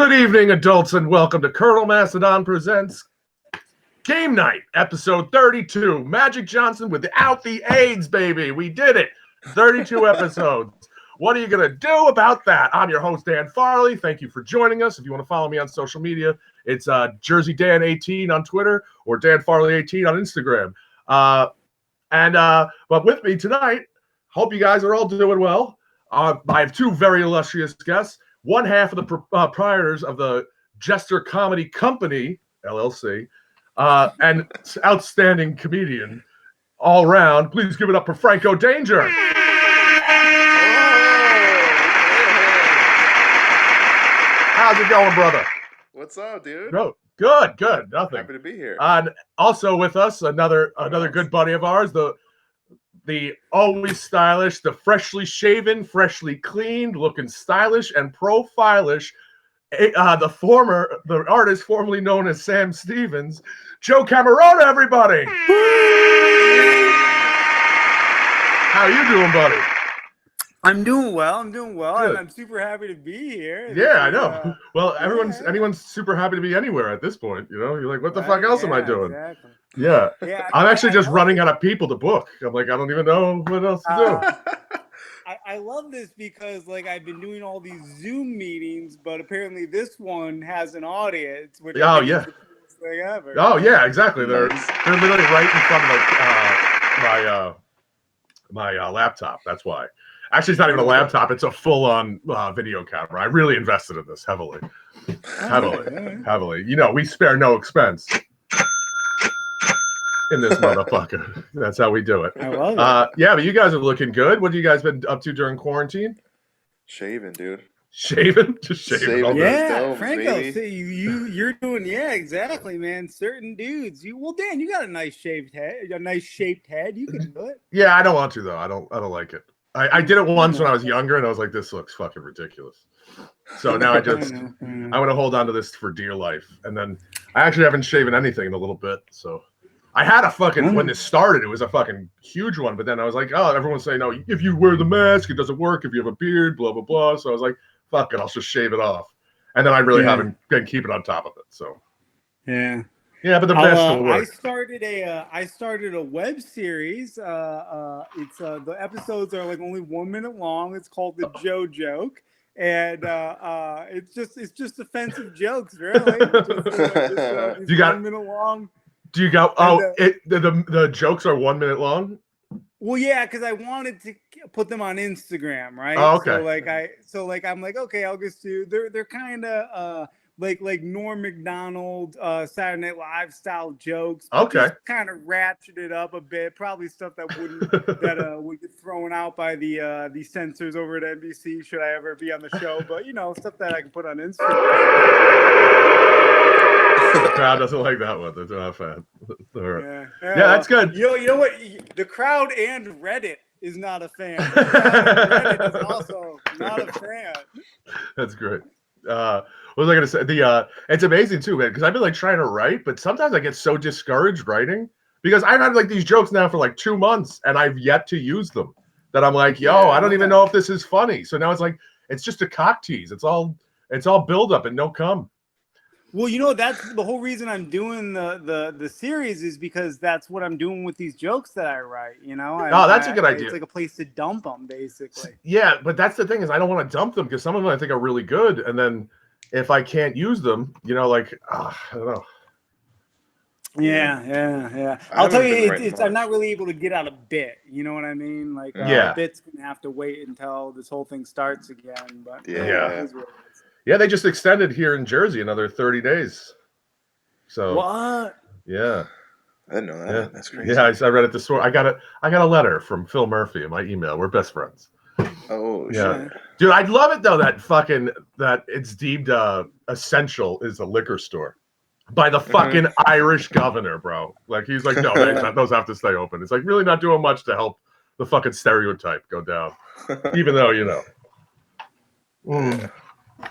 Good evening, adults, and welcome to Colonel Mastodon Presents Game Night, episode 32. Magic Johnson without the AIDS, baby. We did it. 32 episodes. What are you going to do about that? I'm your host, Dan Farley. Thank you for joining us. If you want to follow me on social media, it's JerseyDan18 on Twitter or DanFarley18 on Instagram. But with me tonight, hope you guys are all doing well. I have two very illustrious guests. One half of the proprietors of the Jester Comedy Company, LLC, and outstanding comedian all around. Please give it up for Franco Danger. How's it going, brother? What's up, dude? Good. Nothing. Happy to be here. And also with us, another good buddy of ours, the always stylish, the freshly shaven, freshly cleaned, looking stylish and profilish, the artist formerly known as Sam Stevens, Joe Camerota, everybody. How you doing, buddy? I'm doing well, and I'm super happy to be here. Yeah, I know. Well, anyone's super happy to be anywhere at this point, you know? You're like, what the fuck else am I doing? Exactly. Yeah. I'm actually just running out of people to book. I'm like, I don't even know what else to do. I love this because, like, I've been doing all these Zoom meetings, but apparently this one has an audience, which is the coolest thing ever. Oh, yeah, exactly. They're literally right in front of my laptop. That's why. Actually, it's not even a laptop. It's a full-on video camera. I really invested in this heavily. You know, we spare no expense in this motherfucker. That's how we do it. I love it. Yeah, but you guys are looking good. What have you guys been up to during quarantine? Shaving, dude. Shaving? Just shaving. Yeah, Franco, see, you're doing, exactly, man. Certain dudes. Dan, you got a nice shaped head. You can do it. Yeah, I don't want to, though. I don't like it. I did it once when I was younger, and I was like, this looks fucking ridiculous. So now I want to hold on to this for dear life. And then I actually haven't shaven anything in a little bit. So I had a fucking, when this started, it was a fucking huge one. But then I was like, oh, everyone's saying, no, if you wear the mask, it doesn't work. If you have a beard, blah, blah, blah. So I was like, fuck it, I'll just shave it off. And then I really haven't been keeping on top of it. So yeah, but the best will work. I started a web series. It's the episodes are like only 1 minute long. It's called The Joe Joke, and it's just offensive jokes, really. You got 1 minute long. Do you got? The jokes are 1 minute long. Well, yeah, because I wanted to put them on Instagram, right? Oh, okay. I'm like, okay, I'll just do. They're kind of like Norm Macdonald, Saturday Night Live style jokes. Okay. Kind of ratchet it up a bit. Probably stuff that would get thrown out by the censors over at NBC should I ever be on the show. But stuff that I can put on Instagram. The crowd doesn't like that one. They're not a fan. Yeah, that's good. You know what? The crowd and Reddit is not a fan. Reddit is also not a fan. That's great. What was I going to say? It's amazing too, man, because I've been like trying to write, but sometimes I get so discouraged writing because I've had like these jokes now for like 2 months and I've yet to use them. That I'm like, I don't even know if this is funny. So now it's like it's just a cock tease. It's all build up and no cum. Well, that's the whole reason I'm doing the series is because that's what I'm doing with these jokes that I write. That's a good idea. It's like a place to dump them, basically. Yeah, but that's the thing is I don't want to dump them because some of them I think are really good, and then if I can't use them, I don't know. Yeah. I'll tell you, I'm not really able to get out a bit. You know what I mean? Like, bit's gonna have to wait until this whole thing starts again. But yeah, they just extended here in Jersey another 30 days. So what? Yeah. I didn't know that. Yeah. That's crazy. Yeah, I read it this morning. I got a letter from Phil Murphy in my email. We're best friends. Oh, yeah. shit. Dude, I'd love it though that it's deemed essential is a liquor store by the fucking Irish governor, bro. Like he's like, no, those have to stay open. It's like really not doing much to help the fucking stereotype go down, even though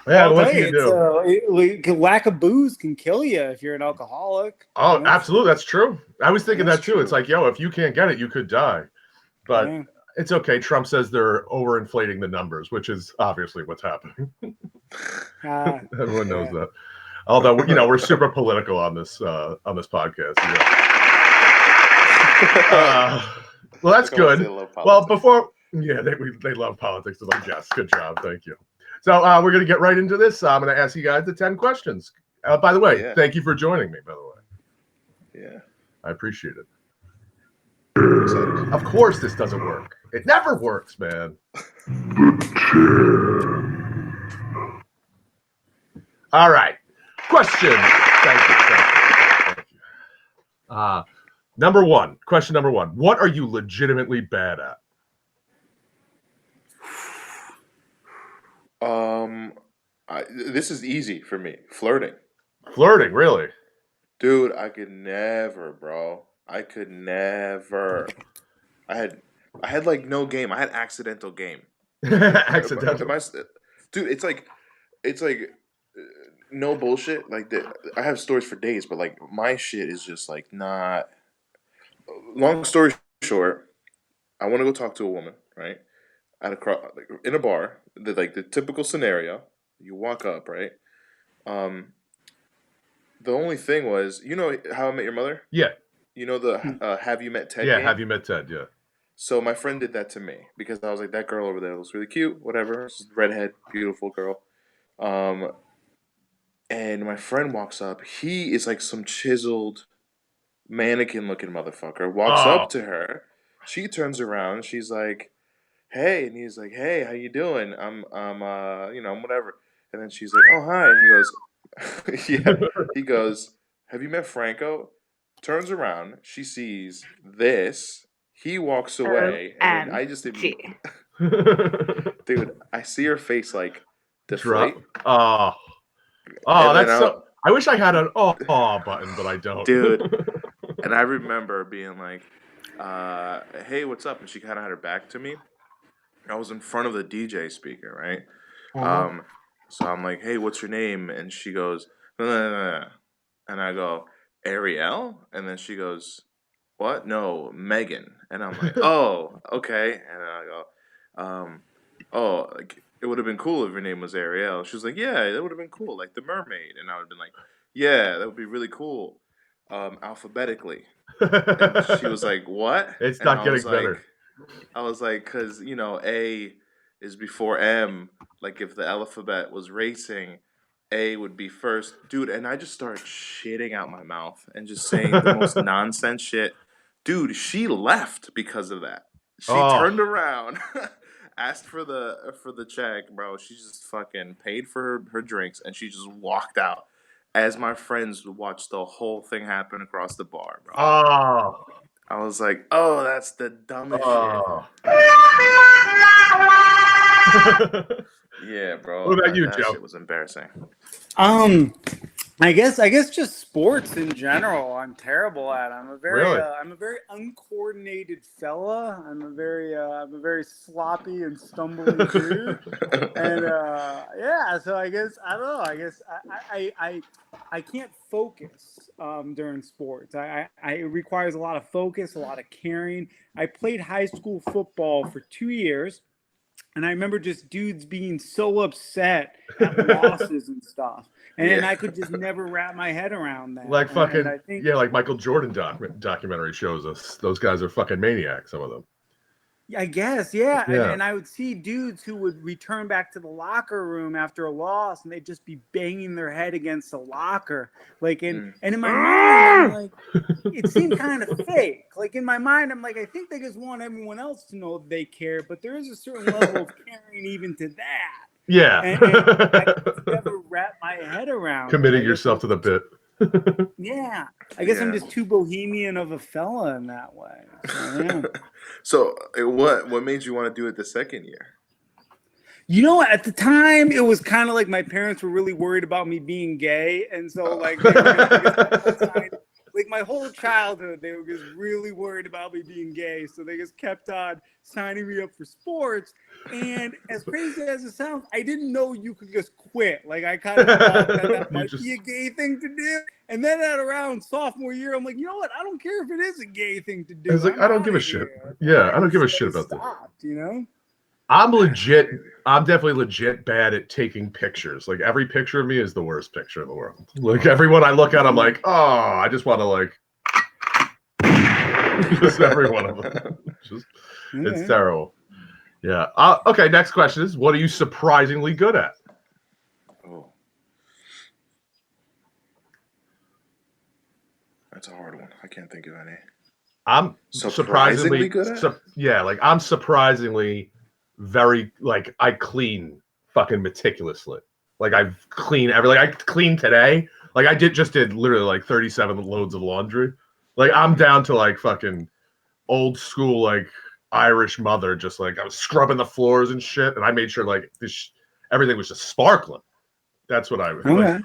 Yeah, what can you do? Lack of booze can kill you if you're an alcoholic. Oh, absolutely. That's true. I was thinking that too. True. It's like, if you can't get it, you could die. But it's okay. Trump says they're overinflating the numbers, which is obviously what's happening. Everyone knows that. Although we're super political on this podcast. Well, that's good. Well, they love politics. They're like, yes, good job, thank you. So we're gonna get right into this. I'm gonna ask you guys the 10 questions. By the way, thank you for joining me. By the way, I appreciate it. Of course, this doesn't work. It never works, man. All right. Question. Thank you. Number one. Question number one. What are you legitimately bad at? This is easy for me. Flirting. Flirting, really? Dude, I could never, bro. I could never. I had like no game. I had accidental game. Accidental. Dude, it's like no bullshit. Like I have stories for days, but like my shit is just like not. Long story short, I want to go talk to a woman, right? In a bar, the typical scenario. You walk up, right? The only thing was, How I Met Your Mother? Yeah. You know the Have You Met Ted? Yeah, game? Have You Met Ted? Yeah. So my friend did that to me because I was like, that girl over there looks really cute, whatever. Redhead, beautiful girl. And my friend walks up. He is like some chiseled, mannequin-looking motherfucker. Walks up to her. She turns around. She's like, "Hey," and he's like, "Hey, how you doing? I'm whatever." And then she's like, "Oh, hi," and he goes, "Yeah." He goes, "Have you met Franco?" Turns around. She sees this. He walks away, and then I just immediately, dude, I see her face like deflate. That's so. I wish I had an button, but I don't. Dude, and I remember being like, "Hey, what's up?" And she kind of had her back to me. I was in front of the DJ speaker, right? So I'm like, "Hey, what's your name?" And she goes, "No." And I go, "Ariel?" And then she goes, "What? No, Megan." And I'm like, "Oh, okay." And then I go, "Oh, like it would have been cool if your name was Ariel." She was like, "Yeah, that would have been cool, like the mermaid." And I would have been like, "Yeah, that would be really cool, alphabetically." And she was like, "What?" It's and not getting better. I was like, "Cause A is before M. Like if the alphabet was racing, A would be first, dude." And I just started shitting out my mouth and just saying the most nonsense shit. Dude, she left because of that. She turned around, asked for the check, bro. She just fucking paid for her drinks and she just walked out. As my friends watched the whole thing happen across the bar, bro. I was like, "Oh, that's the dumbest shit." Yeah, bro. What about you, that Joe? Shit was embarrassing. I guess just sports in general. I'm terrible at. I'm a very uncoordinated fella. I'm a very sloppy and stumbling dude. And so I guess I don't know. I guess I can't focus during sports. It requires a lot of focus, a lot of caring. I played high school football for 2 years. And I remember just dudes being so upset at losses and stuff. And I could just never wrap my head around that. Like like Michael Jordan documentary shows us. Those guys are fucking maniacs, some of them. I guess, yeah. And I would see dudes who would return back to the locker room after a loss, and they'd just be banging their head against the locker. Like, and in my mind, I'm like, it seemed kind of fake. Like, in my mind, I'm like, I think they just want everyone else to know they care, but there is a certain level of caring even to that. Yeah. And I could never wrap my head around committing yourself to the bit. Yeah. I guess I'm just too bohemian of a fella in that way. So, yeah. So what made you want to do it the second year? At the time, it was kind of like my parents were really worried about me being gay. And so, like my whole childhood, they were just really worried about me being gay. So they just kept on signing me up for sports. And as crazy as it sounds, I didn't know you could just quit. Like, I kind of thought that might be a gay thing to do. And then at around sophomore year, I'm like, you know what? I don't care if it is a gay thing to do. I was like, I don't give a shit. Yeah, I don't give a shit about that. I'm definitely legit bad at taking pictures. Like every picture of me is the worst picture in the world. Like everyone I look at, I'm like, oh, I just want to like, just every one of them. It's terrible. Yeah. Okay. Next question is, what are you surprisingly good at? Oh, that's a hard one. I can't think of any. I'm Surprisingly good at? yeah, like I'm surprisingly very like I clean fucking meticulously. Like I've cleaned like I cleaned today. Like I did literally like 37 loads of laundry. Like I'm down to like fucking old school like Irish mother, just like I was scrubbing the floors and shit, and I made sure like everything was just sparkling. That's what I was like.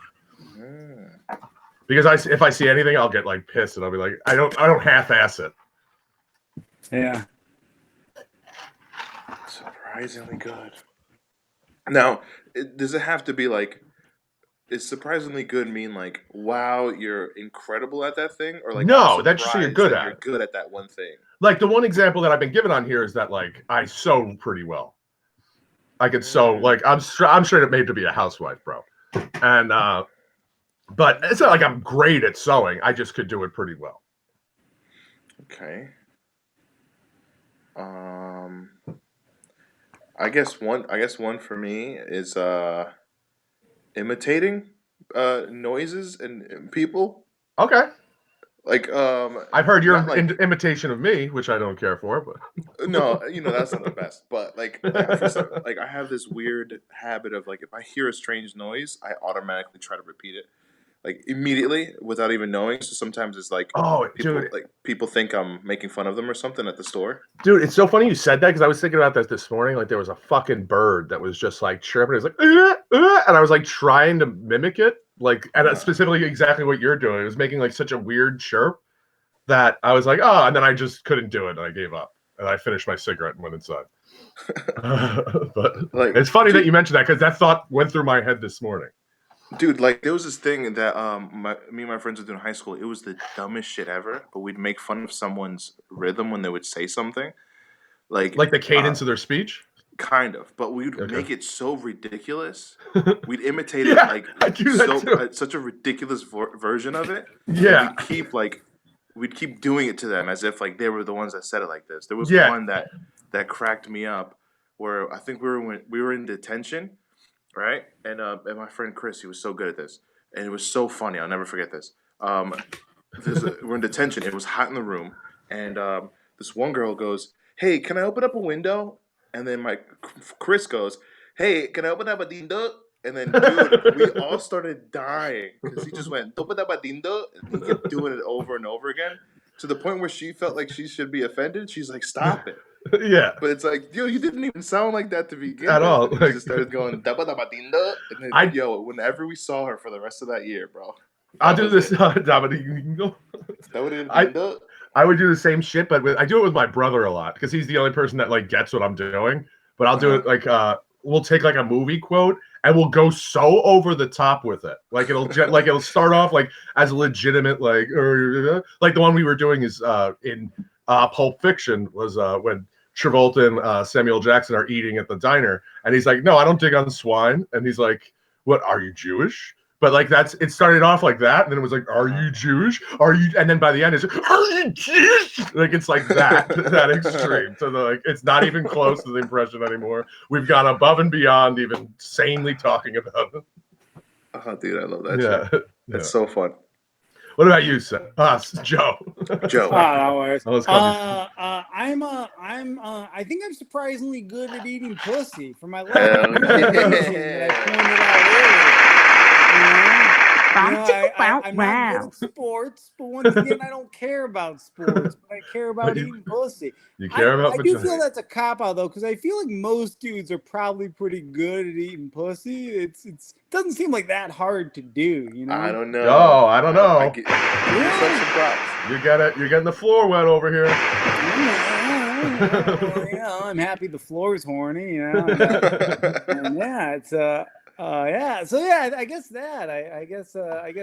Because if I see anything, I'll get like pissed, and I'll be like, I don't half-ass it. Yeah. Surprisingly good. Now, does it have to be like? Is surprisingly good mean like, wow, you're incredible at that thing, or like, no, that's just you're good at. You're good at that one thing. Like the one example that I've been given on here is that like I sew pretty well. I could sew like I'm straight up made to be a housewife, bro, and but it's not like I'm great at sewing. I just could do it pretty well. Okay. I guess one for me is imitating noises and people. Okay. Like I've heard your like, imitation of me, which I don't care for, but no, that's not the best. But like I have this weird habit of like if I hear a strange noise, I automatically try to repeat it. Like immediately without even knowing. So sometimes it's like, people think I'm making fun of them or something at the store. Dude, it's so funny you said that because I was thinking about that this morning. Like there was a fucking bird that was just like chirping. It was like, and I was like trying to mimic it, like and specifically exactly what you're doing. It was making like such a weird chirp that I was like, oh, and then I just couldn't do it, and I gave up, and I finished my cigarette and went inside. But like, it's funny that you mentioned that because that thought went through my head this morning. Dude, like there was this thing that me and my friends would do in high school. It was the dumbest shit ever, but we'd make fun of someone's rhythm when they would say something, like the cadence of their speech. Kind of, but we would make it so ridiculous. We'd imitate it like such a ridiculous version of it. Yeah, we'd keep doing it to them as if like they were the ones that said it like this. There was one that cracked me up where I think we were in detention. Right, and my friend Chris, he was so good at this, and it was so funny. I'll never forget this. We're in detention. It was hot in the room, and this one girl goes, "Hey, can I open up a window?" And then my Chris goes, "Hey, can I open up a window?" And then, dude, we all started dying because he just went, "Open up a window," and he kept doing it over and over again to the point where she felt like she should be offended. She's like, "Stop it." Yeah, but it's like, yo, you didn't even sound like that to begin at all. And like, just started going, and then, whenever we saw her for the rest of that year, bro, I'll do this. I would do the same shit, but I do it with my brother a lot because he's the only person that like gets what I'm doing. But I'll do it like we'll take like a movie quote and we'll go so over the top with it. Like it'll start off like as legitimate like the one we were doing is in Pulp Fiction was when Travolta and Samuel Jackson are eating at the diner, and he's like, "No, I don't dig on swine," and he's like, "What? Are you Jewish?" But like it started off like that, and then it was like, "Are you Jewish? Are you?" And then by the end, it's like, "Are you Jewish?" Like it's like that extreme. So like it's not even close to the impression anymore. We've gone above and beyond even sanely talking about it. Oh, dude, I love that shit. It's so fun. What about you, Joe? Joe. I think I'm surprisingly good at eating pussy for my life. That I pointed out earlier. I'm not good at sports, but once again, I don't care about sports, but I care about eating pussy. You care about I do feel that's a cop-out, though, because I feel like most dudes are probably pretty good at eating pussy. It doesn't seem like that hard to do, you know? I don't know. Oh, I don't know. You're getting the floor wet over here. I'm happy the floor is horny, you know? And yeah, it's Yeah. So yeah, I guess that. I guess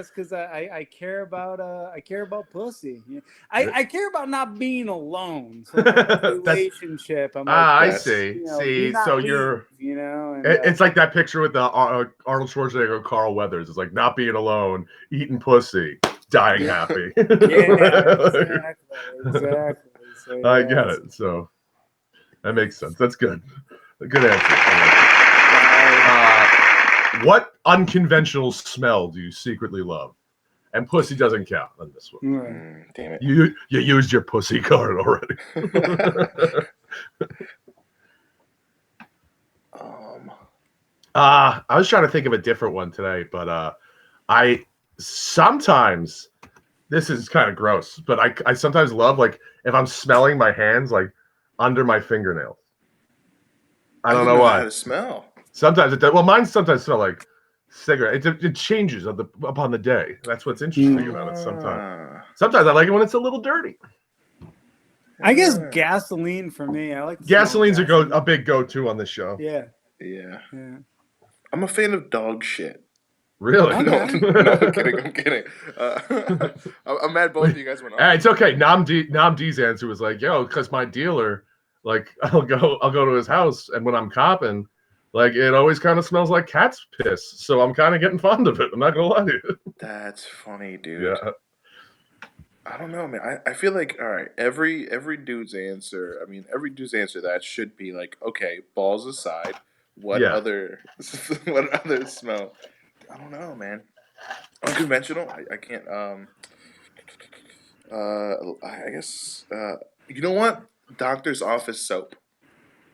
because I care about pussy. Yeah. I care about not being alone. So like in a That's relationship, I'm like, I hey, That's see. do See, so not leave. you're And it's like that picture with the Arnold Schwarzenegger, Carl Weathers. It's like not being alone, eating pussy, dying happy. yeah, exactly. So I yeah, get it. So that makes sense. That's good. A good answer. What unconventional smell do you secretly love? And pussy doesn't count on this one. Damn it. You used your pussy card already. I was trying to think of a different one today, but I sometimes, this is kind of gross, but I sometimes love, like, if I'm smelling my hands, like, under my fingernails. I don't know why. How to smell. Sometimes it does. Well, mine sometimes smell like cigarette. It changes upon the day. That's what's interesting about it. Sometimes I like it when it's a little dirty. I guess gasoline for me. I like Gasoline's a big go-to on this show. Yeah. I'm a fan of dog shit. Really? Okay. No, I'm kidding. I'm mad both of you guys went on. It's okay. Nam D's answer was like, yo, because my dealer, like, I'll go to his house, and when I'm copping, like, it always kind of smells like cat's piss. So I'm kind of getting fond of it. I'm not gonna lie to you. That's funny, dude. Yeah. I don't know, man. I feel like, all right, every dude's answer. I mean, every dude's answer that should be like, okay, balls aside, what other smell? I don't know, man. Unconventional. I can't. I guess. You know what? Doctor's office soap.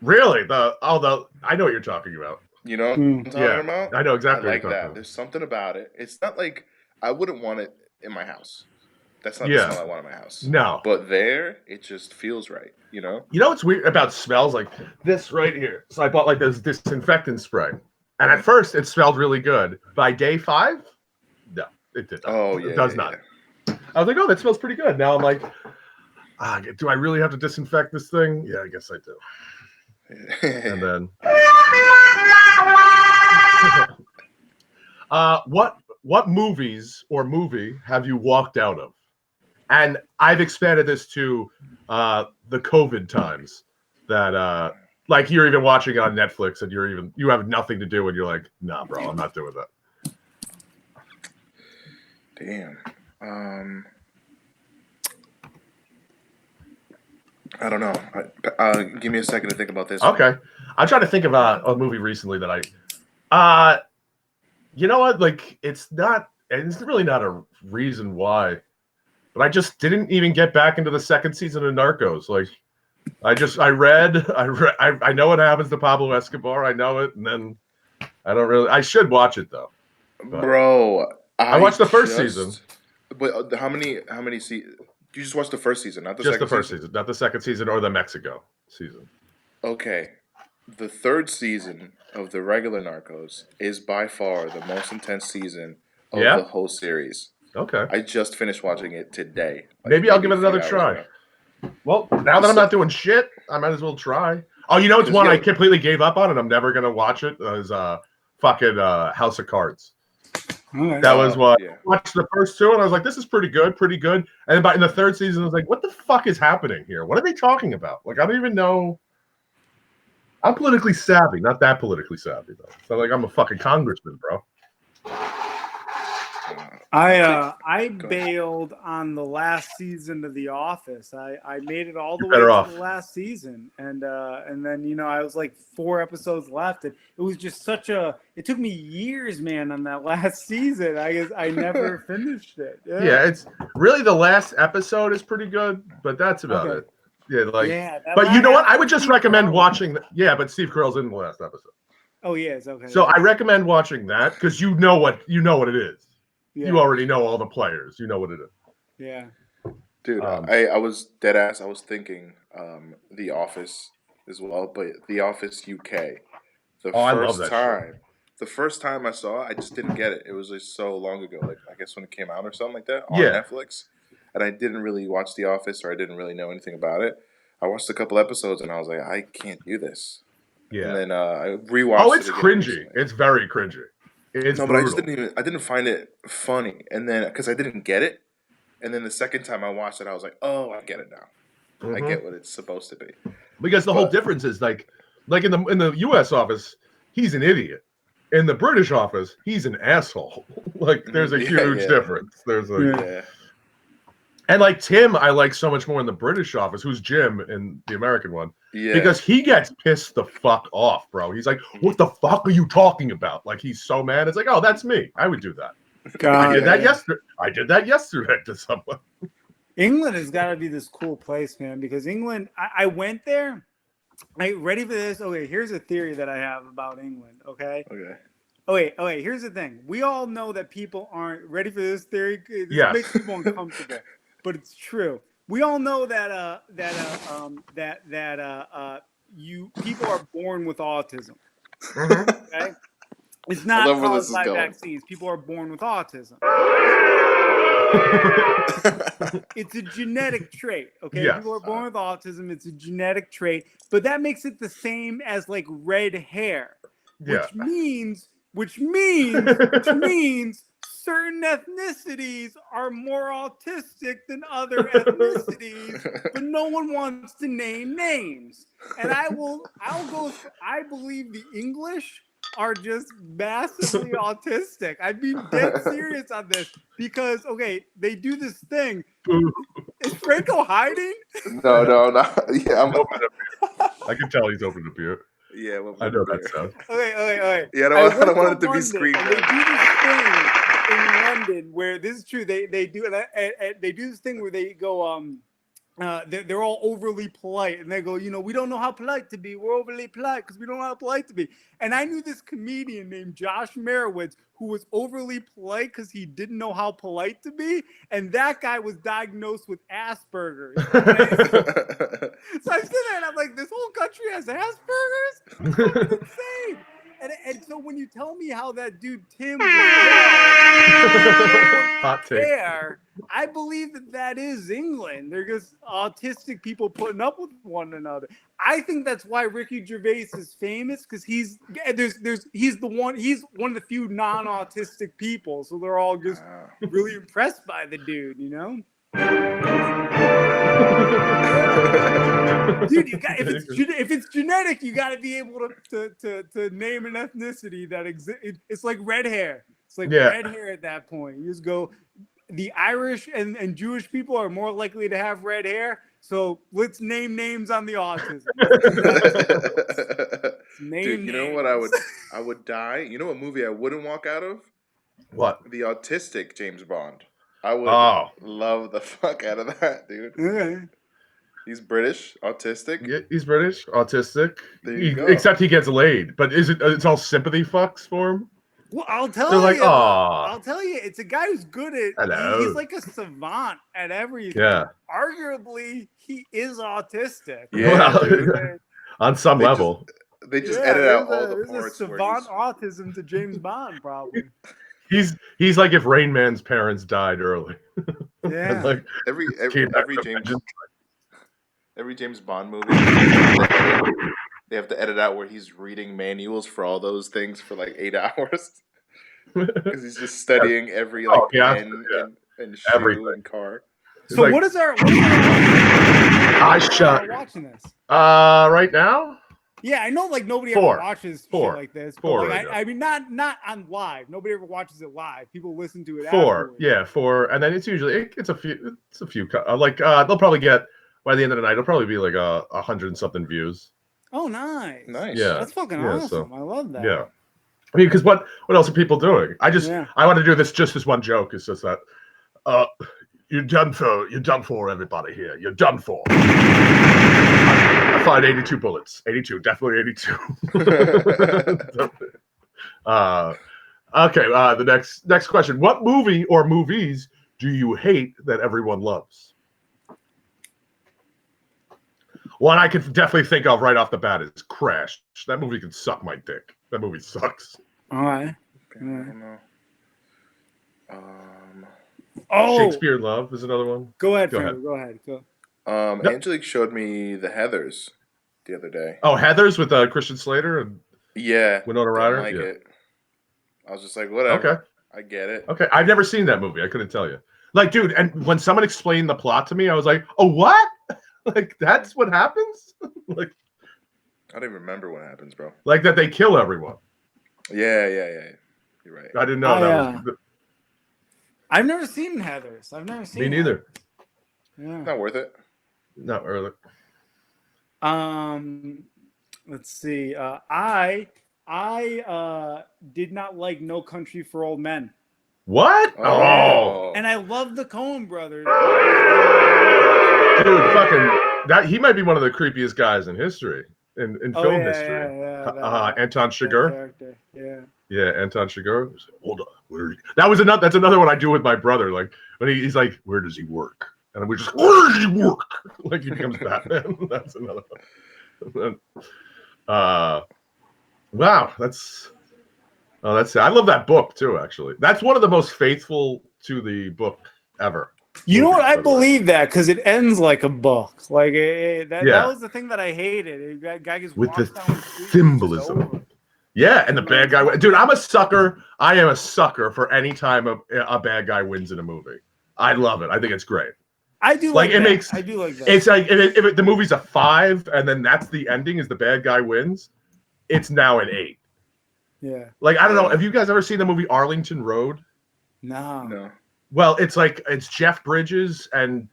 Really? Although I know what you're talking about. You know what I'm talking about? I know exactly. I like that. There's something about it. It's not like I wouldn't want it in my house. That's not the smell I want in my house. No. But there, it just feels right, you know? You know what's weird about smells? Like this right here. So I bought like this disinfectant spray. And at first it smelled really good. By day 5, no, it did not. Oh, yeah. It does not. Yeah. I was like, oh, that smells pretty good. Now I'm like, do I really have to disinfect this thing? Yeah, I guess I do. And then what movies or movie have you walked out of? And I've expanded this to the COVID times that like you're even watching it on Netflix and you have nothing to do and you're like, nah, bro, I'm not doing that. Damn. I don't know. Give me a second to think about this. Okay. I'm trying to think of a movie recently that you know what? Like, it's really not a reason why. But I just didn't even get back into the second season of Narcos. Like, I know what happens to Pablo Escobar. I know it, and then I should watch it though. But bro, I watched the first season. But how many seasons? You just watched the first season, not the just second the first season, not the second season or the Mexico season. Okay, the third season of the regular Narcos is by far the most intense season of the whole series. Okay. I just finished watching it today. Maybe I'll give it another try. Well, now that I'm not doing shit, I might as well try. Oh, you know, it's one I completely gave up on, and I'm never gonna watch it. Is fucking House of Cards. Right. That was what I watched the first 2, and I was like, "This is pretty good." And then in the third season, I was like, "What the fuck is happening here? What are they talking about?" Like, I don't even know. I'm politically savvy, not that politically savvy though. So like, I'm a fucking congressman, bro. I bailed on the last season of The Office. I made it all the way to the last season, and then I was like 4 episodes left, and it was just it took me years, man, on that last season. I guess I never finished it. Yeah, it's really the last episode is pretty good, but that's about it. Yeah, but you know what? I would just recommend watching. But Steve Carell's in the last episode. Oh yes, okay. So I recommend watching that because you know what it is. Yeah. You already know all the players. You know what it is. Yeah. Dude, I was dead ass. I was thinking The Office as well, but The Office UK. I love that show. The first time I saw it, I just didn't get it. It was just so long ago. Like, I guess when it came out or something like that on Netflix. And I didn't really watch The Office, or I didn't really know anything about it. I watched a couple episodes and I was like, I can't do this. Yeah. And then I rewatched it. Oh, it's cringy. It's very cringy. It's No, but brutal. I didn't find it funny, and then because I didn't get it, and then the second time I watched it, I was like, oh, I get it now. I Mhm. get what it's supposed to be. Because the whole But difference is like in the U.S. office, he's an idiot. In the British office, he's an asshole. Like there's a huge difference. There's like yeah, and like Tim, I like so much more in the British office, who's Jim in the American one, yeah. because he gets pissed the fuck off, bro. He's like, "What the fuck are you talking about?" Like he's so mad. It's like, "Oh, that's me. I would do that. I did that yesterday. I did that yesterday to someone." England has got to be this cool place, man, because England, I went there. Ready for this? Okay, here's a theory that I have about England, okay? Okay. Oh wait, here's the thing. We all know that people aren't ready for this theory. This Yes. makes people uncomfortable, but it's true. We all know that you people are born with autism. Okay? It's I love not where this caused is by going. vaccines. People are born with autism. It's a genetic trait, okay? Yes. People are born with autism. It's a genetic trait, but that makes it the same as like red hair, Yeah. which means certain ethnicities are more autistic than other ethnicities, but no one wants to name names. And I believe the English are just massively autistic. I'd be dead serious on this because they do this thing. Is Franco hiding? No. Yeah, I'm. I can tell he's opened a beer. Yeah, I know that sound. Okay. Yeah, I don't want it to be screened. And they do this thing in London where this is true. They do it. They do this thing where they go. They're all overly polite, and they go, we don't know how polite to be. We're overly polite because we don't know how polite to be. And I knew this comedian named Josh Merowitz who was overly polite because he didn't know how polite to be, and that guy was diagnosed with Asperger's. So I'm sitting there and I'm like, this whole country has Asperger's? That's fucking insane. And so when you tell me how that dude Tim was Hot take. there, I believe that is England. They're just autistic people putting up with one another. I think that's why Ricky Gervais is famous, because he's one of the few non-autistic people. So they're all just really impressed by the dude, Dude, if it's genetic, you got to be able to name an ethnicity that exists. It's like red hair. It's like red hair at that point. You just go. The Irish and Jewish people are more likely to have red hair, so let's name names on the autism. Dude, you know what I would die? You know what movie I wouldn't walk out of? What? The autistic James Bond. I would love the fuck out of that, dude. Okay. He's British, autistic. Yeah, he's British, autistic. There you go. Except he gets laid. But it's all sympathy fucks for him? Well, I'll tell They're you. like, I'll tell you, it's a guy who's good at. Hello. He's like a savant at everything. Yeah. Arguably, he is autistic. Yeah. Well, on some level. They just edit out all the there's parts. There's a savant autism to James Bond, probably. He's like if Rain Man's parents died early. Yeah. Like every James Bond movie, they have to edit out where he's reading manuals for all those things for like 8 hours because he's just studying every pen and shoe everything. and car. So like, what is our? I shot watching this. Right now. Yeah, I know. Like nobody ever watches shit like this. But like, I mean, not on live. Nobody ever watches it live. People listen to it. Four, and then it's usually it's a few. They'll probably get by the end of the night. It'll probably be like 100 and something views. Oh, nice. Yeah, that's fucking awesome. I love that. Yeah, I mean, because what else are people doing? I want to do this one joke. It's just that you're done for everybody here. You're done for. I fired 82 bullets. 82, definitely 82. Okay, the next question. What movie or movies do you hate that everyone loves? One I could definitely think of right off the bat is Crash. That movie can suck my dick. That movie sucks. All right. Shakespeare in Love is another one. Go ahead. Angelique showed me the Heathers the other day. Oh, Heathers with Christian Slater and Winona Ryder. Like it. I was just like, whatever. Okay. I get it. Okay. I've never seen that movie. I couldn't tell you. Like, dude, and when someone explained the plot to me, I was like, oh, what? Like, that's what happens? Like, I don't even remember what happens, bro. like that they kill everyone. Yeah. You're right. I didn't know that was. I've never seen Heathers. I've never seen. Me neither. Yeah. Not worth it. Not really. Let's see. I did not like No Country for Old Men. What? Oh. And I love the Coen brothers. Dude, fucking that he might be one of the creepiest guys in history. In film history. Anton Chigurh. Yeah, Anton Chigurh. Hold on. That's another one I do with my brother. Like when he's like, where does he work? And we just, where does he work? Like he becomes Batman. That's another one. Wow, that's I love that book too, actually. That's one of the most faithful to the book ever. You know what? I believe that because it ends like a book. Like that was the thing that I hated. Guy gets with the symbolism. Yeah, and the bad guy. Dude, I'm a sucker. I am a sucker for any time a bad guy wins in a movie. I love it. I think it's great. I do like that. I do like that. It's like if the movie's a 5 and then that's the ending is the bad guy wins, it's now an 8. Yeah. Like, I don't know. Have you guys ever seen the movie Arlington Road? No. Well, it's Jeff Bridges and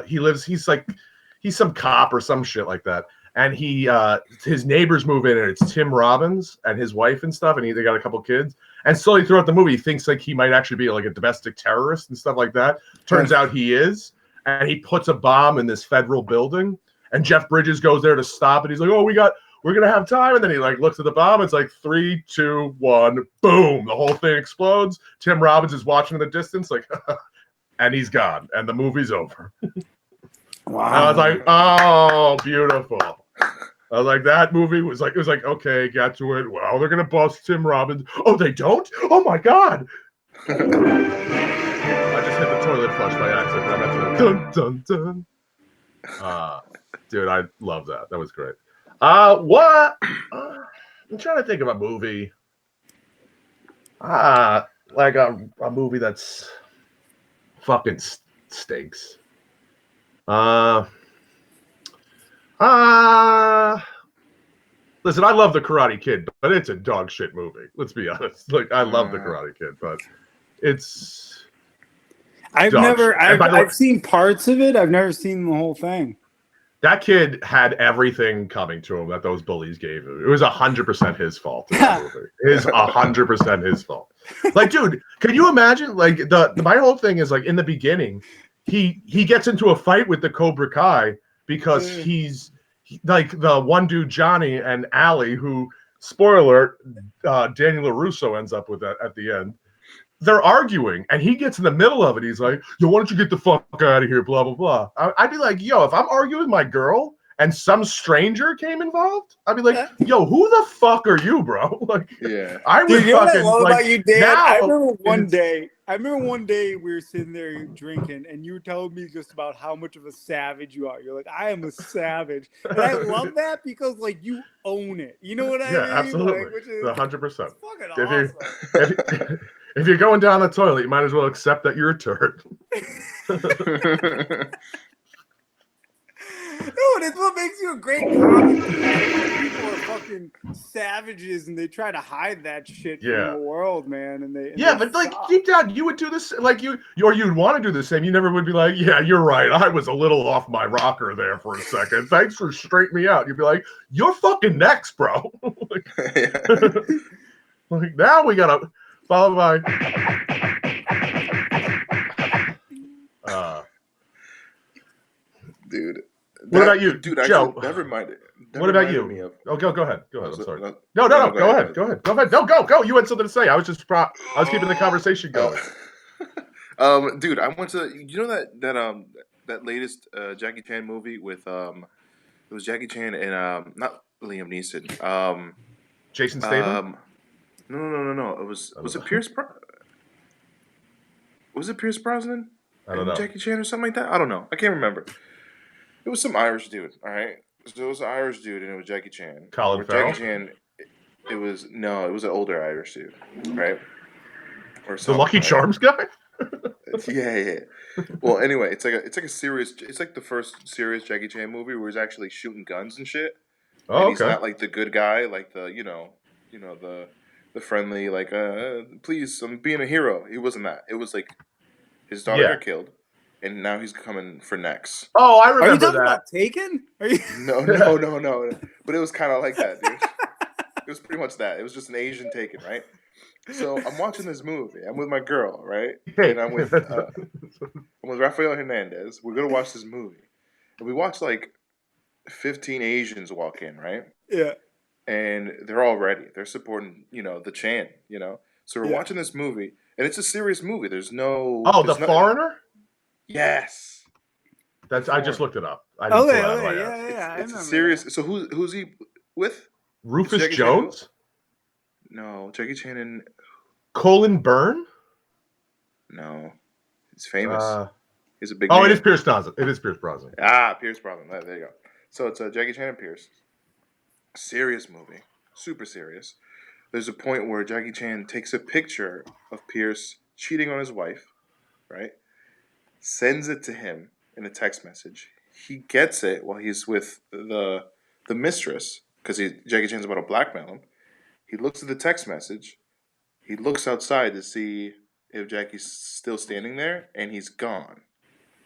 he's some cop or some shit like that. And his neighbors move in and it's Tim Robbins and his wife and stuff, and they got a couple kids. And slowly throughout the movie, he thinks like he might actually be like a domestic terrorist and stuff like that. Turns out he is, and he puts a bomb in this federal building. And Jeff Bridges goes there to stop it. He's like, "Oh, we're gonna have time." And then he like looks at the bomb. It's like 3, 2, 1, boom! The whole thing explodes. Tim Robbins is watching in the distance, like, and he's gone, and the movie's over. Wow! I was like, "Oh, beautiful." I was like, that movie was like, okay, got to it. Well, they're gonna bust Tim Robbins. Oh, they don't? Oh my god! I just hit the toilet flush by accident. I meant to dun dun dun. Dude, I love that. That was great. What? I'm trying to think of a movie. Like a movie that's fucking stinks. Listen, I love The Karate Kid, but it's a dog shit movie. Let's be honest. Like, I love The Karate Kid, but it's. I've seen parts of it. I've never seen the whole thing. That kid had everything coming to him that those bullies gave him. It was 100% his fault. It is 100% his fault. Like, dude, can you imagine? Like, my whole thing is like in the beginning, he gets into a fight with the Cobra Kai because he's like the one dude, Johnny and Allie, who, spoiler, Daniel LaRusso ends up with that at the end. They're arguing, and he gets in the middle of it. He's like, "Yo, why don't you get the fuck out of here?" Blah blah blah. I'd be like, "Yo, if I'm arguing with my girl and some stranger came involved, I'd be like, yo, who the fuck are you, bro?" Like, yeah, I would fucking. What I love like, about you, Dan? I remember one day we were sitting there drinking, and you were telling me just about how much of a savage you are. You're like, "I am a savage," and I love that because like you own it. You know what I mean? Yeah, absolutely, like, which is 100%. Fucking awesome. If you're going down the toilet, you might as well accept that you're a turd. No, that's what makes you a great comic. People are fucking savages, and they try to hide that shit from the world, man. And they but like deep down, you would do this, like you'd want to do the same. You never would be like, "Yeah, you're right. I was a little off my rocker there for a second. Thanks for straightening me out." You'd be like, "You're fucking next, bro." Like now we gotta follow by. Dude. What about you, dude? Joe? Actually, never mind it. What about you? Oh, go ahead. I'm sorry. No. Go ahead. No, go. You had something to say. I was just I was keeping the conversation going. Dude, I went to that latest Jackie Chan movie with it was Jackie Chan and not Liam Neeson. Jason Statham. No. Was it Pierce? Was it Pierce Brosnan? I don't know. Jackie Chan or something like that. I don't know. I can't remember. It was some Irish dude. All right. So it was an Irish dude, and it was Jackie Chan. Colin Farrell? Jackie Chan. It was an older Irish dude, right? or The something. Lucky right? Charms guy? Yeah. Well, anyway, it's like a serious. It's like the first serious Jackie Chan movie where he's actually shooting guns and shit, Oh, and he's okay. not like the good guy, like the the friendly like please, I'm being a hero. He wasn't that. It was like his daughter Yeah. got killed, and now he's coming for next. Oh, I Are you remember talking that. about Taken? Are you? No. But it was kind of like that, dude. It was pretty much that. It was just an Asian Taken, right? So I'm watching this movie. I'm with my girl, right? And I'm with Rafael Hernandez. We're gonna watch this movie, and we watch like 15 Asians walk in, right? Yeah. And they're all ready. They're supporting, the Chan, So we're watching this movie, and it's a serious movie. There's no. Oh, there's The no, Foreigner? Yes. That's. The I just Foreigner. looked it up. I didn't pull it out of my Okay, ass. yeah, I It's a remember serious. that. So who's he with? Rufus Jackie Chan who? Jones? No, Jackie Chan and Colin Byrne? no, he's famous. He's a big Oh, name. it is Pierce Brosnan. It is Pierce Brosnan. Pierce Brosnan. There you go. So it's Jackie Chan and Pierce. Serious movie, super serious. There's a point where Jackie Chan takes a picture of Pierce cheating on his wife, right? Sends it to him in a text message. He gets it while he's with the mistress because Jackie Chan's about to blackmail him. He looks at the text message. He looks outside to see if Jackie's still standing there, and he's gone.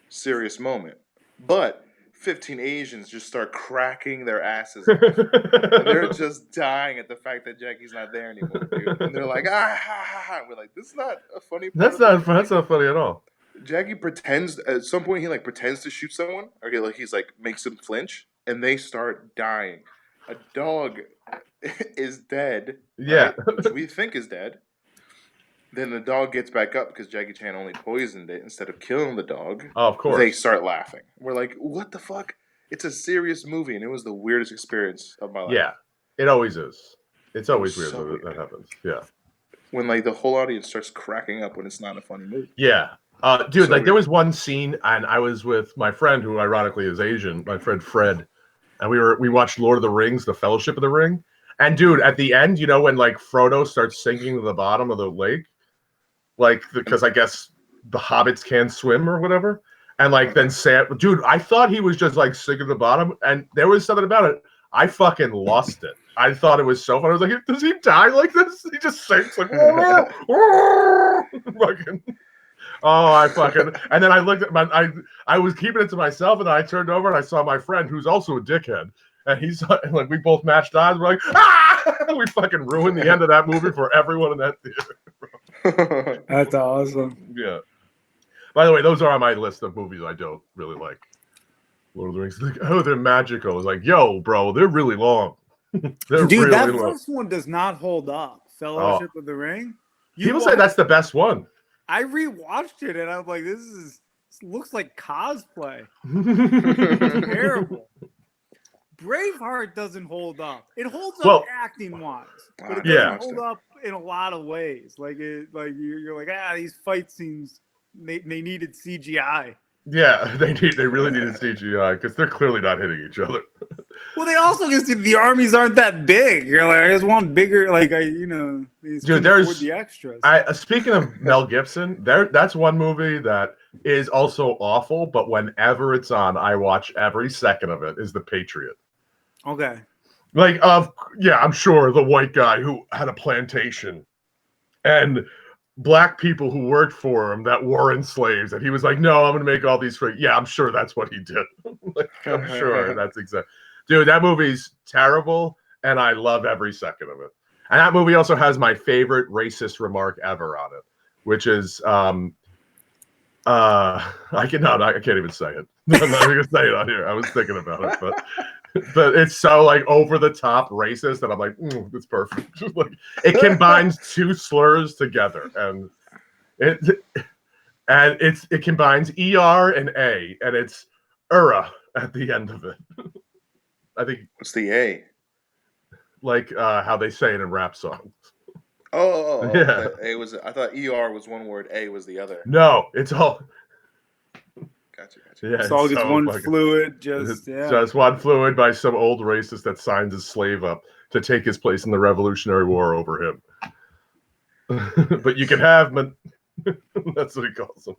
Serious moment. But 15 Asians just start cracking their asses off. And they're just dying at the fact that Jackie's not there anymore, dude. And they're like, ha, ha, ha. We're like, this is not a funny part. That's not funny at all. Jackie pretends, at some point, he like pretends to shoot someone. Okay, like he's like, makes them flinch, and they start dying. A dog is dead. Yeah. Right? Which we think is dead. Then the dog gets back up because Jackie Chan only poisoned it instead of killing the dog. Oh, of course. They start laughing. We're like, what the fuck? It's a serious movie, and it was the weirdest experience of my life. Yeah, it always is. It's always weird so when that happens. Yeah. When like the whole audience starts cracking up when it's not a funny movie. Yeah. Dude, So like there weird. was one scene, and I was with my friend, who ironically is Asian, my friend Fred, and we watched Lord of the Rings, The Fellowship of the Ring, and dude, at the end, when like Frodo starts sinking to the bottom of the lake, like because I guess the hobbits can't swim or whatever, and like then Sam, dude, I thought he was just like sinking to the bottom, and there was something about it. I fucking lost it. I thought it was so fun. I was like, does he die like this? He just sinks like, fucking. Oh, I fucking, and then I looked at I was keeping it to myself, and then I turned over and I saw my friend, who's also a dickhead, and he's like, we both matched eyes. We're like, ah! We fucking ruined the end of that movie for everyone in that theater. That's awesome. Yeah. By the way, those are on my list of movies I don't really like. Lord of the Rings, like, oh, they're magical. It's like, yo, bro, they're really long. They're Dude, really that long. first one does not hold up. Fellowship of the Ring. People say that's the best one. I rewatched it and I'm like, this looks like cosplay. Terrible. Braveheart doesn't hold up. It holds up acting wise, but it doesn't hold up in a lot of ways. Like you're like, these fight scenes they needed CGI. Yeah, they really needed CGI because they're clearly not hitting each other. Well, they also just the armies aren't that big. You're like, I just want bigger. Like dude, there's the extras. Speaking of Mel Gibson, that's one movie that is also awful, but whenever it's on, I watch every second of it. Is The Patriot? Okay. Like, I'm sure the white guy who had a plantation and black people who worked for him that weren't slaves, and he was like, no, I'm gonna make all these free. Yeah, I'm sure that's what he did. Like, I'm sure that's exactly. Dude, that movie's terrible, and I love every second of it. And that movie also has my favorite racist remark ever on it, which is I can't even say it. I'm not gonna say it on here. I was thinking about it, but it's so like over the top racist that I'm like, it's perfect. Like, it combines two slurs together, and it combines ER and A, and it's at the end of it. I think. What's the A? Like how they say it in rap songs. Oh, yeah. A was. I thought ER was one word, A was the other. No, it's all. Gotcha. Yeah, it's all just one fluid, just one fluid by some old racist that signs his slave up to take his place in the Revolutionary War over him. but you can have them. That's what he calls them.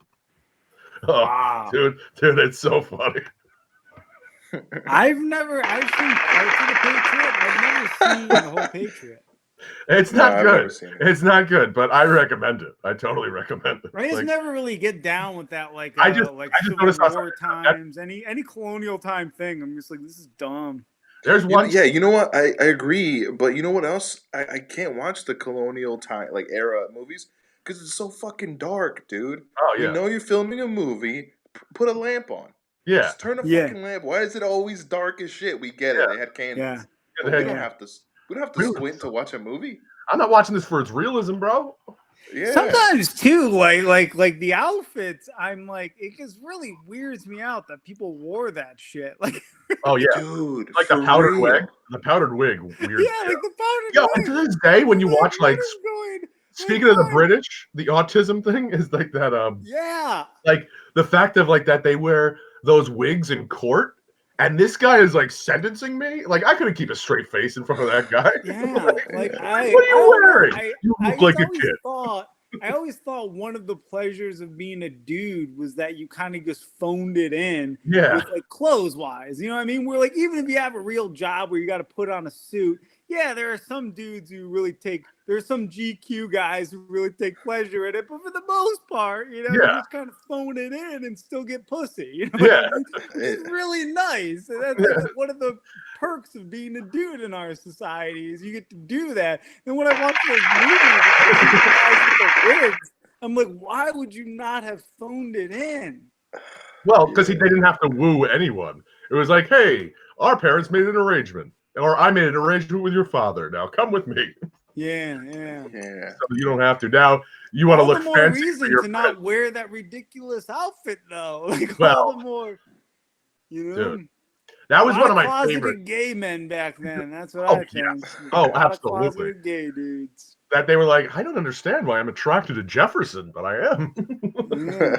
Oh, Wow. dude, it's so funny. I've seen parts of the Patriot. I've never seen the whole Patriot. It's No, not I've good. never seen it. It's not good, but I recommend it. I totally recommend it. I just Like, never really get down with that, like I just Civil noticed how War times, any colonial time thing. I'm just like, this is dumb. there's one. Yeah, you know what? I agree, but you know what else? I can't watch the colonial time like era movies because it's so fucking dark, dude. Oh We yeah, know you're filming a movie. Put a lamp on. yeah. Just turn a Yeah. fucking lamp. Why is it always dark as shit? We get it. Yeah. They had candles. Yeah. But They we had- don't have to. We don't have to Realism. squint to watch a movie. I'm not watching this for its realism, bro. Yeah. Sometimes too, like the outfits, I'm like, it just really weirds me out that people wore that shit. Like, Oh yeah, Dude, like the for powdered real. wig. The powdered wig, weird. yeah, like the powdered Yo, wig. and to this day, when you watch What like, is going? speaking of the British, the autism thing is like that. Yeah. Like the fact of like that they wear those wigs in court, and this guy is like sentencing me. Like I couldn't keep a straight face in front of that guy. Yeah, like what are you wearing? You look like a kid. I always thought one of the pleasures of being a dude was that you kind of just phoned it in, Yeah. with like clothes wise. You know what I mean? We're like, even if you have a real job where you got to put on a suit, yeah, there are some dudes who really there's some GQ guys who really take pleasure in it, but for the most part, you know, you Yeah. just kind of phone it in and still get pussy. You know what Yeah. I mean? It's really nice. And that's Yeah. like one of the perks of being a dude in our society is you get to do that. And when I watch those movies, guys with the wigs, I'm like, why would you not have phoned it in? Well, because they didn't have to woo anyone. It was like, hey, our parents made an arrangement, or I made an arrangement with your father. Now come with me, Yeah. Yeah. so you don't have to. Now you want to All look the more fancy for reason your to friend. not wear that ridiculous outfit, though. Like Well, all the more, you know. dude, that was A lot one of my closeted favorite. gay men back then. That's what Oh, I think. Oh, A lot of absolutely. closeted gay dudes. That they were like, I don't understand why I'm attracted to Jefferson, but I am. Yeah.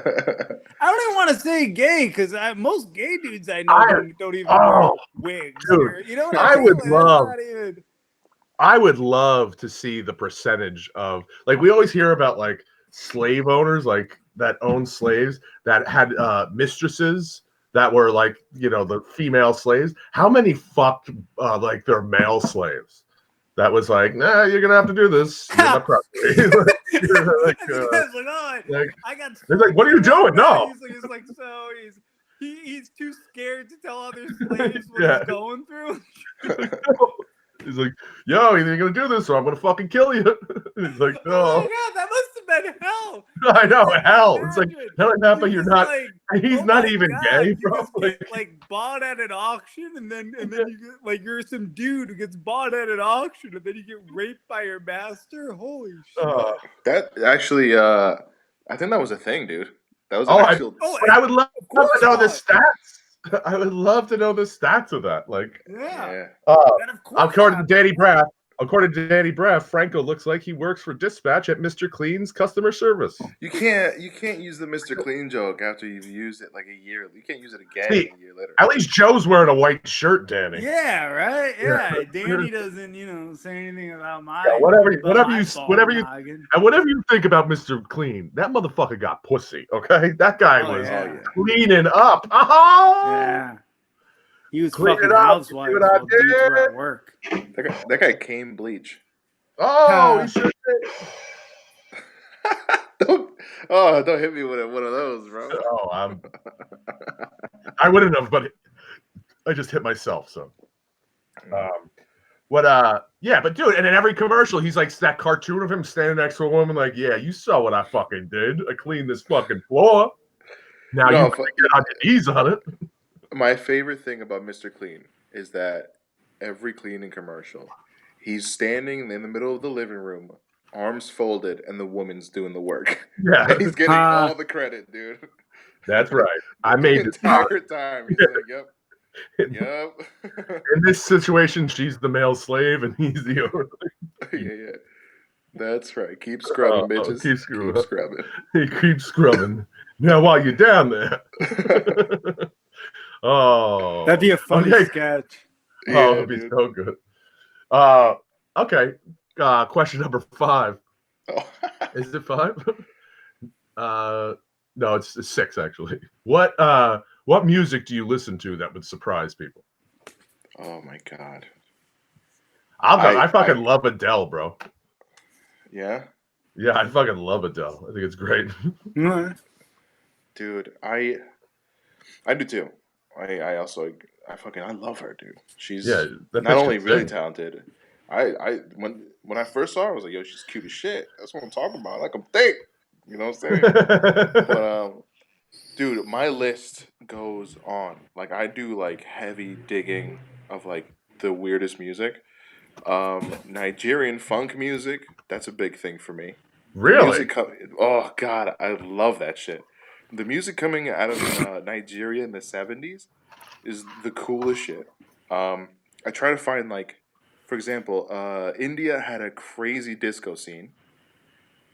I don't even want to say gay because most gay dudes I know don't even oh, wear wigs. dude, Or, you know what I I mean? would Like, love- that's not even... I would love to see the percentage of, like, we always hear about like slave owners, like that owned slaves that had mistresses that were like, you know, the female slaves. How many fucked like their male slaves? That was like, nah, you're gonna have to do this. You're my property. You're like, It's like, oh, like, I got. they're like, what are you doing? No. He's like, so he's too scared to tell other slaves what Yeah. he's going through. He's like, yo, either you're gonna do this or I'm gonna fucking kill you. He's like, Oh no. my god, that must have been hell. I know, Like, hell. It's like, imagine. telling that, but you're just not. like, He's oh not my even God, gay, you bro. just get bought at an auction, and then you get, like, you're some dude who gets bought at an auction, and then you get raped by your master. Holy shit! That actually, I think that was a thing, dude. That was Oh, actual. But I would love to know the not. stats. I would love to know the stats of that. Like, Yeah. Yeah. And of course according to not. Danny Braff, Franco looks like he works for dispatch at Mr. Clean's customer service. You can't use the Mr. Clean joke after you've used it like a year. You can't use it again See, a year later. At least Joe's wearing a white shirt, Danny. Yeah, right. Yeah. Yeah, Danny doesn't, say anything about my. Yeah, whatever you noggin. and whatever you think about Mr. Clean, that motherfucker got pussy. Okay, that guy Oh, was yeah. cleaning up. Oh, Yeah. He was Clean fucking it up, housewives see what I while dudes were did? at work. That guy came bleach. Oh, he should. don't hit me with one of those, bro. Oh, I wouldn't have, but I just hit myself. So, yeah, but dude, and in every commercial, he's like that cartoon of him standing next to a woman, like, yeah, you saw what I fucking did. I cleaned this fucking floor. Now No, you can get on your knees on it. My favorite thing about Mr. Clean is that every cleaning commercial, he's standing in the middle of the living room, arms folded, and the woman's doing the work. Yeah, And he's getting all the credit, dude. That's right. I made the this entire time. He's like, yep. In this situation, she's the male slave and he's the owner. Yeah. That's right. Keep scrubbing, bitches. Keep scrubbing. He keeps scrubbing. Now, while you're down there. Oh. That'd be a funny sketch. Oh, it'd be so good. Okay. Question number 5. Is it 5? No, it's 6 actually. What music do you listen to that would surprise people? Oh my god. I fucking I love Adele, bro. yeah, Yeah, I fucking love Adele. I think it's great. dude. I do too. I also I love her, dude. Yeah, She's that not bitch can only really sing. talented. When I first saw her, I was like, yo, she's cute as shit. That's what I'm talking about. Like I'm thick. You know what I'm saying? But dude, my list goes on. Like I do like heavy digging of like the weirdest music. Nigerian funk music, that's a big thing for me. The Really? music, oh god, I love that shit. The music coming out of Nigeria in the '70s is the coolest shit. I try to find like, for example, India had a crazy disco scene.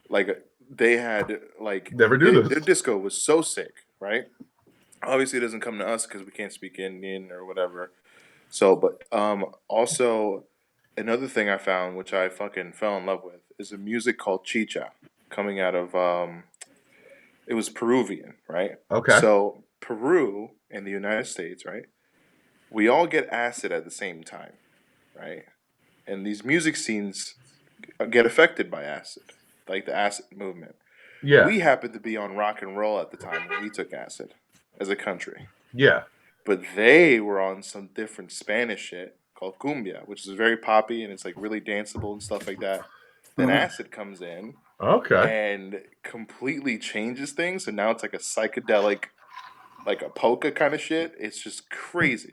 Like they had like Never knew their this. disco was so sick, right? Obviously, it doesn't come to us because we can't speak Indian or whatever. So, but also another thing I found, which I fucking fell in love with, is a music called chicha, coming out of it was Peruvian, right? Okay. So Peru and the United States, right? We all get acid at the same time, right? And these music scenes get affected by acid, like the acid movement. Yeah. We happened to be on rock and roll at the time when we took acid as a country. Yeah. But they were on some different Spanish shit called cumbia, which is very poppy and it's like really danceable and stuff like that. Then acid comes in Okay. and completely changes things, and now it's like a psychedelic, like a polka kind of shit. It's just crazy.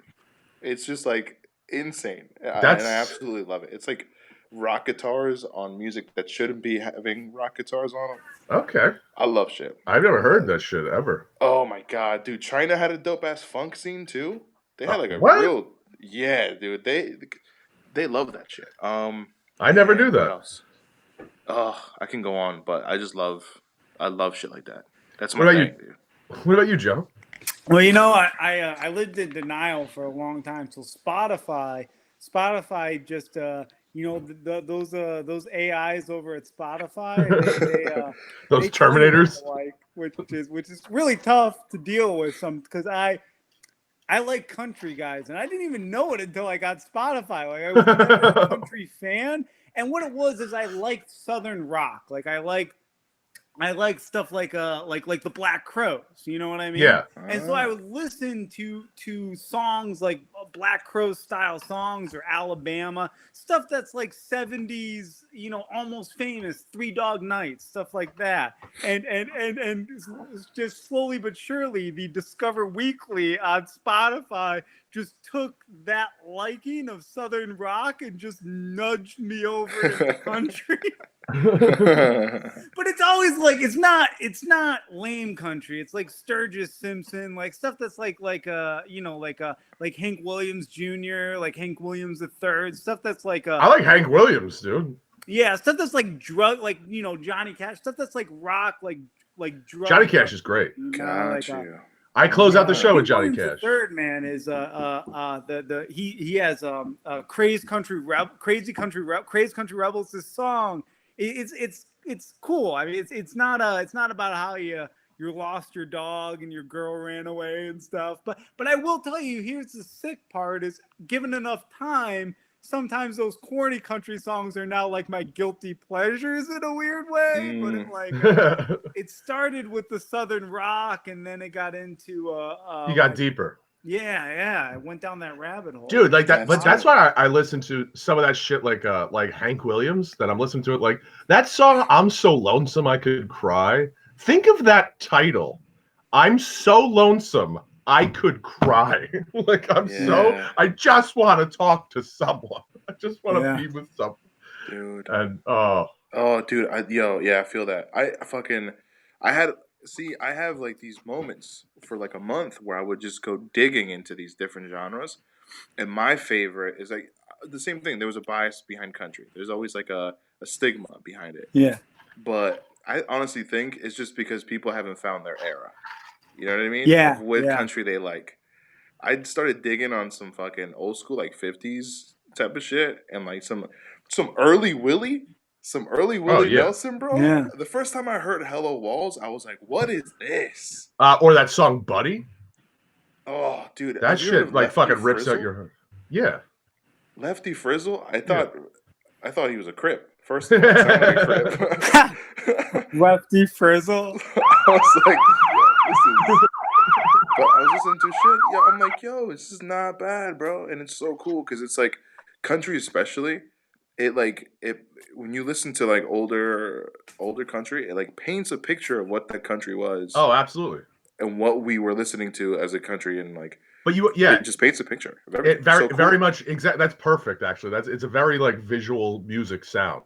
It's just like insane, and I That's absolutely love it. It's like rock guitars on music that shouldn't be having rock guitars on them. okay. I love shit. I've never heard that shit ever. Oh my god, dude! China had a dope ass funk scene too. They had like a What? real yeah, dude. They love that shit. I never knew Man, what that. else? Oh, I can go on, but I love shit like that. That's What my about you? thing, dude. What about you, Joe? Well, I lived in denial for a long time till Spotify just those AIs over at Spotify Those they tell you what Terminators? to like, which is really tough to deal with some because I like country guys, and I didn't even know it until I got Spotify. Like I was never a country fan, and what it was is I liked Southern rock. Like I like stuff like the Black Crows, you know what I mean? Yeah. And so I would listen to songs like Black Crows style songs or Alabama stuff that's like 70s, almost famous, Three Dog Night, stuff like that. And just slowly but surely, the Discover Weekly on Spotify just took that liking of Southern rock and just nudged me over into country. But it's always like it's not lame country. It's like Sturgis Simpson, like stuff that's like Hank Williams Jr., like Hank Williams III, stuff that's like I like Hank Williams, dude. yeah, stuff that's like drug, like Johnny Cash, stuff that's like rock, like drug. Johnny Cash is great. Got you. I close out the show with Hank Johnny Williams Cash. the third man is he has Crazy Country Rebels. This song, it's cool. I mean, it's not about how you lost your dog and your girl ran away and stuff. But I will tell you, here's the sick part: is given enough time, sometimes those corny country songs are now like my guilty pleasures in a weird way. But it started with the Southern rock, and then it got into You got deeper. yeah, I went down that rabbit hole, dude. Like that, That's but that's why I listen to some of that shit, like Hank Williams. That I'm listening to it, like that song. I'm so lonesome I could cry. Think of that title. I'm so lonesome I could cry. Like Yeah. I just want to talk to someone. I just want to Yeah. be with someone. Dude. And Oh, dude, I feel that. I have like these moments for like a month where I would just go digging into these different genres. And my favorite is like the same thing. There was a bias behind country. There's always like a stigma behind it. yeah. But I honestly think it's just because people haven't found their era. You know what I mean? Yeah, Of what yeah. country they like. I started digging on some fucking old school like 50s type of shit and like some early Willie. Some early Willie yeah. Nelson, bro. Yeah. The first time I heard Hello Walls, I was like, what is this? Or that song Buddy. Oh, dude. That Have you heard shit of like Lefty fucking rips out Frizzle? your. Yeah. Lefty Frizzle? I Yeah. thought he was a Crip. First of all, it sounded like a Crip. Lefty Frizzle. I was like, this is. But I was listening to shit. Yeah, I'm like, yo, this is not bad, bro. And it's so cool because it's like country, especially. It when you listen to like older country, it like paints a picture of what that country was. Oh, absolutely. And what we were listening to as a country, and like, but it just paints a picture. Very much exact. That's perfect, actually. It's a very like visual music sound.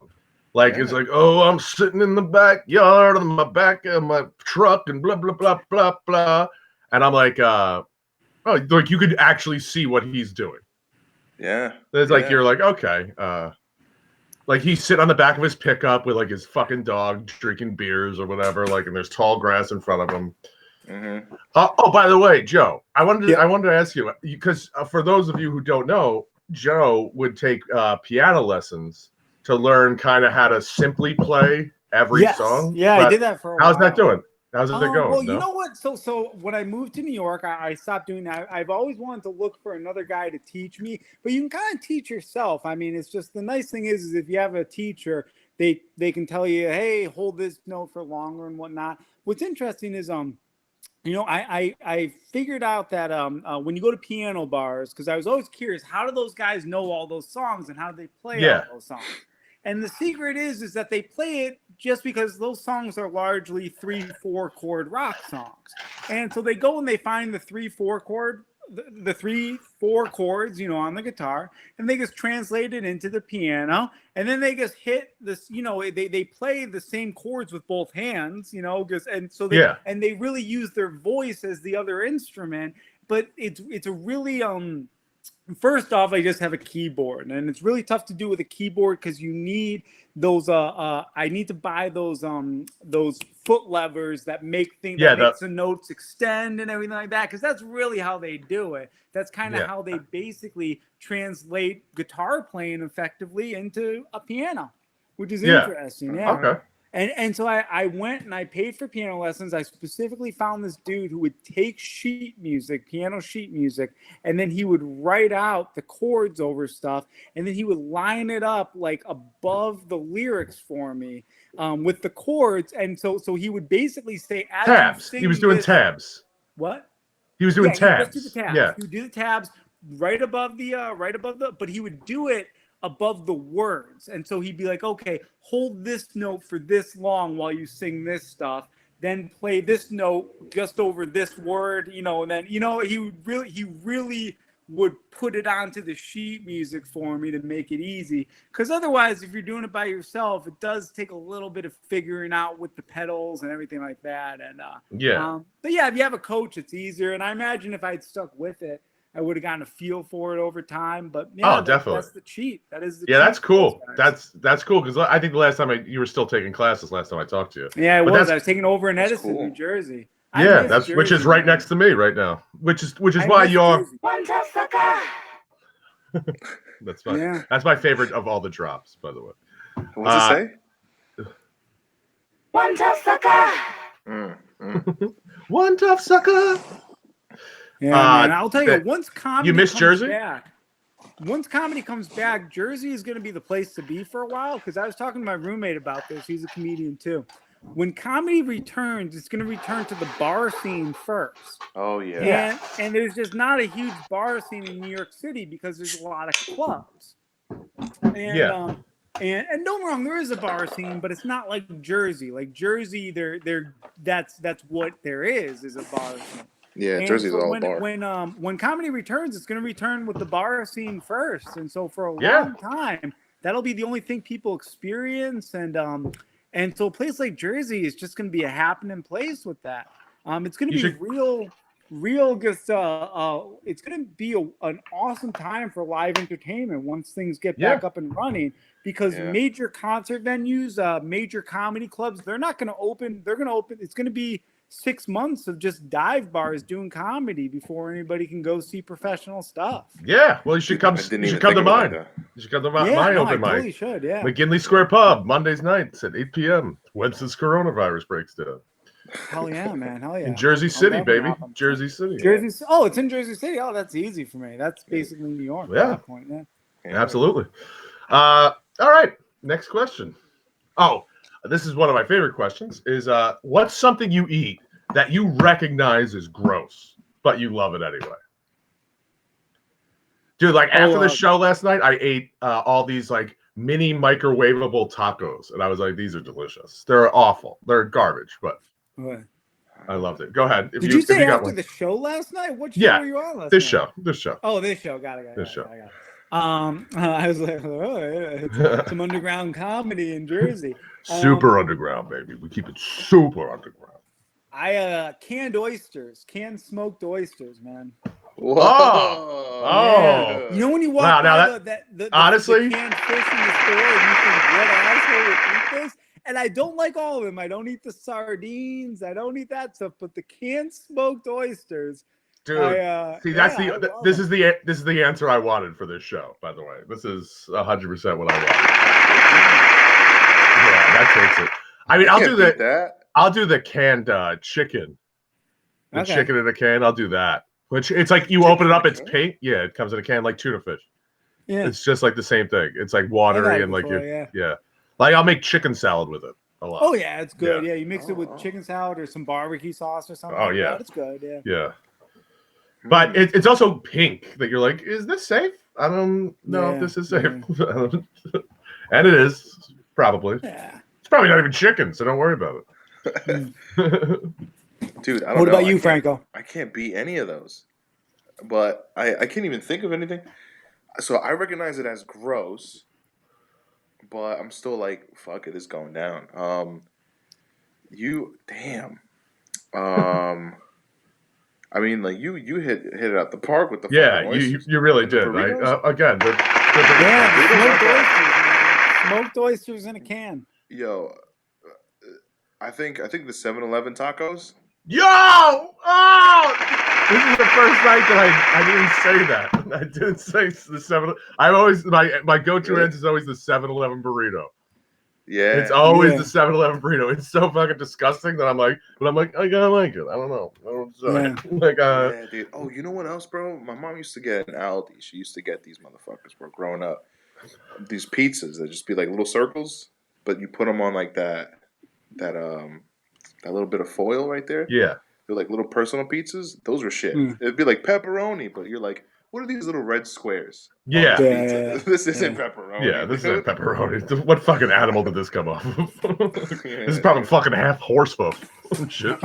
Like it's like, oh, I'm sitting in the backyard of my back of my truck and blah blah blah blah blah, and I'm like, like you could actually see what he's doing. Yeah, it's like you're like, okay, like he's sitting on the back of his pickup with like his fucking dog drinking beers or whatever, like, and there's tall grass in front of him. Mm-hmm. Oh, by the way, Joe, I wanted to ask you, because for those of you who don't know, Joe would take piano lessons to learn kind of how to simply play every song. Yeah, I did that for a while. How's that doing? How's it going? Well, you know what? So when I moved to New York, I stopped doing that. I've always wanted to look for another guy to teach me, but you can kind of teach yourself. I mean, it's just the nice thing is if you have a teacher, they can tell you, hey, hold this note for longer and whatnot. What's interesting is I figured out that when you go to piano bars, because I was always curious, how do those guys know all those songs and how do they play all those songs? And the secret is that they play it just because those songs are largely 3-4 chord rock songs. And so they go and they find the 3-4 chord, the 3-4 chords, on the guitar, and they just translate it into the piano. And then they just hit this, they play the same chords with both hands, and so they really use their voice as the other instrument. But it's a really first off, I just have a keyboard, and it's really tough to do with a keyboard because you need those. I need to buy those foot levers that make things that makes the notes extend and everything like that. Because that's really how they do it. That's kind of how they basically translate guitar playing effectively into a piano, which is interesting. Yeah. Okay. And so I went and I paid for piano lessons. I specifically found this dude who would take piano sheet music, and then he would write out the chords over stuff, and then he would line it up like above the lyrics for me with the chords. And so he would basically say tabs. He was doing tabs. What? He was doing tabs. He would do the tabs. Yeah. He would do the tabs right above the, but he would do it above the words. And so he'd be like, okay, hold this note for this long while you sing this stuff, then play this note just over this word, and then, he really would put it onto the sheet music for me to make it easy. Because otherwise, if you're doing it by yourself, it does take a little bit of figuring out with the pedals and everything like that. And but yeah, if you have a coach, it's easier. And I imagine if I'd stuck with it, I would have gotten a feel for it over time, but definitely. That's the cheat. That is the cheat. That's cool. That's cool because I think the last time you were still taking classes. Last time I talked to you. Yeah, I was taking over in Edison, New Jersey. Which is right next to me right now. Which is why you're. That's fine. Yeah. That's my favorite of all the drops, by the way. What's it say? One tough sucker. One tough sucker. Yeah, man. I'll tell you, once comedy comes Jersey? Once comedy comes back, Jersey is going to be the place to be for a while. Because I was talking to my roommate about this. He's a comedian too. When comedy returns, it's going to return to the bar scene first. Oh yeah. And there's just not a huge bar scene in New York City because there's a lot of clubs. And don't get me wrong, there is a bar scene, but it's not like Jersey. Like Jersey, that's what there is a bar scene. Yeah, Jersey's all bar. When comedy returns, it's going to return with the bar scene first, and so for a long time, that'll be the only thing people experience, and so a place like Jersey is just going to be a happening place with that. It's going to be real. Just it's going to be an awesome time for live entertainment once things get back up and running. Because major concert venues, major comedy clubs, they're not going to open. They're going to open. It's going to be 6 months of just dive bars doing comedy before anybody can go see professional stuff. Yeah, well, you should come. I didn't You even should come think to of it like mine. that. You should come to Yeah, my no, open I mic. totally should. Yeah, McKinley Square Pub, Mondays nights at 8 p.m. Once this coronavirus breaks down. hell yeah, man, hell yeah. In Jersey I'll City, definitely baby. hop on the Jersey train. City. Jersey. Oh, it's in Jersey City. Oh, that's easy for me. That's basically New York Yeah. at that point. Yeah. Absolutely. All right. Next question. Oh, this is one of my favorite questions. Is what's something you eat that you recognize as gross, but you love it anyway? Dude, like after the show last night, I ate all these like mini microwavable tacos, and I was like, "These are delicious. They're awful. They're garbage, but What? I loved it." Go ahead. Did you say got after one. the show last night? What show Yeah, were you on last This night? show. This show. Oh, this show. Got it. I was like, oh, it's some underground comedy in Jersey. Super underground, baby. We keep it super underground. I canned oysters, canned smoked oysters, man. Whoa. Oh. You know when you walk Wow, now by the honestly, canned fish in the store and you think, what asshole would eat this? And I don't like all of them. I don't eat the sardines. I don't eat that stuff. But the canned smoked oysters, dude. See, yeah, this is the answer I wanted for this show. By the way, this is 100% what I wanted. Yeah, that takes it. I mean, I'll do the canned chicken. The chicken in a can. I'll do that. Which it's like you open it up, it's pink. Yeah, it comes in a can like tuna fish. Yeah, it's just like the same thing. It's like watery and like yeah. Like I'll make chicken salad with it a lot. Oh yeah, it's good. Yeah, you mix it with chicken salad or some barbecue sauce or something. Oh yeah, it's good. Yeah. Yeah. But it's also pink that you're like, is this safe? I don't know if this is safe. And it is, probably. Yeah. It's probably not even chicken, so don't worry about it. Dude, I don't know. What about you, Franco? I can't beat any of those. But I can't even think of anything. So I recognize it as gross, but I'm still like, fuck it, it's going down. I mean, like you hit it out the park with the you really did. Right? Again, smoked oysters in a can. Yo, I think the 7-Eleven tacos. Yo! Oh! This is the first night that I didn't say that. I didn't say the 7. I always my go-to answer is always the 7-Eleven burrito. Yeah, it's always the 7-Eleven burrito. It's so fucking disgusting that I'm like, I gotta like it. I don't know. Yeah, dude. Oh, you know what else, bro? My mom used to get an Aldi. She used to get these motherfuckers. We're growing up. These pizzas that just be like little circles, but you put them on like that little bit of foil right there. Yeah, they're like little personal pizzas. Those are shit. It'd be like pepperoni, but you're like, what are these little red squares? Yeah. This isn't pepperoni. Yeah, this isn't pepperoni. What fucking animal did this come off of? This is probably fucking half horse hoof. Shit.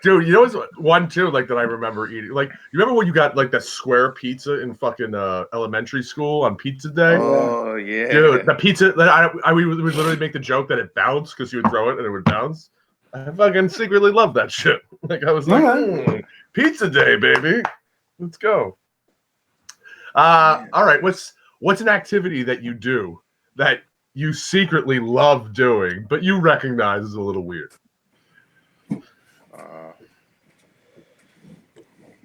Dude, you know what's one too, like that I remember eating? Like, you remember when you got like that square pizza in fucking elementary school on pizza day? Oh yeah. Dude, the pizza we would literally make the joke that it bounced because you would throw it and it would bounce. I fucking secretly loved that shit. Like I was like, pizza day, baby. Let's go. All right. What's an activity that you do that you secretly love doing, but you recognize is a little weird?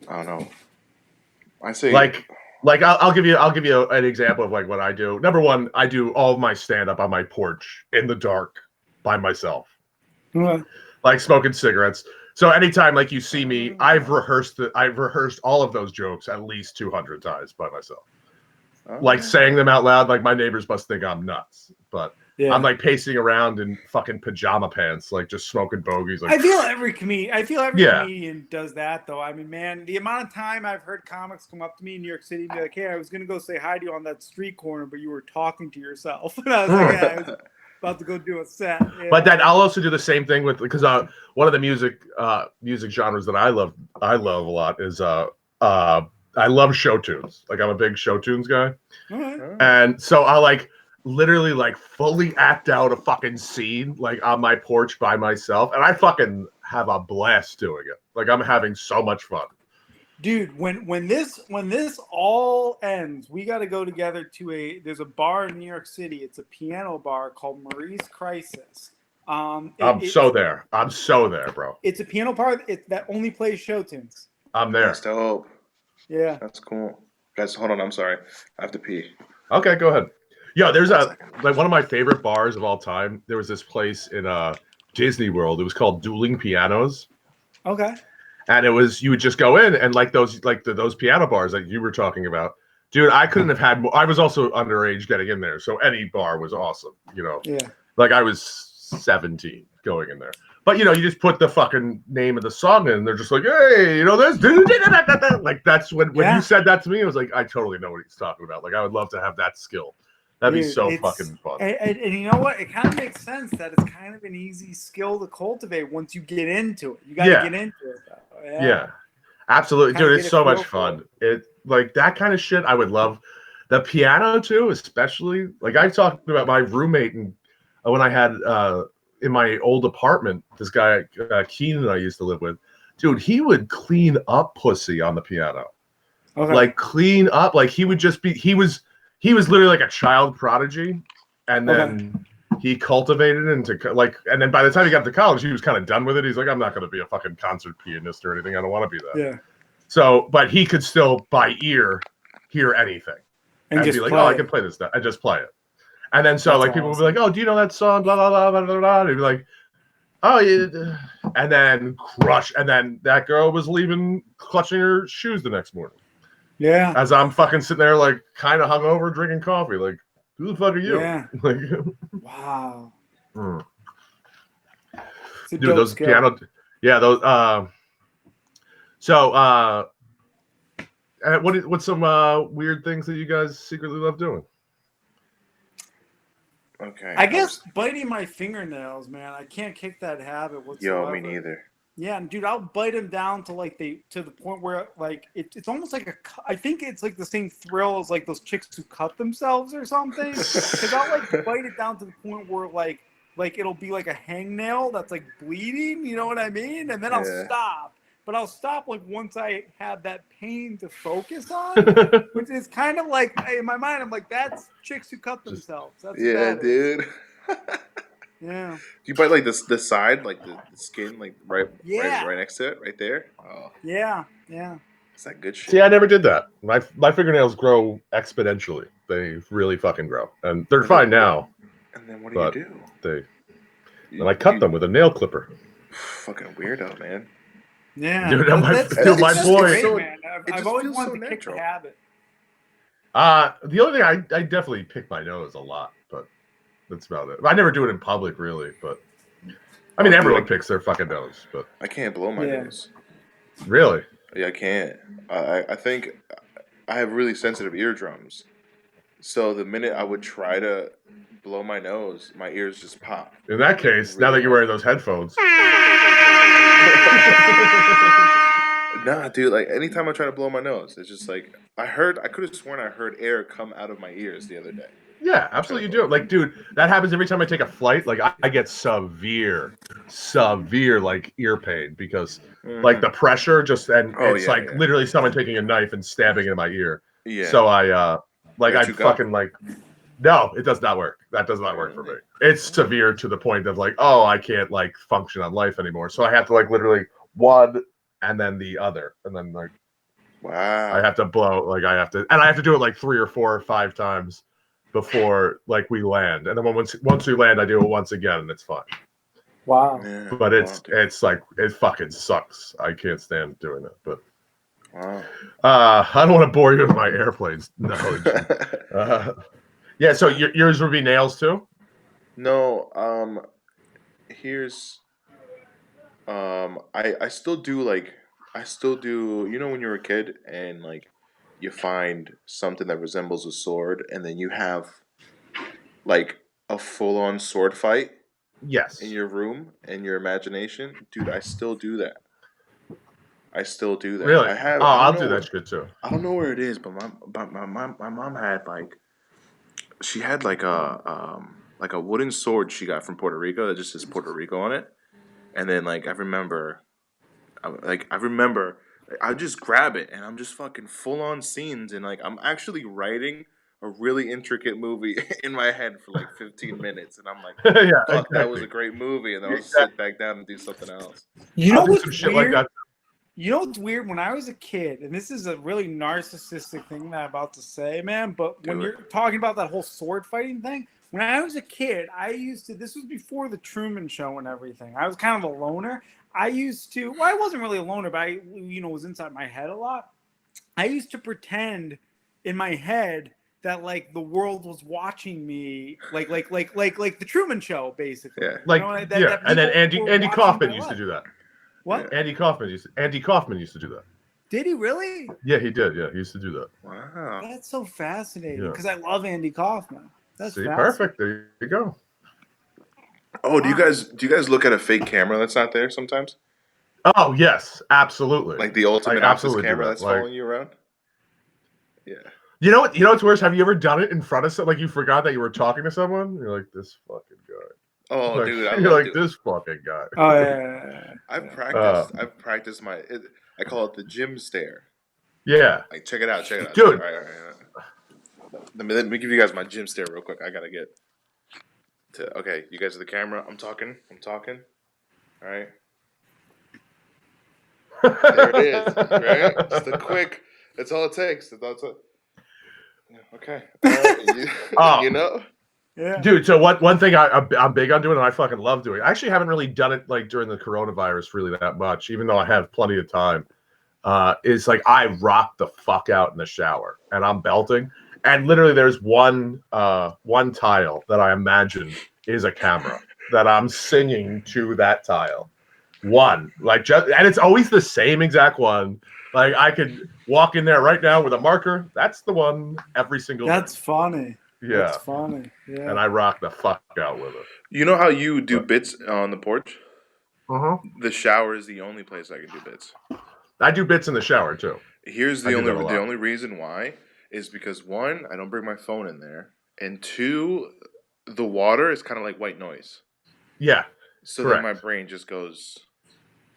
I don't know. I say like I'll give you an example of like what I do. Number one, I do all of my stand up on my porch in the dark by myself, like smoking cigarettes. So anytime like you see me, I've rehearsed all of those jokes at least 200 times by myself. Like saying them out loud. Like my neighbors must think I'm nuts, but I'm like pacing around in fucking pajama pants, like just smoking bogeys. Like, I feel every comedian does that, though. I mean, man, the amount of time I've heard comics come up to me in New York City and be like, "Hey, I was gonna go say hi to you on that street corner, but you were talking to yourself." And I was like, "Yeah, I was about to go do a set." Yeah. But then I'll also do the same thing with because one of the music genres that I love a lot is I love show tunes. Like I'm a big show tunes guy, and so I like literally like fully act out a fucking scene like on my porch by myself, and I fucking have a blast doing it. Like I'm having so much fun. Dude, when this all ends, we got to go together to there's a bar in New York City. It's a piano bar called Marie's Crisis. I'm so there. I'm so there, bro. It's a piano part that only plays show tunes. I'm there. That's dope. Yeah. That's cool. Guys, hold on. I'm sorry. I have to pee. Okay, go ahead. Yeah, there's 1 second. like one of my favorite bars of all time. There was this place in Disney World. It was called Dueling Pianos. Okay. And it was, you would just go in and like those piano bars like you were talking about, dude. I couldn't have had more. I was also underage getting in there, so any bar was awesome. Yeah. Like I was 17 going in there, but you just put the fucking name of the song in, and they're just like, hey, this, like that's when you said that to me, it was like I totally know what he's talking about. Like I would love to have that skill. That'd be so fucking fun. And you know what? It kind of makes sense that it's kind of an easy skill to cultivate once you get into it. You got to get into it, though. Yeah, absolutely, dude. It's so much fun. It like that kind of shit. I would love the piano too, especially. Like I talked about my roommate and when I had in my old apartment, this guy Keenan I used to live with, dude. He would clean up pussy on the piano, like clean up. Like he would just be. He was literally like a child prodigy, and then he cultivated into like, and then by the time he got to college, he was kind of done with it. He's like, I'm not going to be a fucking concert pianist or anything. I don't want to be that. Yeah. So, but he could still by ear hear anything and just be like, oh, I can play this stuff. I just play it. And then so That's like people would be like, oh, do you know that song? Blah blah blah blah blah blah. And he'd be like, oh yeah, and then crush. And then that girl was leaving, clutching her shoes the next morning. Yeah. As I'm fucking sitting there like kind of hungover, drinking coffee, like. Who the fuck are you? Yeah. Like, wow. Dude, those skill. Piano. Yeah, those. What's some weird things that you guys secretly love doing? Okay. I guess biting my fingernails, man. I can't kick that habit whatsoever. Yo, me neither. Yeah, and dude, I'll bite them down to like the point where like it's almost like I think it's like the same thrill as like those chicks who cut themselves or something. Because I'll like bite it down to the point where like it'll be like a hangnail that's like bleeding. You know what I mean? And then I'll stop. But I'll stop like once I have that pain to focus on, which is kind of like in my mind. I'm like, that's chicks who cut themselves. That's dude. Yeah. Do you bite like the side, like the skin, like right next to it, right there? Oh. Yeah. Is that good shit? See, I never did that. My fingernails grow exponentially. They really fucking grow, and they're fine now. And then what do you do? And I cut them with a nail clipper. Fucking weirdo, man. Yeah, dude, my boy. So, man. I've always wanted to kick the habit. The only thing I definitely pick my nose a lot, but. That's about it. I never do it in public, really, but I mean, everyone picks their fucking nose. But I can't blow my nose. Really? Yeah, I can't. I think I have really sensitive eardrums, so the minute I would try to blow my nose, my ears just pop. In that case, really now that you're wearing those headphones. Nah, dude. Like anytime I try to blow my nose, it's just like I could have sworn I heard air come out of my ears the other day. Yeah, absolutely, you do. Like, dude, that happens every time I take a flight. Like, I get severe, like ear pain because, like, the pressure just it's literally someone taking a knife and stabbing it in my ear. Yeah. So I fucking like, no, it does not work. That does not work for me. It's severe to the point of like, oh, I can't like function on life anymore. So I have to like literally one and then the other, and then like, wow, I have to blow. Like, I have to do it like 3 or 4 or 5 times. Before like we land, and then once we land, I do it once again, and it's fine. Wow! Yeah, but it's like it fucking sucks. I can't stand doing it. But I don't want to bore you with my airplanes knowledge. Yeah. So yours would be nails too? No. Here's. I still do like you know when you're a kid and like. You find something that resembles a sword, and then you have like a full-on sword fight. Yes. In your room, in your imagination, dude. I still do that. Really? I'll do that shit too. I don't know where it is, but my mom had like she had like a wooden sword she got from Puerto Rico that just says Puerto Rico on it, and then like I remember. I just grab it and I'm just fucking full on scenes and like I'm actually writing a really intricate movie in my head for like 15 minutes, and I'm like, Yeah, "Fuck, that was exactly. a great movie," and then I'll Exactly. sit back down and do something else. You I'll know do what's some shit weird? like that. You know what's weird? When I was a kid, and this is a really narcissistic thing that I'm about to say, man, but when Do you're talking about that whole sword fighting thing, when I was a kid, I used to, this was before the Truman Show and everything. I was kind of a loner. I used to, well, I wasn't really a loner, but I, was inside my head a lot. I used to pretend in my head that like the world was watching me, like the Truman Show, basically. Yeah. Like, That and then people were Andy watching Kaufman my used to life. do that. What? Andy Kaufman used to do that. Did he really? Yeah, he did. Yeah, he used to do that. Wow. That's so fascinating Yeah. because I love Andy Kaufman. That's See, fascinating. perfect. There you go. Oh, do you guys look at a fake camera that's not there sometimes? Oh yes, absolutely. Like the ultimate I office absolutely do camera that. that's Like, following you around? Yeah. you know what's worse? Have you ever done it in front of someone? Like you forgot that you were talking to someone? You're like, this fucking guy. Oh, Like, dude, I you're love like, doing. this fucking guy. Oh yeah. I've practiced my. I call it the gym stare. Yeah. Like, check it out, Dude. All right. Let me give you guys my gym stare real quick. I gotta get to. Okay, you guys are the camera. I'm talking. All right. There it is. Right. Just a quick. That's all it takes. Okay. All right. Oh. You know. Yeah. Dude, so one thing I'm big on doing, and I fucking love doing. I actually haven't really done it like during the coronavirus really that much, even though I have plenty of time. Is like I rock the fuck out in the shower, and I'm belting, and literally there's one tile that I imagine is a camera that I'm singing to that tile. One, like, and it's always the same exact one. Like I could walk in there right now with a marker. That's the one every single day. That's funny. Yeah. That's funny. Yeah. And I rock the fuck out with it. You know how you do bits on the porch? Uh-huh. The shower is the only place I can do bits. I do bits in the shower too. Here's I the do that a lot. only reason why is because one, I don't bring my phone in there, and two, the water is kind of like white noise. Yeah. So correct. then my brain just goes.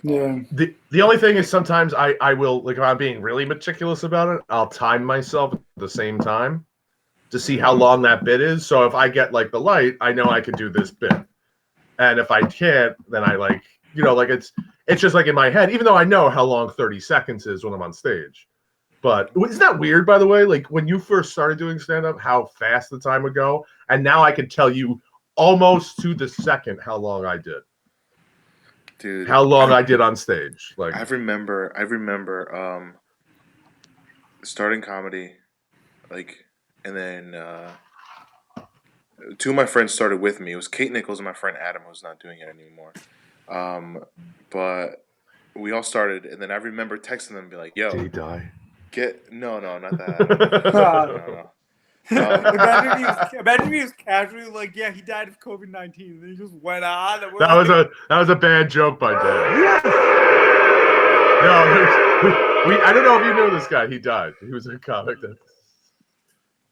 Yeah. The only thing is sometimes I will, like, if I'm being really meticulous about it, I'll time myself at the same time to see how long that bit is. So if I get like the light, I know I can do this bit. And if I can't, then I like, like it's just like in my head, even though I know how long 30 seconds is when I'm on stage. But isn't that weird, by the way? Like when you first started doing stand-up, how fast the time would go. And now I can tell you almost to the second how long I did. Dude, how long I did on stage. Like I remember starting comedy, like, and then two of my friends started with me. It was Kate Nichols and my friend Adam, who's not doing it anymore. But we all started, and then I remember texting them and be like, "Yo, did he die? No, not that." No. Imagine if he was casually like, yeah, he died of COVID-19, and then he just went on. And That was a bad joke by Dan. No, I don't know if you know this guy. He died. He was a comic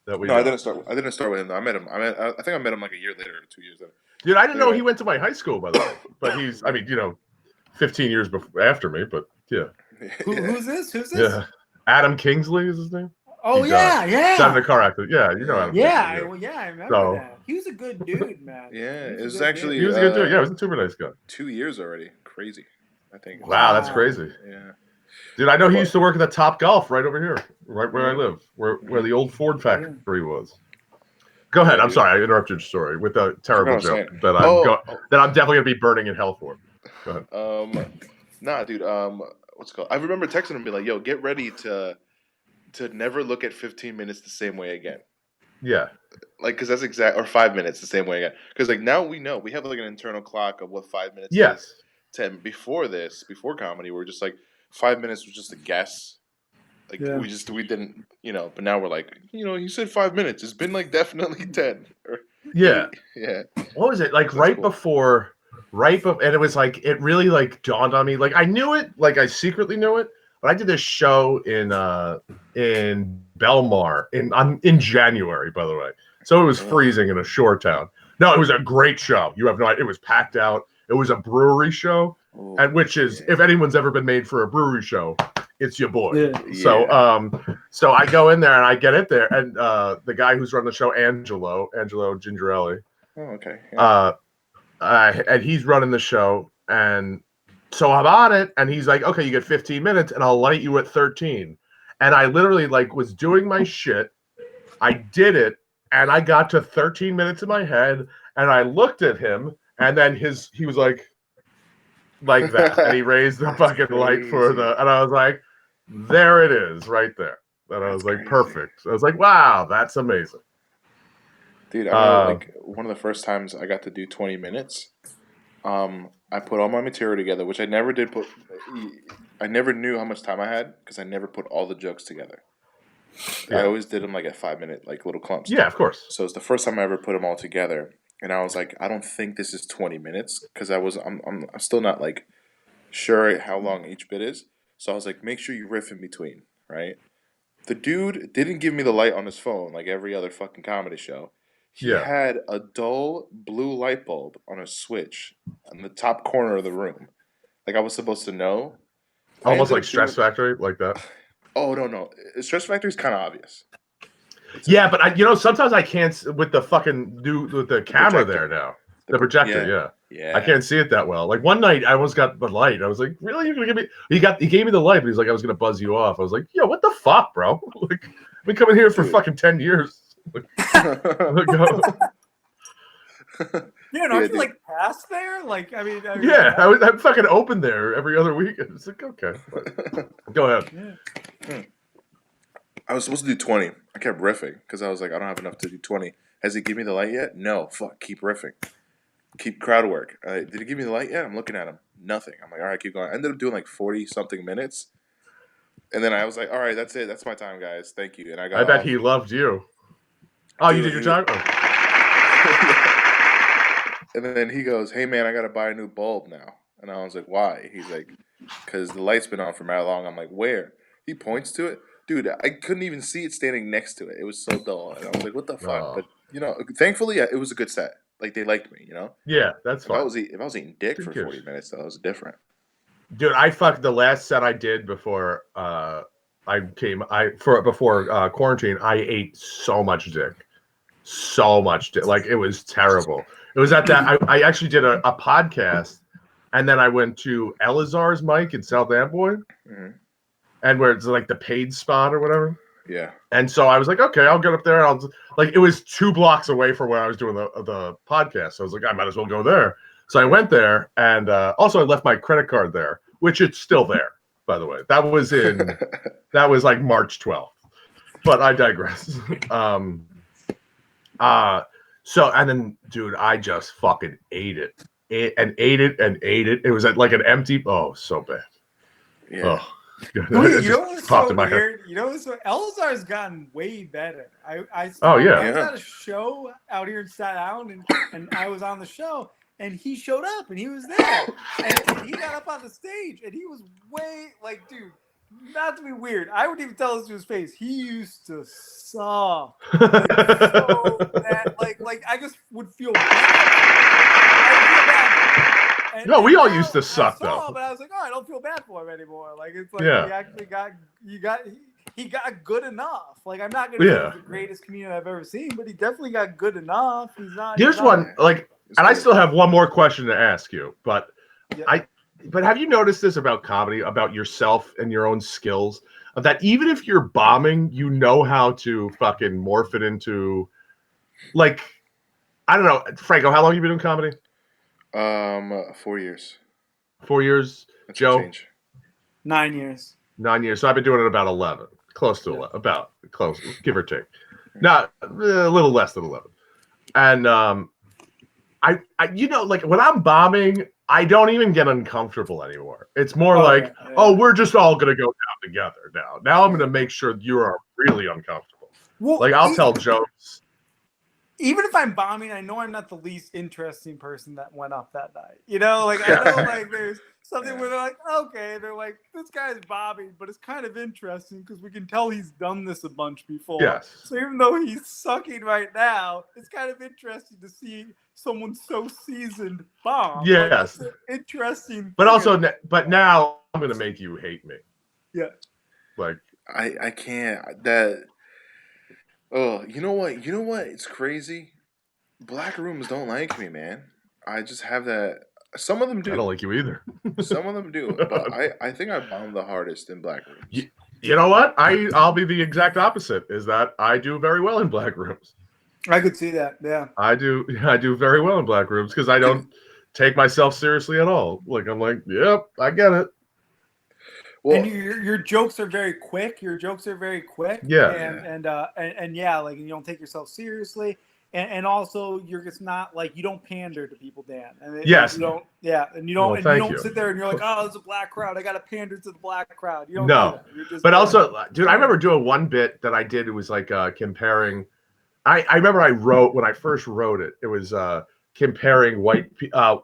that we. No, know. I didn't start with him. I met him. I think I met him like a year later or 2 years later. Dude, I didn't know he went to my high school, by the way. But he's, 15 years after me. But yeah. Who's this? Yeah, Adam Kingsley is his name. Oh yeah. Died in a car accident. Yeah, you know Adam. Yeah, Kingsley, I remember that. He was a good dude, man. Yeah, He it was a good actually. dude. He was a good dude. Yeah, he was a super nice guy. 2 years already. Crazy. I think. Wow, that's crazy. Yeah. Dude, I know he used to work at the Top Golf right over here, right where I live, where the old Ford factory was. Go ahead. I'm sorry, I interrupted your story with a terrible joke that I'm definitely gonna be burning in hell for. Go ahead. Nah, dude. What's it called? I remember texting him and be like, "Yo, get ready to never look at 15 minutes the same way again." Yeah. Like, because that's or 5 minutes the same way again. Because like now we know we have like an internal clock of what 5 minutes. Yes. Is. 10 before comedy, we were just like 5 minutes was just a guess. Like we didn't, but now we're like, he said 5 minutes. It's been like definitely 10. Yeah. Yeah. What was it? Like right before, and it was like, it really like dawned on me. Like I knew it, like I secretly knew it, but I did this show in Belmar in January, by the way. So it was freezing in a shore town. No, it was a great show. You have no idea. It was packed out. It was a brewery show, and which is, if anyone's ever been made for a brewery show, it's your boy. Yeah. So I go in there and I get it there, and the guy who's running the show, Angelo Gingerelli, Oh, okay. Yeah. and he's running the show, and so I'm on it, and he's like, okay, you get 15 minutes, and I'll light you at 13. And I literally was doing my shit. I did it, and I got to 13 minutes in my head, and I looked at him, and then he was like that, and he raised the fucking light for and I was like, there it is, right there. And I was like, crazy. perfect. I was like, wow, that's amazing. Dude, I remember one of the first times I got to do 20 minutes. I put all my material together, which I never did put. I never knew how much time I had because I never put all the jokes together. Yeah. I always did them like at 5 minute, like little clumps. Yeah, of course. So it's the first time I ever put them all together, and I was like, I don't think this is 20 minutes because I'm still not like sure how long each bit is. So I was like, make sure you riff in between, right? The dude didn't give me the light on his phone like every other fucking comedy show. He had a dull blue light bulb on a switch in the top corner of the room. Like I was supposed to know. Almost like Stress Factory, like that. Oh, no. Stress Factory is kind of obvious. Yeah, but sometimes I can't with the fucking with the camera there now. The projector, yeah. I can't see it that well. Like one night, I almost got the light. I was like, "Really? You're gonna give me?" He gave me the light, but he's like, "I was gonna buzz you off." I was like, "Yo, what the fuck, bro? Like, I've been coming here for fucking 10 years." Yeah, aren't you like past there? Like, I mean yeah, I'm fucking open there every other weekend. It's like, okay, go ahead. Yeah. I was supposed to do 20. I kept riffing because I was like, I don't have enough to do 20. Has he give me the light yet? No. Fuck. Keep riffing. Keep crowd work. Did he give me the light yet? I'm looking at him. Nothing. I'm like, all right, keep going. I ended up doing like 40 something minutes, and then I was like, all right, that's it. That's my time, guys. Thank you. And I got. I bet he loved you. Oh, dude, you did your time. And then he goes, hey man, I gotta buy a new bulb now. And I was like, why? He's like, because the light's been on for how long? I'm like, where? He points to it. Dude, I couldn't even see it standing next to it. It was so dull. And I was like, what the fuck? But, thankfully, it was a good set. Like, they liked me, Yeah, that's fine. If I was eating dick for 40 minutes, that was different. Dude, I fucked the last set I did before before quarantine, I ate so much dick. So much dick. Like, it was terrible. It was at that, I actually did a podcast, and then I went to Elazar's mic in South Amboy. Mm-hmm. And where it's like the paid spot or whatever. Yeah. And so I was like, okay, I'll get up there. It was 2 blocks away from where I was doing the podcast. So I was like, I might as well go there. So I went there, and also I left my credit card there, which it's still there, by the way. That was like March 12th. But I digress. So and then, dude, I just fucking ate it. Ate it. It was at like an empty. Oh, so bad. Yeah. Oh. You know what's so weird? Elzar's gotten way better. I was at a show out here in Staten Island, and I was on the show, and he showed up, and he was there, and he got up on the stage, and he was way dude. Not to be weird, I wouldn't even tell this to his face. He used to suck, so bad. Like I just would feel bad. No, we all used to suck though. But I was like, I don't feel bad for him anymore. Like it's like he actually got good enough. Like I'm not gonna say he's the greatest comedian I've ever seen, but he definitely got good enough. Here's one, and I still have one more question to ask you, but but have you noticed this about comedy, about yourself and your own skills, that even if you're bombing, you know how to fucking morph it into, like, I don't know, Franco, how long have you been doing comedy? 4 years. 4 years. That's Joe? 9 years. 9 years. So I've been doing it about 11. Close to 11. About close, give or take. Not a little less than 11. And I like when I'm bombing, I don't even get uncomfortable anymore. It's more we're just all gonna go down together now. Now I'm gonna make sure you are really uncomfortable. Well, like I'll tell jokes. Even if I'm bombing, I know I'm not the least interesting person that went up that night. I know there's something where they're like, okay, they're like, this guy's bombing, but it's kind of interesting because we can tell he's done this a bunch before. Yes. So even though he's sucking right now, it's kind of interesting to see someone so seasoned bomb. Yes. Interesting. But also, but now I'm going to make you hate me. Yeah. Like, I can't. That. Oh, you know what? You know what? It's crazy. Black rooms don't like me, man. I just have that. Some of them I don't do. like you either. Some of them do. But I think I bomb the hardest in black rooms. You know what? I'll be the exact opposite. Is that I do very well in black rooms. I could see that. Yeah. I do very well in black rooms because I don't take myself seriously at all. Like I'm like, yep, I get it. Well, And your jokes are very quick. Your jokes are very quick. Yeah. And yeah, like you don't take yourself seriously. And also you're just not like you don't pander to people, Dan. And Yes. You don't. Yeah. And you Well, don't. thank you don't you. sit there and you're like, oh, it's a black crowd. I got to pander to the black crowd. You don't No. do that. You're just But also, dude, I remember doing one bit that I did. It was like comparing. I remember I wrote when I first wrote it. It was comparing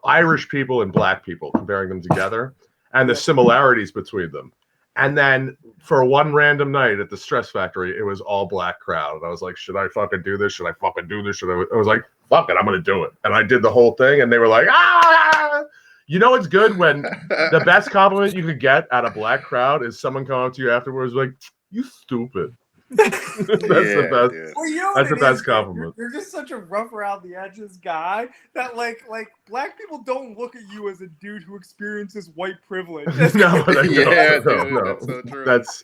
Irish people and black people, comparing them together, and the similarities between them. And then for one random night at the Stress Factory, it was all black crowd. And I was like, should I fucking do this? Should I fucking do this? I was like, fuck it, I'm gonna do it. And I did the whole thing, and they were like, ah. You know it's good when the best compliment you could get at a black crowd is someone coming up to you afterwards like, you stupid. That's the best. Dude. Well, you know That's the best dude? compliment. You're just such a rough around the edges guy that like black people don't look at you as a dude who experiences white privilege. No, they Yeah, don't. dude, No. that's so true. That's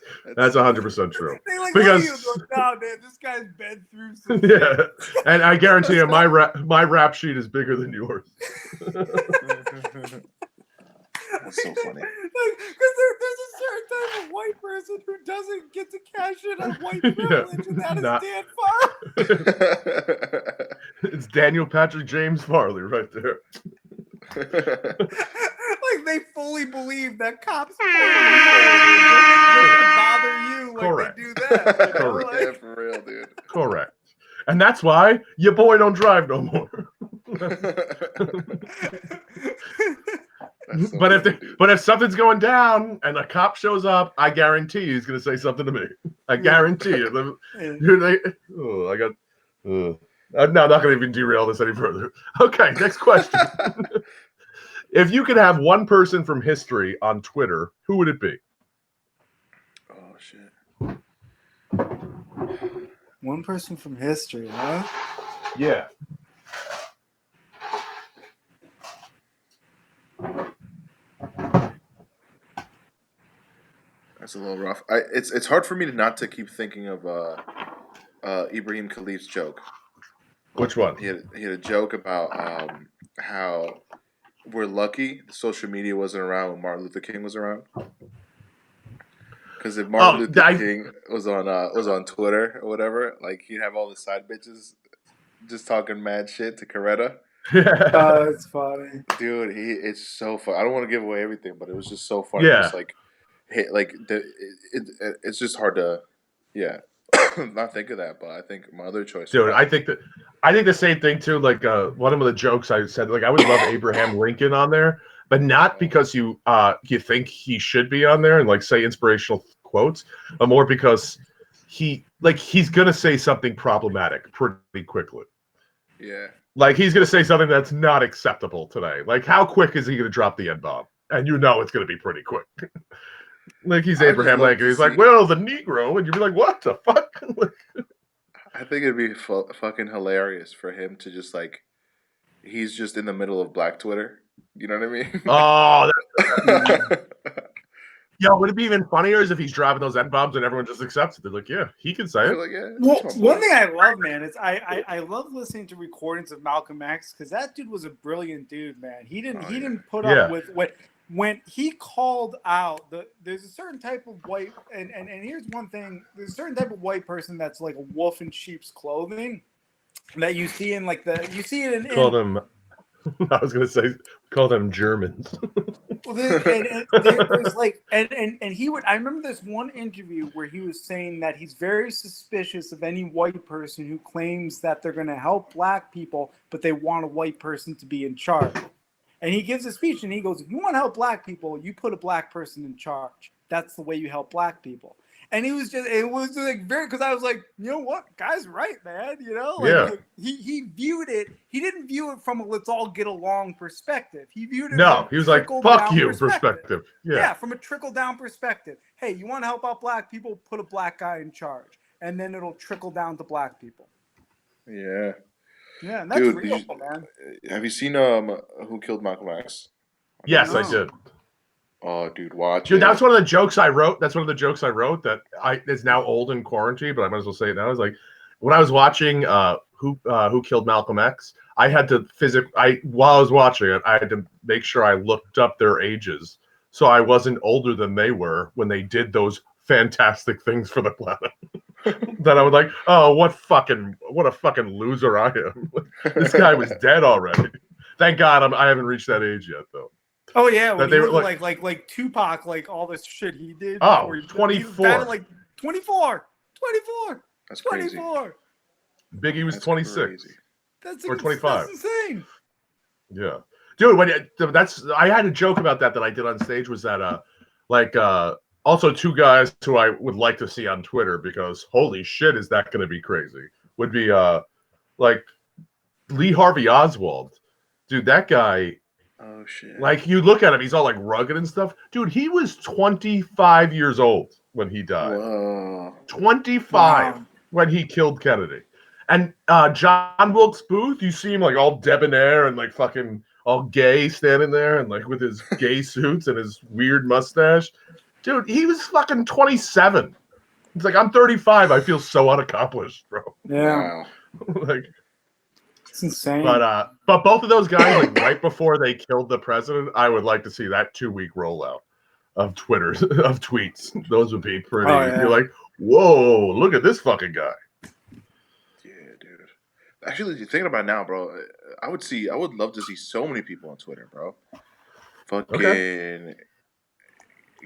100% true. They like Because look at you and go, no, man, this guy's been through some yeah, and I guarantee you, my rap sheet is bigger than yours. That's so funny. Because there's a certain type of white person who doesn't get to cash in on white privilege, and that is Dan Farley. It's Daniel Patrick James Farley right there. Like they fully believe that cops just bother you like Correct. they do that. You know? Correct. Yeah, for real, dude. Correct. And that's why your boy don't drive no more. So but if something's going down and a cop shows up, I guarantee he's gonna say something to me. I guarantee it. I'm not gonna even derail this any further. Okay, next question. If you could have one person from history on Twitter, who would it be? Oh shit. One person from history, huh? Yeah. That's a little rough. It's hard for me not to keep thinking of Ibrahim Khalif's joke. Which one? He had a joke about how we're lucky social media wasn't around when Martin Luther King was around. Because if Martin Luther King was on Twitter or whatever, like he'd have all the side bitches just talking mad shit to Camerota. Oh, it's funny, dude. It's so fun. I don't want to give away everything, but it was just so funny. Yeah. Just like, it's just hard to, not think of that. But I think my other choice. Dude, I think the same thing too. Like one of the jokes I said, like I would love Abraham Lincoln on there, but not because you think he should be on there and like say inspirational quotes, but more because he's gonna say something problematic pretty quickly. Yeah. Like he's gonna say something that's not acceptable today. Like how quick is he gonna drop the N-bomb? And you know it's gonna be pretty quick. Like he's Abraham Lincoln. He's like, well, the Negro, and you'd be like, what the fuck? I think it'd be fucking hilarious for him to just like, he's just in the middle of Black Twitter. You know what I mean? Oh, yo, would it be even funnier is if he's dropping those N-bombs and everyone just accepts it? They're like, yeah, he can say it. Like, yeah, well, one thing I love, man, is I love listening to recordings of Malcolm X because that dude was a brilliant dude, man. He didn't put up with what when he called out there's a certain type of white and here's one thing, there's a certain type of white person that's like a wolf in sheep's clothing that you see in like you see it in call them. I was gonna say call them Germans. Well, there's like and he would. I remember this one interview where he was saying that he's very suspicious of any white person who claims that they're going to help black people, but they want a white person to be in charge. And he gives a speech and he goes, "If you want to help black people, you put a black person in charge. That's the way you help black people." And he was it was like very, because I was like, you know what, guy's right, man. You know, like Yeah. he viewed it. He didn't view it from a let's all get along perspective. He viewed it No, from he was like, trickle fuck down you perspective. Yeah, from a trickle down perspective. Hey, you want to help out black people? Put a black guy in charge, and then it'll trickle down to black people. Yeah. Yeah, and that's Dude, real, man. have you seen Who Killed Malcolm X? Yes, I No. did. Oh, dude, watch Dude, it. that's one of the jokes I wrote. That's one of the jokes I wrote that is now old in quarantine, but I might as well say it now. I was like, when I was watching Who Killed Malcolm X, I had to while I was watching it, I had to make sure I looked up their ages so I wasn't older than they were when they did those fantastic things for the planet. That I would like, oh, what a fucking loser I am. This guy was dead already. Thank God I haven't reached that age yet, though. Oh yeah, when That you they look were at like Tupac, like all this shit he did. Oh, before he 24. died at like 24. That's crazy. 24. Biggie was That's 26. crazy. That's Or 25. That's insane. Yeah, dude. I had a joke about that I did on stage was that also two guys who I would like to see on Twitter because holy shit is that going to be crazy would be like Lee Harvey Oswald, dude. That guy. Oh shit. Like you look at him, he's all like rugged and stuff. Dude, he was 25 years old when he died. Whoa. 25 Wow. when he killed Kennedy. And John Wilkes Booth, you see him like all debonair and like fucking all gay standing there and like with his gay suits and his weird mustache. Dude, he was fucking 27. It's like, I'm 35. I feel so unaccomplished, bro. Yeah, Wow. Like, it's insane. but both of those guys, like right before they killed the president, I would like to see that 2-week rollout of Twitter of tweets. Those would be pretty. Oh, yeah. You're like, whoa, look at this fucking guy. Yeah, dude. Actually, thinking about it now, bro, I would love to see so many people on Twitter, bro. Fucking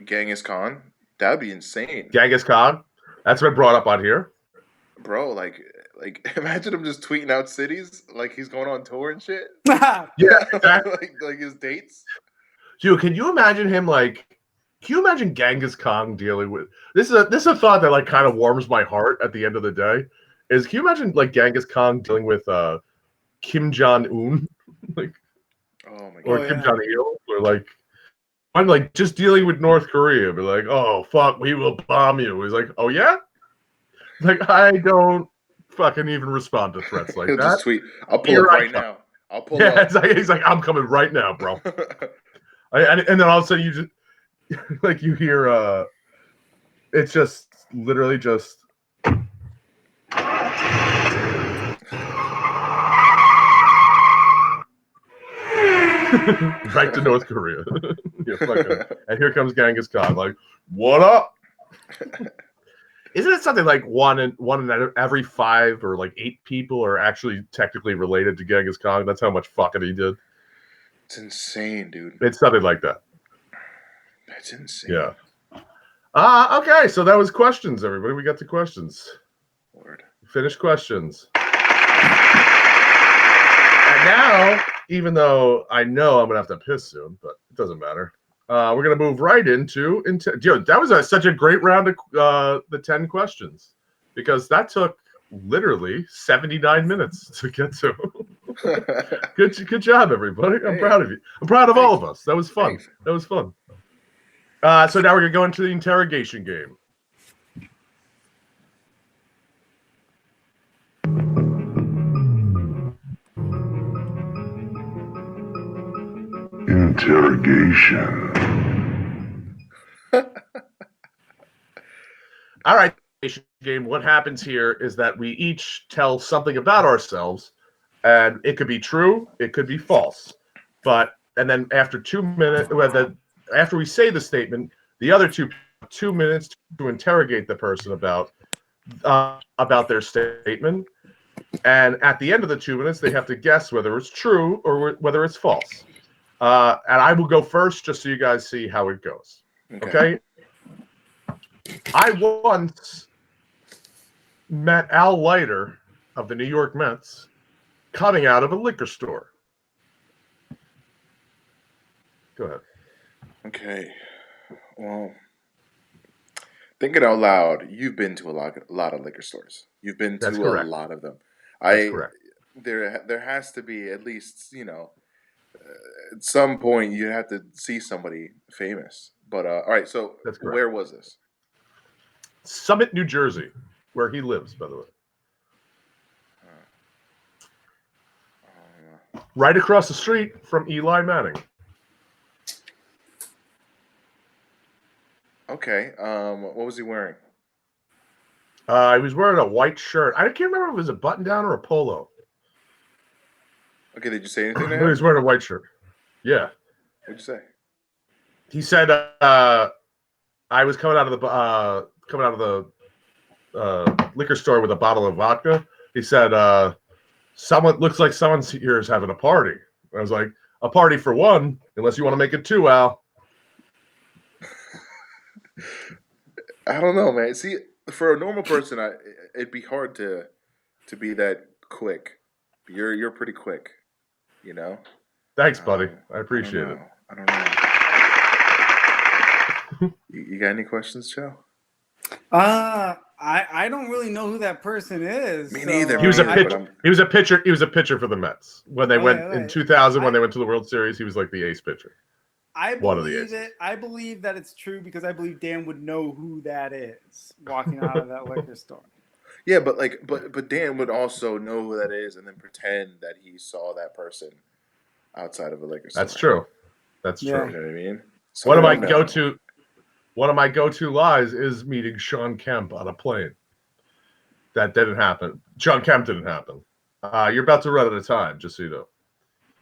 Genghis Khan. That'd be insane. Genghis Khan. That's been brought up on here. Bro, like imagine him just tweeting out cities like he's going on tour and shit. Yeah, exactly. like his dates. Dude, can you imagine him like? Can you imagine Genghis Khan dealing with this? Is a thought that like kind of warms my heart at the end of the day. Is can you imagine like Genghis Khan dealing with Kim Jong Un, like, Oh my god. or Kim Jong Il, or like I'm like just dealing with North Korea, be like, oh fuck, we will bomb you. He's like, oh yeah, like I don't fucking even respond to threats like He'll that. just tweet, I'll pull Here up I right come. now. I'll pull Yeah, up. he's like, I'm coming right now, bro. And then all of a sudden you just like you hear it's just literally just right to North Korea. Yeah, fucking, and here comes Genghis Khan, like, what up? Isn't it something like one in every 5 or like 8 people are actually technically related to Genghis Khan? That's how much fucking he did. It's insane, dude. It's something like that. That's insane. Yeah. Okay, so that was questions, everybody. We got the questions. Word. Finished questions. And now, even though I know I'm gonna have to piss soon, but it doesn't matter. We're gonna move right into dude, that was such a great round of the 10 questions because that took literally 79 minutes to get to. Good job, everybody. I'm proud of you. I'm proud of all of us. That was fun. Thanks. That was fun. So now we're gonna go into the interrogation game. Interrogation. All right, game. What happens here is that we each tell something about ourselves, and it could be true, it could be false. And then after 2 minutes, after we say the statement, the other 2 minutes to interrogate the person about their statement. And at the end of the 2 minutes, they have to guess whether it's true or whether it's false. And I will go first just so you guys see how it goes. Okay? I once met Al Leiter of the New York Mets coming out of a liquor store. Go ahead. Okay. Well, Thinking out loud, you've been to a lot of liquor stores. You've been That's to a correct. lot of them. That's I correct. there has to be at least at some point you have to see somebody famous. But all right, so That's correct. where was this? Summit, New Jersey, where he lives, by the way. Right across the street from Eli Manning. Okay. What was he wearing? He was wearing a white shirt. I can't remember if it was a button down or a polo. Okay, did you say anything to He was him? wearing a white shirt. Yeah. What'd you say? He said, I was coming out of the liquor store with a bottle of vodka. He said, someone looks like someone here is having a party. I was like, a party for one, unless you want to make it two, Al. I don't know, man. See, for a normal person, it'd be hard to be that quick. You're pretty quick, you know. Thanks, buddy. I appreciate it. I don't know. You got any questions, Joe? I don't really know who that person is. Me neither. He was a Yeah, pitcher. but I'm- He was a pitcher. He was a pitcher for the Mets when they went in right. 2000. When they went to the World Series, he was like the ace pitcher. I One of the believe aces. it. I believe that it's true because I believe Dan would know who that is walking out of that liquor store. Yeah, but Dan would also know who that is and then pretend that he saw that person outside of a liquor store. That's true. That's Yeah. true. You know what I mean? So One of I my don't know. one of my go-to lies is meeting Sean Kemp on a plane. That didn't happen. Sean Kemp didn't happen. You're about to run out of time, just so you know.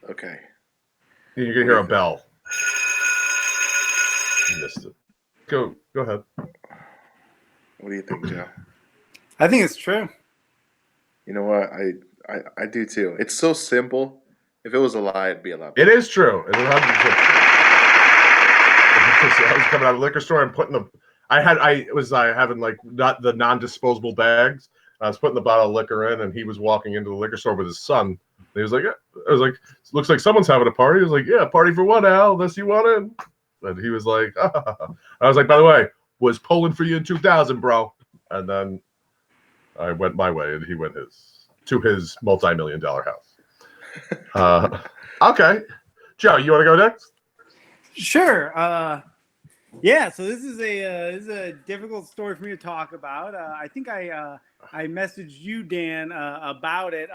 Okay. You're gonna hear a bell. You missed it. Go ahead. What do you think, Joe? I think it's true. You know what? I do too. It's so simple. If it was a lie, it'd be a lot It better. is true. It's 100%. I was coming out of the liquor store and putting I was having like not the non-disposable bags. I was putting the bottle of liquor in, and he was walking into the liquor store with his son. And he was like, I was like, looks like someone's having a party. He was like, yeah, party for what, Al? Unless you want in. And he was like, I was like, by the way, was pulling for you in 2000, bro. And then I went my way, and he went to his multi-million-dollar house. Okay, Joe, you want to go next? Sure. Yeah. So this is a difficult story for me to talk about. I think I messaged you, Dan, about it.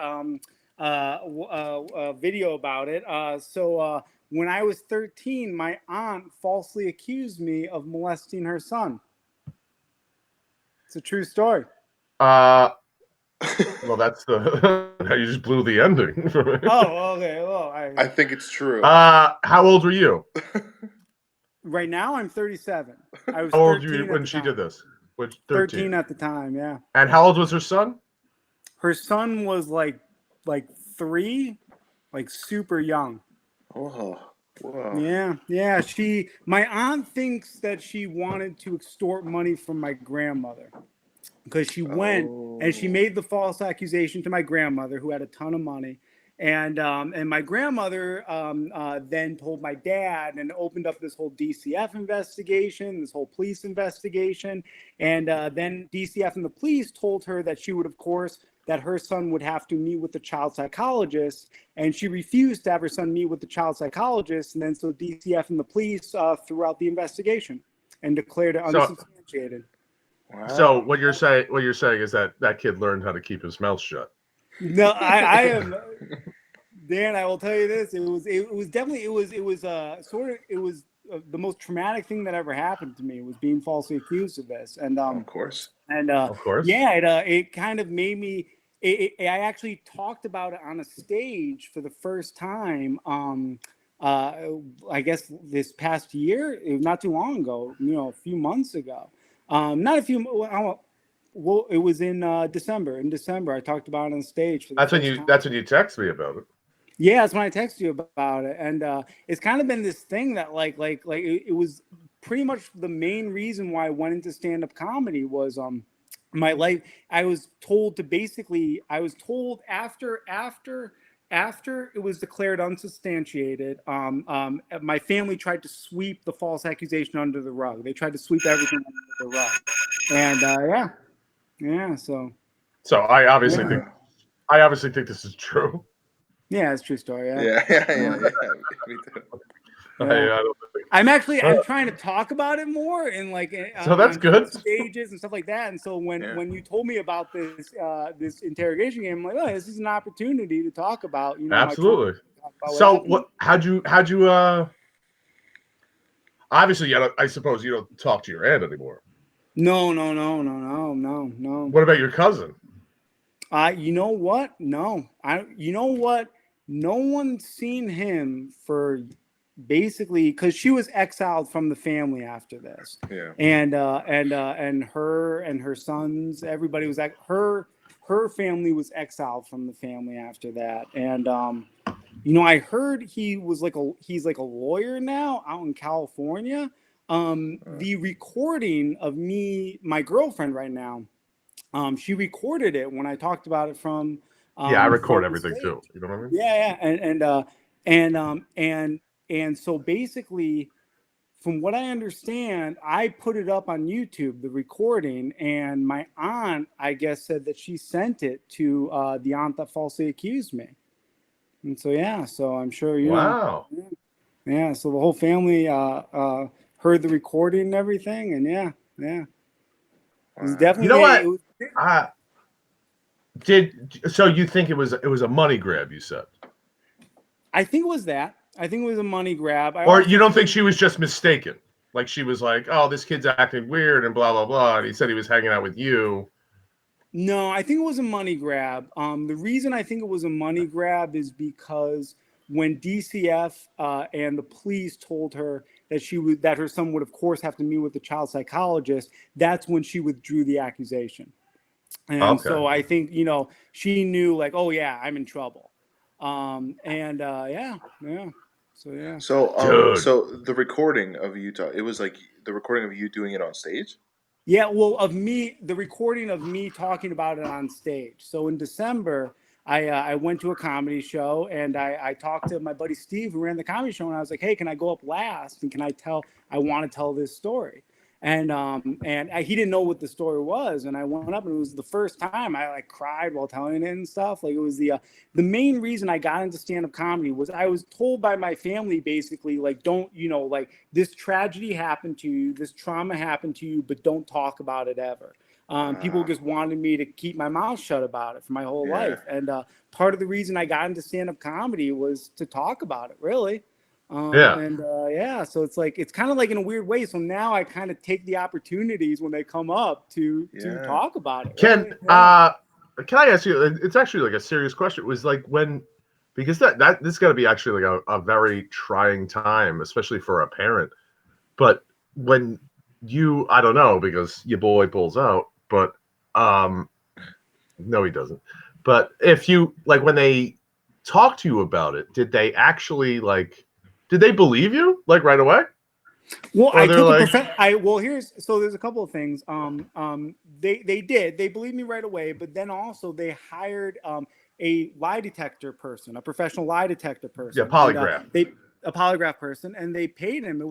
A video about it. So when I was 13, my aunt falsely accused me of molesting her son. It's a true story. Well, that's you just blew the ending for me. Oh, okay. Well, I think it's true. How old were you? right now I'm 37. I was How old were 13 you at when the she time. did this? Which 13 at the time, yeah. And how old was her son? Her son was like 3, like super young. Oh, wow. Yeah. My aunt thinks that she wanted to extort money from my grandmother because she went and she made the false accusation to my grandmother, who had a ton of money. And my grandmother then told my dad and opened up this whole DCF investigation, this whole police investigation. And then DCF and the police told her that she would, of course, that her son would have to meet with the child psychologist. And she refused to have her son meet with the child psychologist. And then so DCF and the police threw out the investigation and declared it unsubstantiated. Wow. So what you're saying is that kid learned how to keep his mouth shut. No, I am, Dan. I will tell you this: it was the most traumatic thing that ever happened to me was being falsely accused of this, and of course, of course, yeah, it kind of made me. I actually talked about it on a stage for the first time. I guess this past year, not too long ago, a few months ago. Not a few. Well, it was in December. In December, I talked about it on stage. That's when you text me about it. Yeah, that's when I texted you about it, and it's kind of been this thing that like it was pretty much the main reason why I went into stand-up comedy was my life. I was told after after it was declared unsubstantiated, my family tried to sweep the false accusation under the rug. They tried to sweep everything under the rug, and so So I obviously think this is true. yeah, it's a true story. Yeah. Me too. I don't think. I'm trying to talk about it more and like So that's on good. stages and stuff like that. And so when you told me about this interrogation game, I'm like, oh, this is an opportunity to talk about, Absolutely. my So how'd you obviously I suppose you don't talk to your aunt anymore. No. What about your cousin? You know what? No. You know what? No one's seen him for basically because she was exiled from the family after this. Yeah. And her and her sons, everybody was her family was exiled from the family after that. And I heard he's like a lawyer now out in California. The recording of my girlfriend right now, she recorded it when I talked about it from. I record everything stage. too. You know what I mean? Yeah, and so basically, from what I understand, I put it up on YouTube, the recording, and my aunt, I guess, said that she sent it to the aunt that falsely accused me. And so so I'm sure Wow. Yeah, so the whole family heard the recording and everything, and yeah. It was definitely. You know what? So you think it was a money grab? You said. I think it was that. I think it was a money grab. Or you don't think she was just mistaken? Like she was like, "Oh, this kid's acting weird," and blah blah blah. And he said he was hanging out with you. No, I think it was a money grab. The reason I think it was a money grab is because when DCF and the police told her that her son would, of course, have to meet with the child psychologist, that's when she withdrew the accusation. And so I think she knew like, oh yeah, I'm in trouble. So So the recording of you it was like the recording of you doing it on stage? Yeah, well, the recording of me talking about it on stage. So in December, I went to a comedy show and I talked to my buddy Steve who ran the comedy show, and I was like, hey, can I go up last and I want to tell this story. And he didn't know what the story was, and I went up, and it was the first time I like cried while telling it and stuff. Like it was the main reason I got into stand-up comedy was I was told by my family basically like, don't like this tragedy happened to you, this trauma happened to you, but don't talk about it ever. People just wanted me to keep my mouth shut about it for my whole life, and part of the reason I got into stand-up comedy was to talk about it, really. So it's like it's kind of like in a weird way. So now I kind of take the opportunities when they come up to talk about it. Can I ask you? It's actually like a serious question. It was like because this is got to be actually like a very trying time, especially for a parent. But when I don't know because your boy pulls out, but no, he doesn't. But if you like when they talk to you about it, did they actually like? Did they believe you like right away? Well, there's a couple of things. They did. They believed me right away, but then also they hired a lie detector person, a professional lie detector person. Yeah, polygraph. A polygraph person, and they paid him.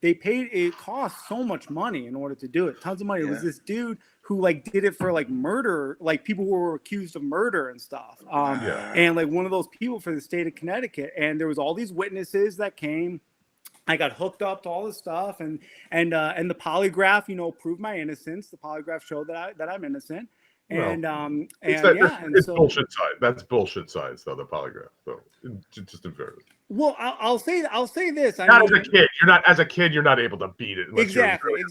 It cost so much money in order to do it. Tons of money. It was this dude who like did it for like murder, like people who were accused of murder and stuff. And like one of those people for the state of Connecticut. And there was all these witnesses that came. I got hooked up to all this stuff, and the polygraph, proved my innocence. The polygraph showed that I'm innocent. It's bullshit science. That's bullshit science, though. The polygraph, so just in fairness. Well, I'll say this. As a kid, you're not able to beat it. Exactly.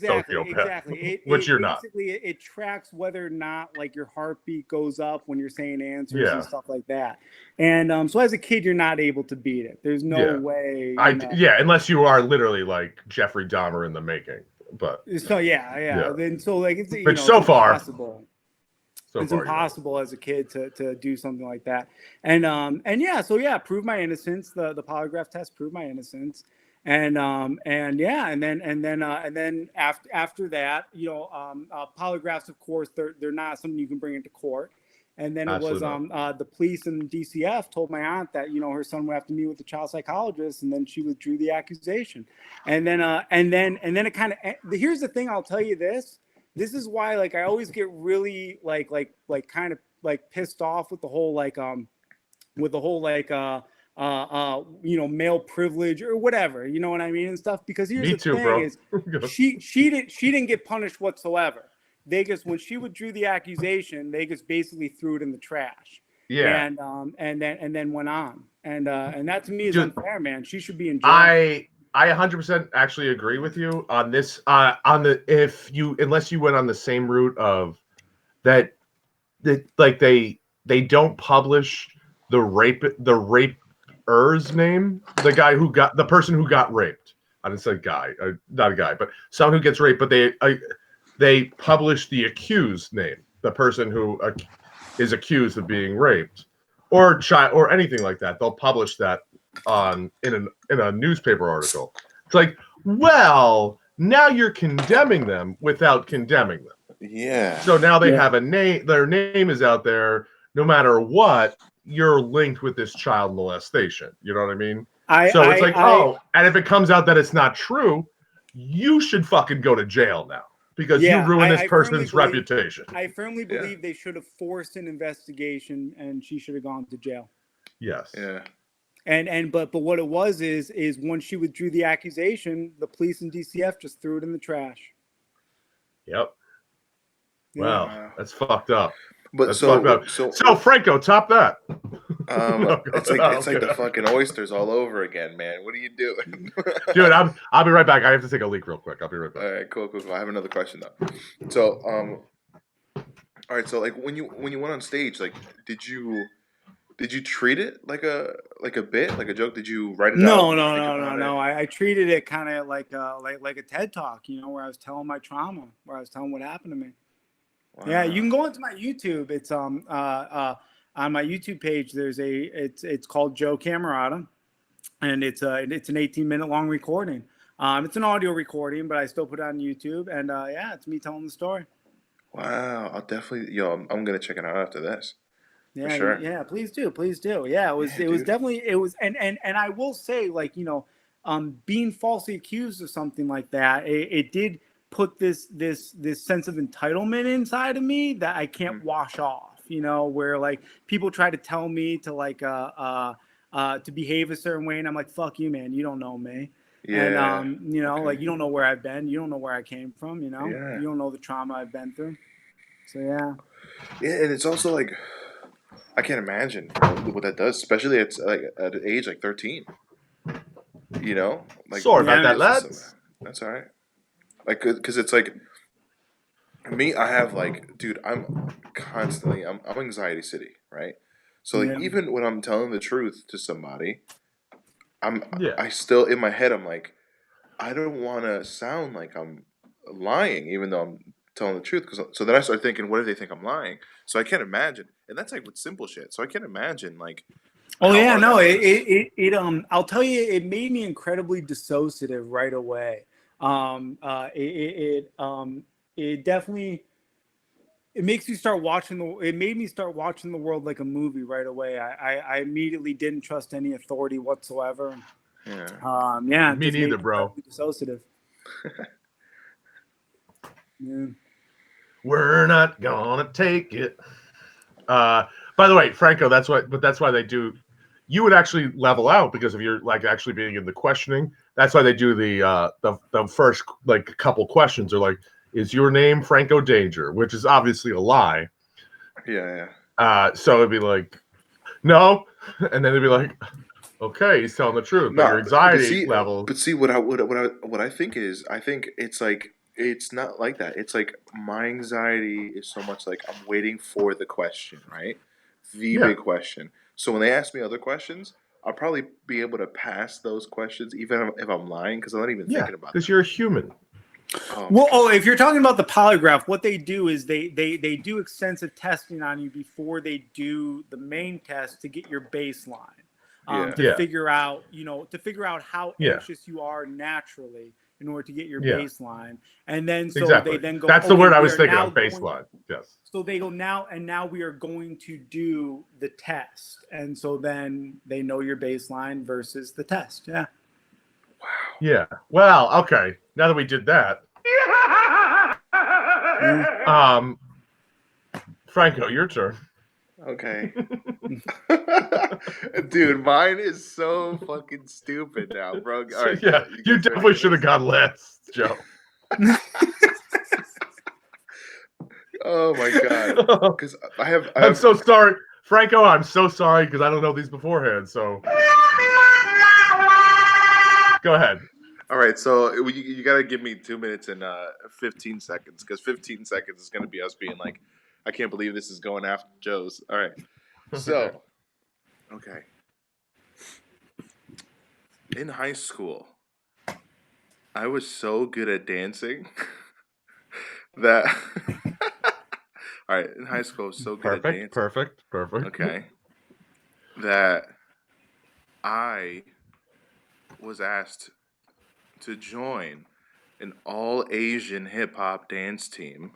Which you're not. Basically, it tracks whether or not like your heartbeat goes up when you're saying answers and stuff like that. And so as a kid, you're not able to beat it. There's no way. Unless you are literally like Jeffrey Dahmer in the making. But so then so like it's which so far impossible. It's impossible as a kid to do something like that. And prove my innocence. The polygraph test proved my innocence. And then after that, polygraphs, of course, they're not something you can bring into court. And then it was Absolutely the police and DCF told my aunt that her son would have to meet with the child psychologist, and then she withdrew the accusation. And then it kind of, here's the thing, I'll tell you this. This is why I always get really kind of pissed off with the whole male privilege or whatever, you know what I mean, and stuff. Because here's Me the too, thing bro. is she didn't get punished whatsoever. They just, when she withdrew the accusation, they just basically threw it in the trash. Yeah. And then went on. And that to me is Dude, unfair, man. She should be in jail. I 100% actually agree with you on this. Unless you went on the same route of that they don't publish the raper's name, the person who got raped. I didn't say guy, not a guy, but someone who gets raped. But they publish the accused name, the person who is accused of being raped, or child, or anything like that. They'll publish that in a newspaper article. It's like, well, now you're condemning them without condemning them. Yeah. So now they have a name. Their name is out there. No matter what, you're linked with this child molestation. You know what I mean? And if it comes out that it's not true, you should fucking go to jail now because you ruined this person's reputation. I firmly believe they should have forced an investigation, and she should have gone to jail. Yes. Yeah. But what it was is when she withdrew the accusation, the police and DCF just threw it in the trash. Yep. Yeah. Wow, that's fucked up. But that's fucked up. So Franco, top that. It's like the fucking oysters all over again, man. What are you doing? Dude, I'll be right back. I have to take a leak real quick. I'll be right back. All right, cool. I have another question though. So, all right. So, when you went on stage, did you treat it like a bit, like a joke? Did you write it down? No. I treated it kind of like a TED Talk, where I was telling my trauma, where I was telling what happened to me. Wow. Yeah, you can go into my YouTube. It's on my YouTube page. It's called Joe Camerota, and it's an 18-minute long recording. It's an audio recording, but I still put it on YouTube, and it's me telling the story. Wow, I'll definitely I'm gonna check it out after this. Yeah, for sure. Yeah, please do. Yeah, it was definitely, and I will say, being falsely accused of something like that, it did put this sense of entitlement inside of me that I can't wash off, where people try to tell me to to behave a certain way, and I'm like, fuck you, man, you don't know me. Yeah. And you don't know where I've been, you don't know where I came from, you don't know the trauma I've been through. So yeah, and it's also I can't imagine what that does, especially at an age 13. Sorry about that, lads. That's all right. Because it's me, I have dude, I'm constantly, I'm anxiety city, right? So even when I'm telling the truth to somebody, I still in my head I'm I don't want to sound like I'm lying, even though I'm telling the truth. So then I start thinking, what if they think I'm lying? So I can't imagine, and that's with simple shit. So I can't imagine Oh yeah, no, it I'll tell you, it made me incredibly dissociative right away. It definitely, it makes you start watching it made me start watching the world like a movie right away. I immediately didn't trust any authority whatsoever. Yeah. Me neither, bro. Dissociative. Yeah. We're not gonna take it. By the way, Franco, that's why they do. You would actually level out because of your actually being in the questioning. That's why they do the first couple questions are is your name Franco Danger, which is obviously a lie. Yeah. So it'd be no, and then it'd be okay, he's telling the truth. But your anxiety level. But see, what I think is, I think it's it's not like that. It's my anxiety is so much I'm waiting for the question, right? The big question. So when they ask me other questions, I'll probably be able to pass those questions, even if I'm lying, because I'm not even thinking about it. Because you're a human. If you're talking about the polygraph, what they do is they do extensive testing on you before they do the main test to get your baseline. To figure out how anxious you are naturally, in order to get your Yeah. baseline. And then so Exactly. they then go, That's the okay, word I we was are thinking now of, going- baseline. Yes. So they go now we are going to do the test. And so then they know your baseline versus the test. Yeah. Yeah. Well, okay. Now that we did that, Franco, your turn. Okay. Dude, mine is so fucking stupid now, bro. All So, right, yeah, go. you guys ready definitely for should have this? gone last, Joe. Oh my god. Because I have I'm so sorry, Franco. I'm so sorry because I don't know these beforehand. So go ahead. All right, so you got to give me 2 minutes and 15 seconds because 15 seconds is going to be us being like, I can't believe this is going after Joe's. All right, so, okay. In high school, I was so good at dancing that. All right, in high school, I was so good at dancing. Perfect. Okay. That I was asked to join an all Asian hip hop dance team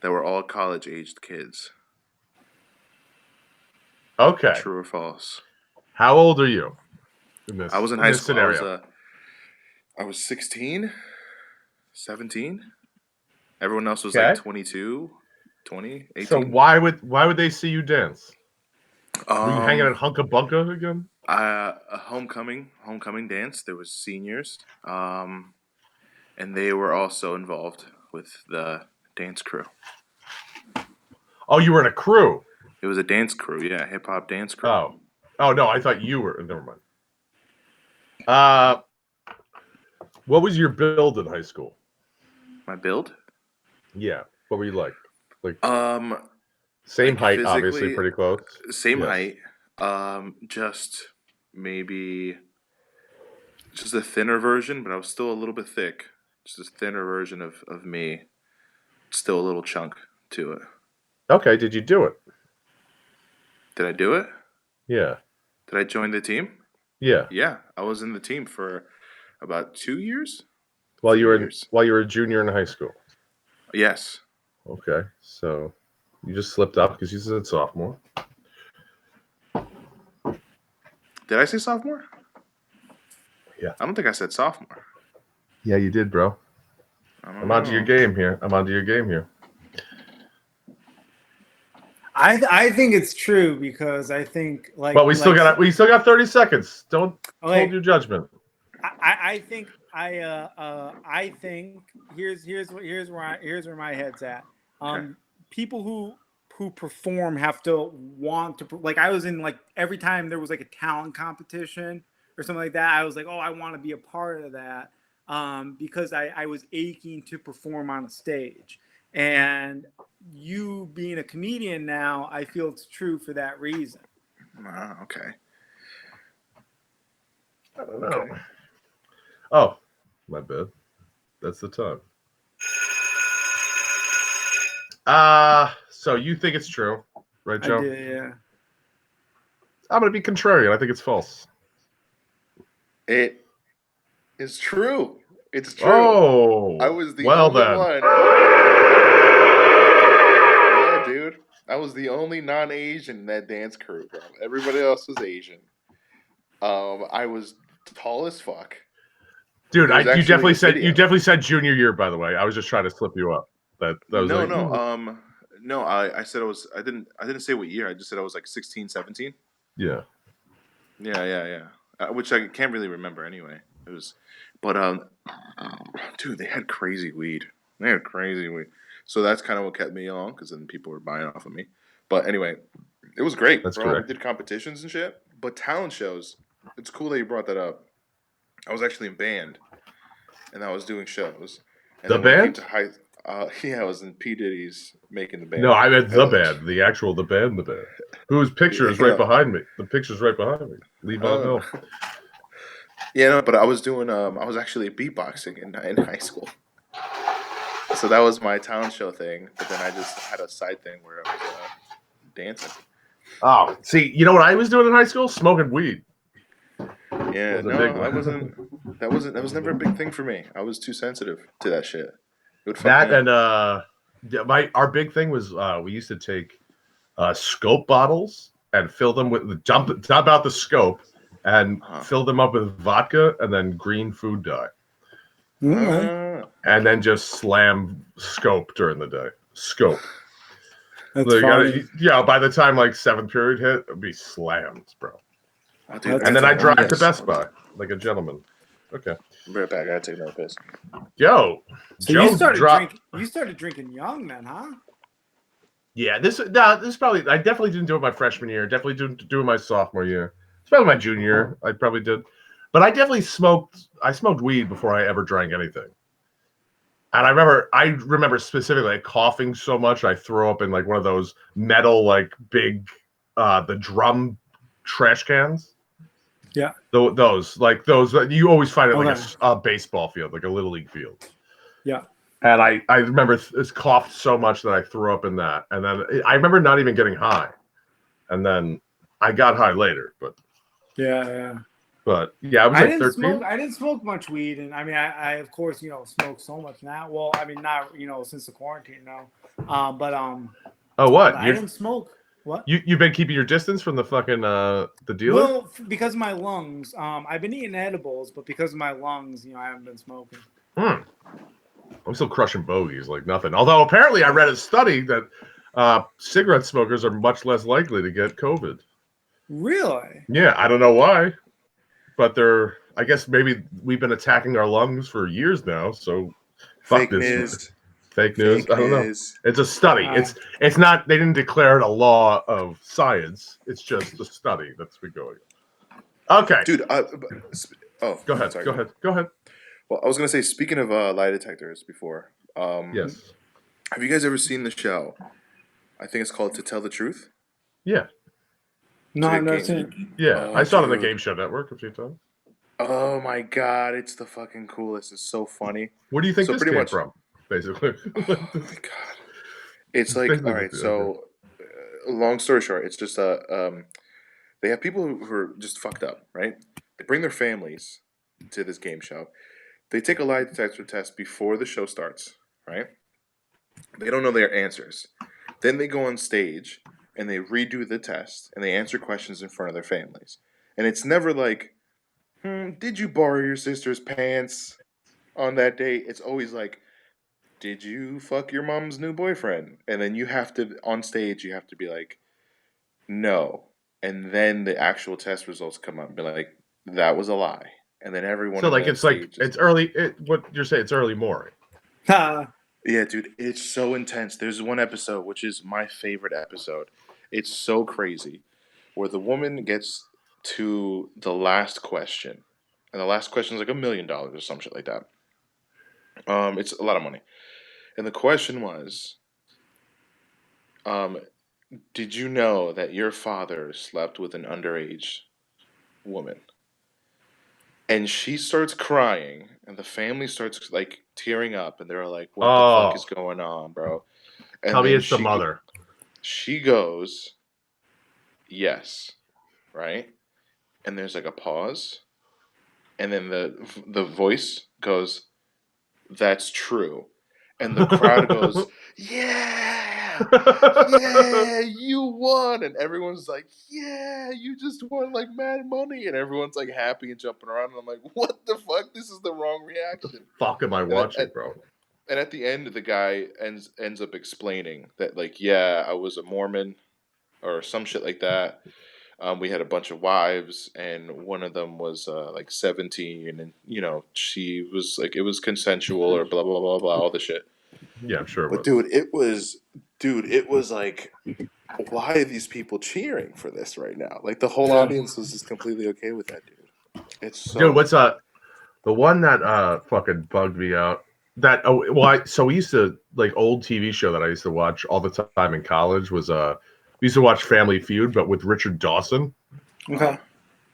that were all college aged kids. Okay. True or false? How old are you in this? I was in in high this school. scenario. I was 16, 17. Everyone else was Okay. like 22, 20, 18. So why would they see you dance? Were you hanging at Um, Hunka Bunka again? a homecoming dance. There was seniors, and they were also involved with the dance crew. Oh, you were in a crew. It was a dance crew, yeah, hip hop dance crew. Oh no, I thought you were. Never mind. What was your build in high school? My build? Yeah. What were you like? like Same height, obviously, physically, pretty close. Same Yes. height. Just maybe just a thinner version, but I was still a little bit thick. Just a thinner version of me. Still a little chunk to it. Okay. Did you do it? Did I do it? Yeah. Did I join the team? Yeah. Yeah, I was in the team for about 2 years. While 3 you were years. while you were a junior in high school. Yes. Okay. So you just slipped up because you said sophomore. Did I say sophomore? Yeah. I don't think I said sophomore. Yeah, you did, bro. I'm onto your game here. I think it's true because I think like. But we still got 30 seconds. Don't Okay. hold your judgment. I think I think here's where my head's at. Okay. People who perform have to want to, like, I was in, like, every time there was like a talent competition or something like that, I was like, oh, I want to be a part of that, because I was aching to perform on a stage. And you being a comedian now, I feel it's true for that reason. Okay. I don't know. Okay. Oh, my bad. That's the time. So you think it's true, right, Joe? I did, yeah. I'm going to be contrarian. I think it's false. It is true. It's true. Oh, I was the well only then. one. Yeah, dude. I was the only non-Asian in that dance crew, bro. Everybody else was Asian. I was tall as fuck. Dude, There's you actually a definitely video. said junior year, by the way. I was just trying to slip you up. That was No, like, no. No, I said I didn't say what year. I just said I was like 16, 17. yeah. Yeah. Which I can't really remember anyway. It was, but dude, they had crazy weed. So that's kind of what kept me on, because then people were buying off of me. But anyway, it was great, That's bro. correct. We did competitions and shit. But talent shows, it's cool that you brought that up. I was actually in band, and I was doing shows. And The then when it came band? to I was in P Diddy's making the band. No, I meant the band, the band, whose picture is right behind me. The picture's right behind me. Levon Hill. Yeah, no, but I was doing I was actually beatboxing in high school. So that was my talent show thing, but then I just had a side thing where I was dancing. Oh, see, you know what I was doing in high school? Smoking weed. Yeah, was a no, big I one. wasn't. That was never a big thing for me. I was too sensitive to that shit. It would fuck That me up. and yeah, our big thing was we used to take scope bottles and fill them with dump out the scope and fill them up with vodka and then green food dye. Okay. And then just slam scope during the day. Scope. That's Like, funny. yeah, by the time like 7th period hit, it'd be slammed, bro. Oh, dude, And then I drive to piss. Best Buy like a gentleman. Okay. I'll be right back. I gotta take another piss. Yo, So Joe you started drinking young then, huh? Yeah, this probably I definitely didn't do it my freshman year. Definitely didn't do it my sophomore year. It's probably my junior year. I probably did, but I definitely smoked. I smoked weed before I ever drank anything. And I remember specifically like, coughing so much I throw up in like one of those metal like big the drum trash cans. Yeah. Those you always find it like a baseball field, like a little league field. Yeah. And I remember it's coughed so much that I threw up in that. And then I remember not even getting high. And then I got high later, but yeah. But yeah, I was like 13. I didn't smoke much weed, and I mean, I of course smoke so much now. Well, I mean, not since the quarantine, no. Oh, what? I didn't smoke. What? You've been keeping your distance from the fucking the dealer? Well, because of my lungs. I've been eating edibles, but because of my lungs, I haven't been smoking. I'm still crushing bogeys like nothing. Although apparently I read a study that cigarette smokers are much less likely to get COVID. Really? Yeah, I don't know why, but I guess maybe we've been attacking our lungs for years now. So Fake news. Fake news. I don't know. It's a study. It's not. They didn't declare it a law of science. It's just a study that's been going. Okay, dude. Go ahead. Sorry, go ahead. Well, I was gonna say, speaking of lie detectors, before. Yes. Have you guys ever seen the show? I think it's called To Tell the Truth. Yeah. No, I've never seen it. Yeah, I saw it on the Game Show Network a few times. Oh my god, it's the fucking coolest. It's so funny. Where do you think this came from? Basically. Oh my god. It's like, all right, so long story short, it's just they have people who are just fucked up, right? They bring their families to this game show. They take a lie detector test before the show starts, right? They don't know their answers. Then they go on stage and they redo the test and they answer questions in front of their families. And it's never like, did you borrow your sister's pants on that date? It's always like, did you fuck your mom's new boyfriend? And then you have to, on stage, you have to be like, no. And then the actual test results come up and be like, that was a lie. And then everyone. So like it's early. What you're saying? It's early morning. Yeah, dude, it's so intense. There's one episode which is my favorite episode. It's so crazy, where the woman gets to the last question, and the last question is like $1 million or some shit like that. It's a lot of money, and the question was, did you know that your father slept with an underage woman? And she starts crying, and the family starts like tearing up, and they're like, "What the fuck is going on, bro?" And tell me it's the mother. She goes, "Yes," right? And there's like a pause, and then the voice goes, "That's true," and the crowd goes, "Yeah, yeah, you won!" And everyone's like, "Yeah, you just won like mad money!" And everyone's like happy and jumping around. And I'm like, "What the fuck? This is the wrong reaction." The fuck am I watching, bro? And at the end, the guy ends up explaining that, like, yeah, I was a Mormon or some shit like that. We had a bunch of wives, and one of them was like 17, and she was like, it was consensual or blah blah blah blah, all the shit. Yeah, I'm sure. But dude, it was like, why are these people cheering for this right now? Like the whole audience was just completely okay with that, dude. It's so. Dude, what's the one that fucking bugged me out? So we used to like old TV show that I used to watch all the time in college was we used to watch Family Feud, but with Richard Dawson. Okay.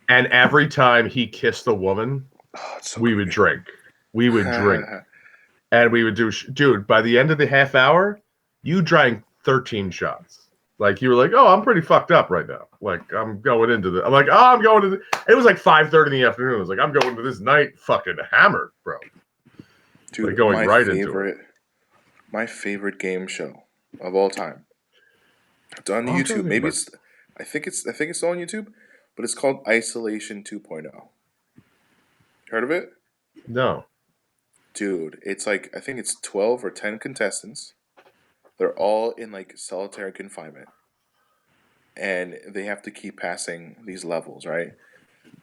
And every time he kissed a woman, we would drink. We would drink. And we would do, dude, by the end of the half hour, you drank 13 shots. Like you were like, oh, I'm pretty fucked up right now. Like I'm going into the. I'm like, oh, I'm going to. It was like 5:30 in the afternoon. I was like, I'm going to this night fucking hammered, bro. Dude, Like going right into it. My favorite game show of all time. It's on Oh, YouTube. Maybe it's. I think it's still on YouTube, but it's called Isolation 2.0. Heard of it? No. Dude, it's like I think it's 12 or 10 contestants. They're all in like solitary confinement. And they have to keep passing these levels, right?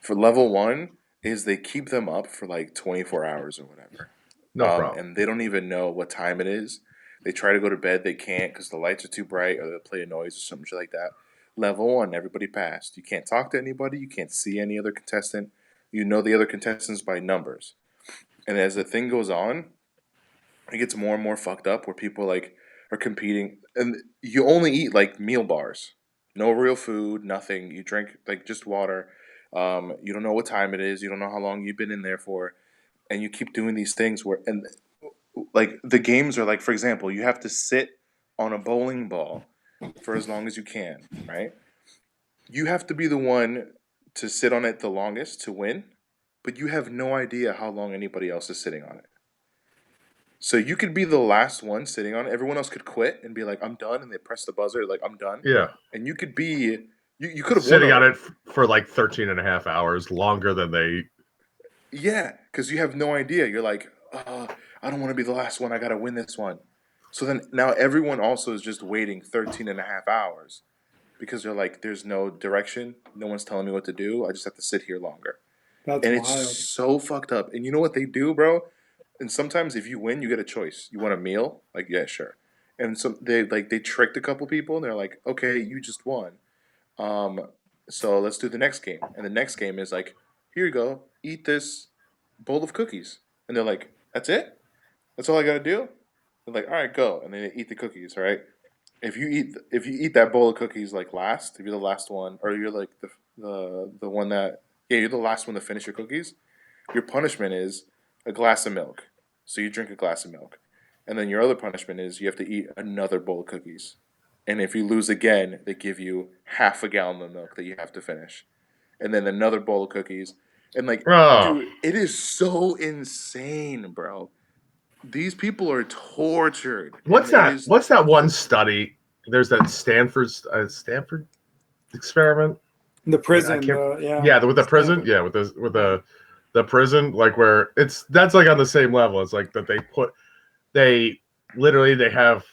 For level 1 is they keep them up for like 24 hours or whatever. No problem. And they don't even know what time it is. They try to go to bed, they can't because the lights are too bright or they'll play a noise or some shit like that. Level 1, everybody passed. You can't talk to anybody. You can't see any other contestant. You know the other contestants by numbers. And as the thing goes on, it gets more and more fucked up where people like are competing. And you only eat like meal bars. No real food, nothing. You drink like just water. You don't know what time it is. You don't know how long you've been in there for. And you keep doing these things where, and like the games are like, for example, you have to sit on a bowling ball for as long as you can, right? You have to be the one to sit on it the longest to win, but you have no idea how long anybody else is sitting on it. So you could be the last one sitting on it. Everyone else could quit and be like, I'm done. And they press the buzzer, like, I'm done. Yeah. And you could be, you could have sitting on it for like 13 and a half hours longer than they. Yeah, because you have no idea. You're like, I don't want to be the last one. I got to win this one. So then now everyone also is just waiting 13 and a half hours because they're like, there's no direction. No one's telling me what to do. I just have to sit here longer. That's And wild. it's so fucked up. And you know what they do, bro? And sometimes if you win, you get a choice. You want a meal? Like, yeah, sure. And so they tricked a couple people and they're like, okay, you just won. So let's do the next game. And the next game is like, here you go, eat this bowl of cookies. And they're like, that's it? That's all I gotta do? They're like, all right, go. And then they eat the cookies, right? If you eat that bowl of cookies like last, if you're the last one, or you're like the one that you're the last one to finish your cookies, your punishment is a glass of milk. So you drink a glass of milk. And then your other punishment is you have to eat another bowl of cookies. And if you lose again, they give you half a gallon of milk that you have to finish. And then another bowl of cookies. And like, dude, it is so insane, bro. These people are tortured. What's that? What's that one study? There's that Stanford experiment. The prison, yeah, with the prison, yeah, with the prison, like where that's like on the same level. It's like that they literally have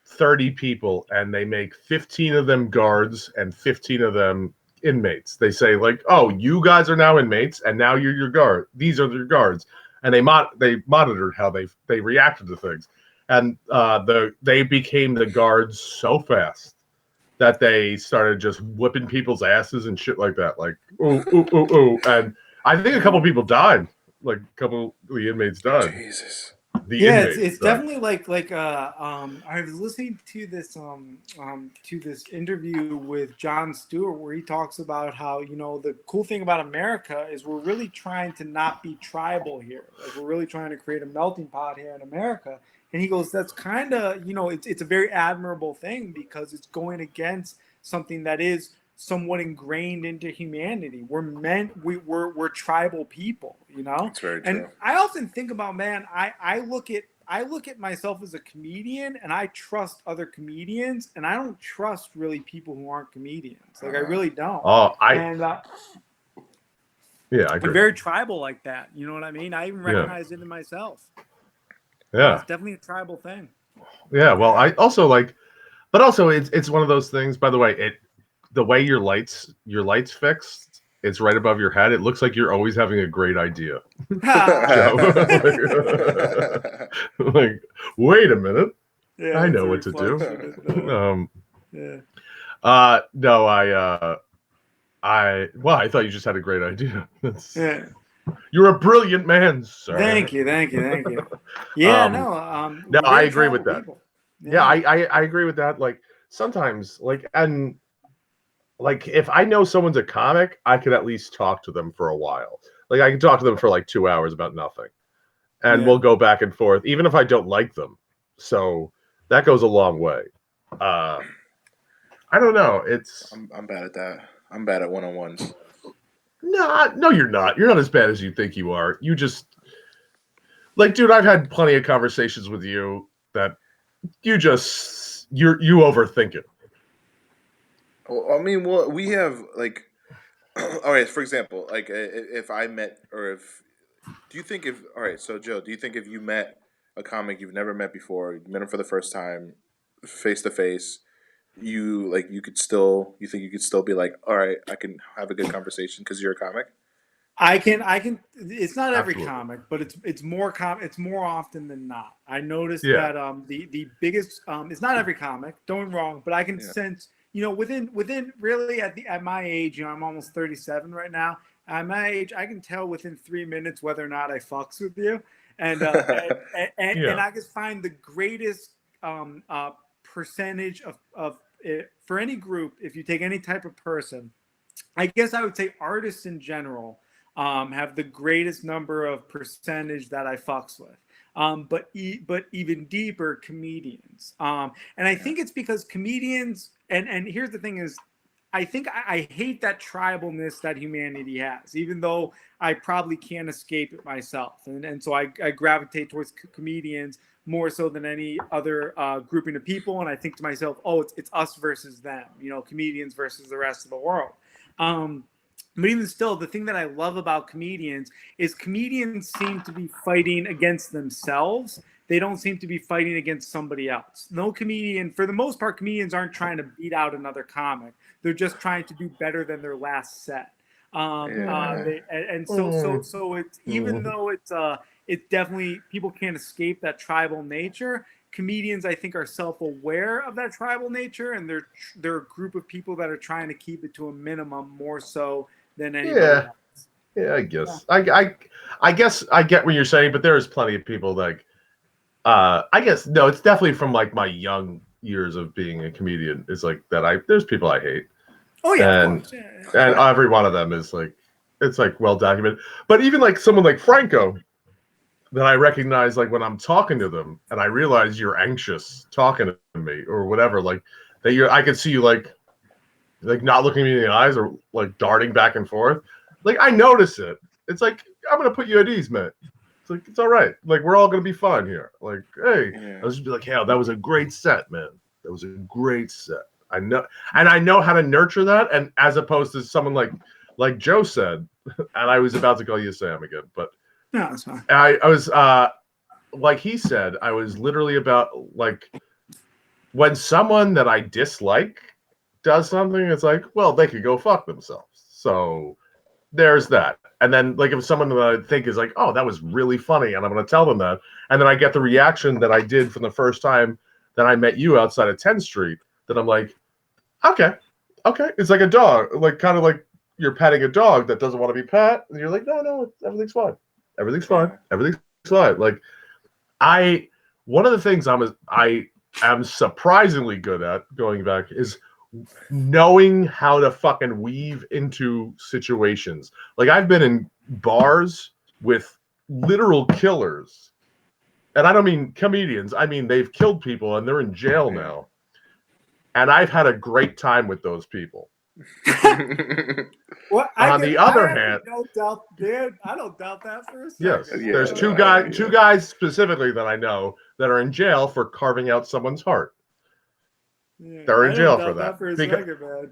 30 people and they make 15 of them guards and 15 of them inmates. They say like, oh, you guys are now inmates and now you're your guard. These are your guards. And they monitored how they reacted to things. And they became the guards so fast that they started just whipping people's asses and shit like that. Like, ooh, ooh, ooh, ooh. And I think a couple people died. Like a couple of the inmates died. Jesus. It's definitely like I was listening to this interview with Jon Stewart where he talks about how, you know, the cool thing about America is we're really trying to not be tribal here. Like we're really trying to create a melting pot here in America. And he goes, that's kind of, you know, it's a very admirable thing because it's going against something that is somewhat ingrained into humanity. We're tribal people, you know? That's very true. And I often think about, man, I look at myself as a comedian and I trust other comedians and I don't trust really people who aren't comedians. Like I really don't. Yeah, I agree. I'm very tribal like that. You know what I mean? I even recognize it in myself. Yeah. It's definitely a tribal thing. Yeah, well, I also like, but also it's one of those things, by the way, the way your lights fixed, it's right above your head. It looks like you're always having a great idea. like, wait a minute. Yeah, I know what to do. No, I thought you just had a great idea. You're a brilliant man, sir. Thank you. Yeah, no, I agree with that. Yeah, I agree with that. Like sometimes, and if I know someone's a comic, I could at least talk to them for a while. Like I can talk to them for like 2 hours about nothing, and we'll go back and forth, even if I don't like them. So that goes a long way. I don't know. It's I'm bad at that. I'm bad at one-on-ones. no, you're not. You're not as bad as you think you are. You just like, dude, I've had plenty of conversations with you that you overthink it. Well, I mean, well, we have like, all right. For example, like if I met or if do you think if all right, so Joe, do you think if you met a comic you've never met before, you met him for the first time, face to face, you think you could still be like, all right, I can have a good conversation because you're a comic? I can. It's not every Absolutely. comic, but it's more often than not. I noticed Yeah. that the biggest it's not every comic. Don't get me wrong, but I can Yeah. sense within really at my age, I'm almost 37 right now. At my age, I can tell within 3 minutes whether or not I fucks with you, and Yeah. I just find the greatest percentage of it, for any group. If you take any type of person, I guess I would say artists in general have the greatest number of percentage that I fucks with. But even deeper, comedians. And I think it's because comedians, and here's the thing is, I think I hate that tribalness that humanity has, even though I probably can't escape it myself. And so I gravitate towards comedians more so than any other grouping of people. And I think to myself, oh, it's us versus them, comedians versus the rest of the world. But even still, the thing that I love about comedians is comedians seem to be fighting against themselves. They don't seem to be fighting against somebody else. No comedian, for the most part, comedians aren't trying to beat out another comic. They're just trying to do better than their last set. So it's even though it's definitely people can't escape that tribal nature. Comedians, I think, are self-aware of that tribal nature, and they're a group of people that are trying to keep it to a minimum more so than anybody Yeah. else. Yeah, I guess. I guess I get what you're saying, but there's plenty of people like I guess no, it's definitely from like my young years of being a comedian. It's like that there's people I hate. Oh yeah, and of course. Yeah. and every one of them is like it's like well documented. But even like someone like Franco that I recognize like when I'm talking to them and I realize you're anxious talking to me or whatever, like that I can see you like not looking me in the eyes or like darting back and forth. Like I notice it. It's like I'm gonna put you at ease, man. It's like it's all right. Like we're all gonna be fine here. Like hey, Yeah. I was just be like, hey, that was a great set, man. That was a great set. I know, and I know how to nurture that. And as opposed to someone like Joe said, and I was about to call you Sam again, but No, it's fine. I was like he said, I was literally about like when someone that I dislike does something, it's like, well, they could go fuck themselves. So there's that. And then like if someone that I think is like, oh, that was really funny, and I'm gonna tell them that, and then I get the reaction that I did from the first time that I met you outside of 10th Street, that I'm like, okay. It's like a dog, like kind of like you're petting a dog that doesn't want to be pet, and you're like, no, everything's fine. Everything's fine. Everything's fine. Like one of the things I am surprisingly good at going back is knowing how to fucking weave into situations. Like I've been in bars with literal killers, and I don't mean comedians. I mean they've killed people and they're in jail now, and I've had a great time with those people. Well, On the other hand, don't doubt, dude. I don't doubt that for a second. yes, Yeah, there's two guys specifically that I know that are in jail for carving out someone's heart. Yeah, They're in I jail don't for doubt that for a because second, man.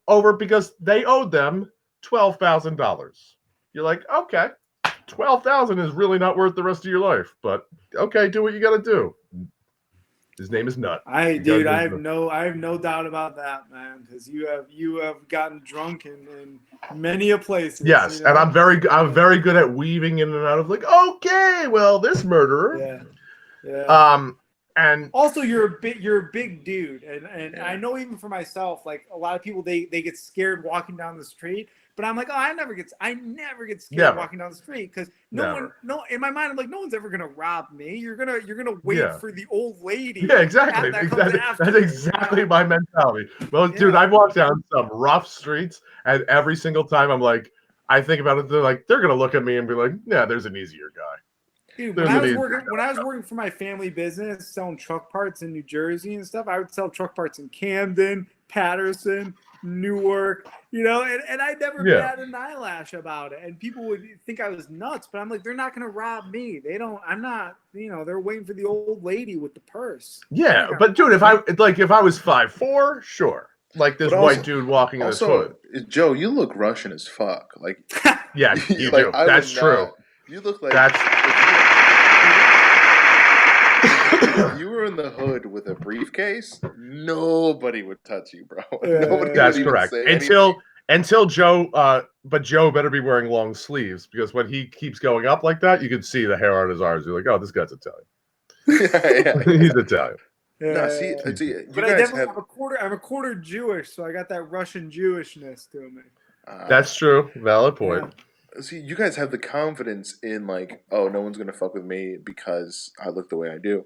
over because they owed them $12,000. You're like, okay, 12,000 is really not worth the rest of your life, but okay, do what you got to do. His name is Nut. I have no doubt about that, man, because you have gotten drunk in many a places. Yes, and I'm very good at weaving in and out of like, okay, well, this murderer. Yeah. And also you're a big dude, and I know even for myself, like a lot of people they get scared walking down the street, but I'm like, oh, I never get scared walking down the street because no in my mind I'm like, no one's ever gonna rob me. You're gonna wait for the old lady. Yeah, exactly. That's exactly my mentality. Well, dude, I've walked down some rough streets, and every single time I'm like, I think about it, they're gonna look at me and be like, yeah, there's an easier guy. Dude, when I was working for my family business selling truck parts in New Jersey and stuff, I would sell truck parts in Camden, Patterson, Newark, you know, and I never bat an eyelash about it. And people would think I was nuts, but I'm like, they're not going to rob me. I'm not, you know, they're waiting for the old lady with the purse. Yeah, but dude, if I was 5'4", sure. Like this white dude walking in his hood. Joe, you look Russian as fuck. Like, yeah, you like, do. That's true. You look like if you were in the hood with a briefcase, nobody would touch you, bro. Nobody That's would correct. Even say until Joe, but Joe better be wearing long sleeves because when he keeps going up like that, you can see the hair on his arms. You're like, oh, this guy's Italian. He's Italian. No, see, but I definitely I'm a quarter Jewish, so I got that Russian Jewishness to me. That's true. Valid point. Yeah. See, you guys have the confidence in like, oh, no one's gonna fuck with me because I look the way I do.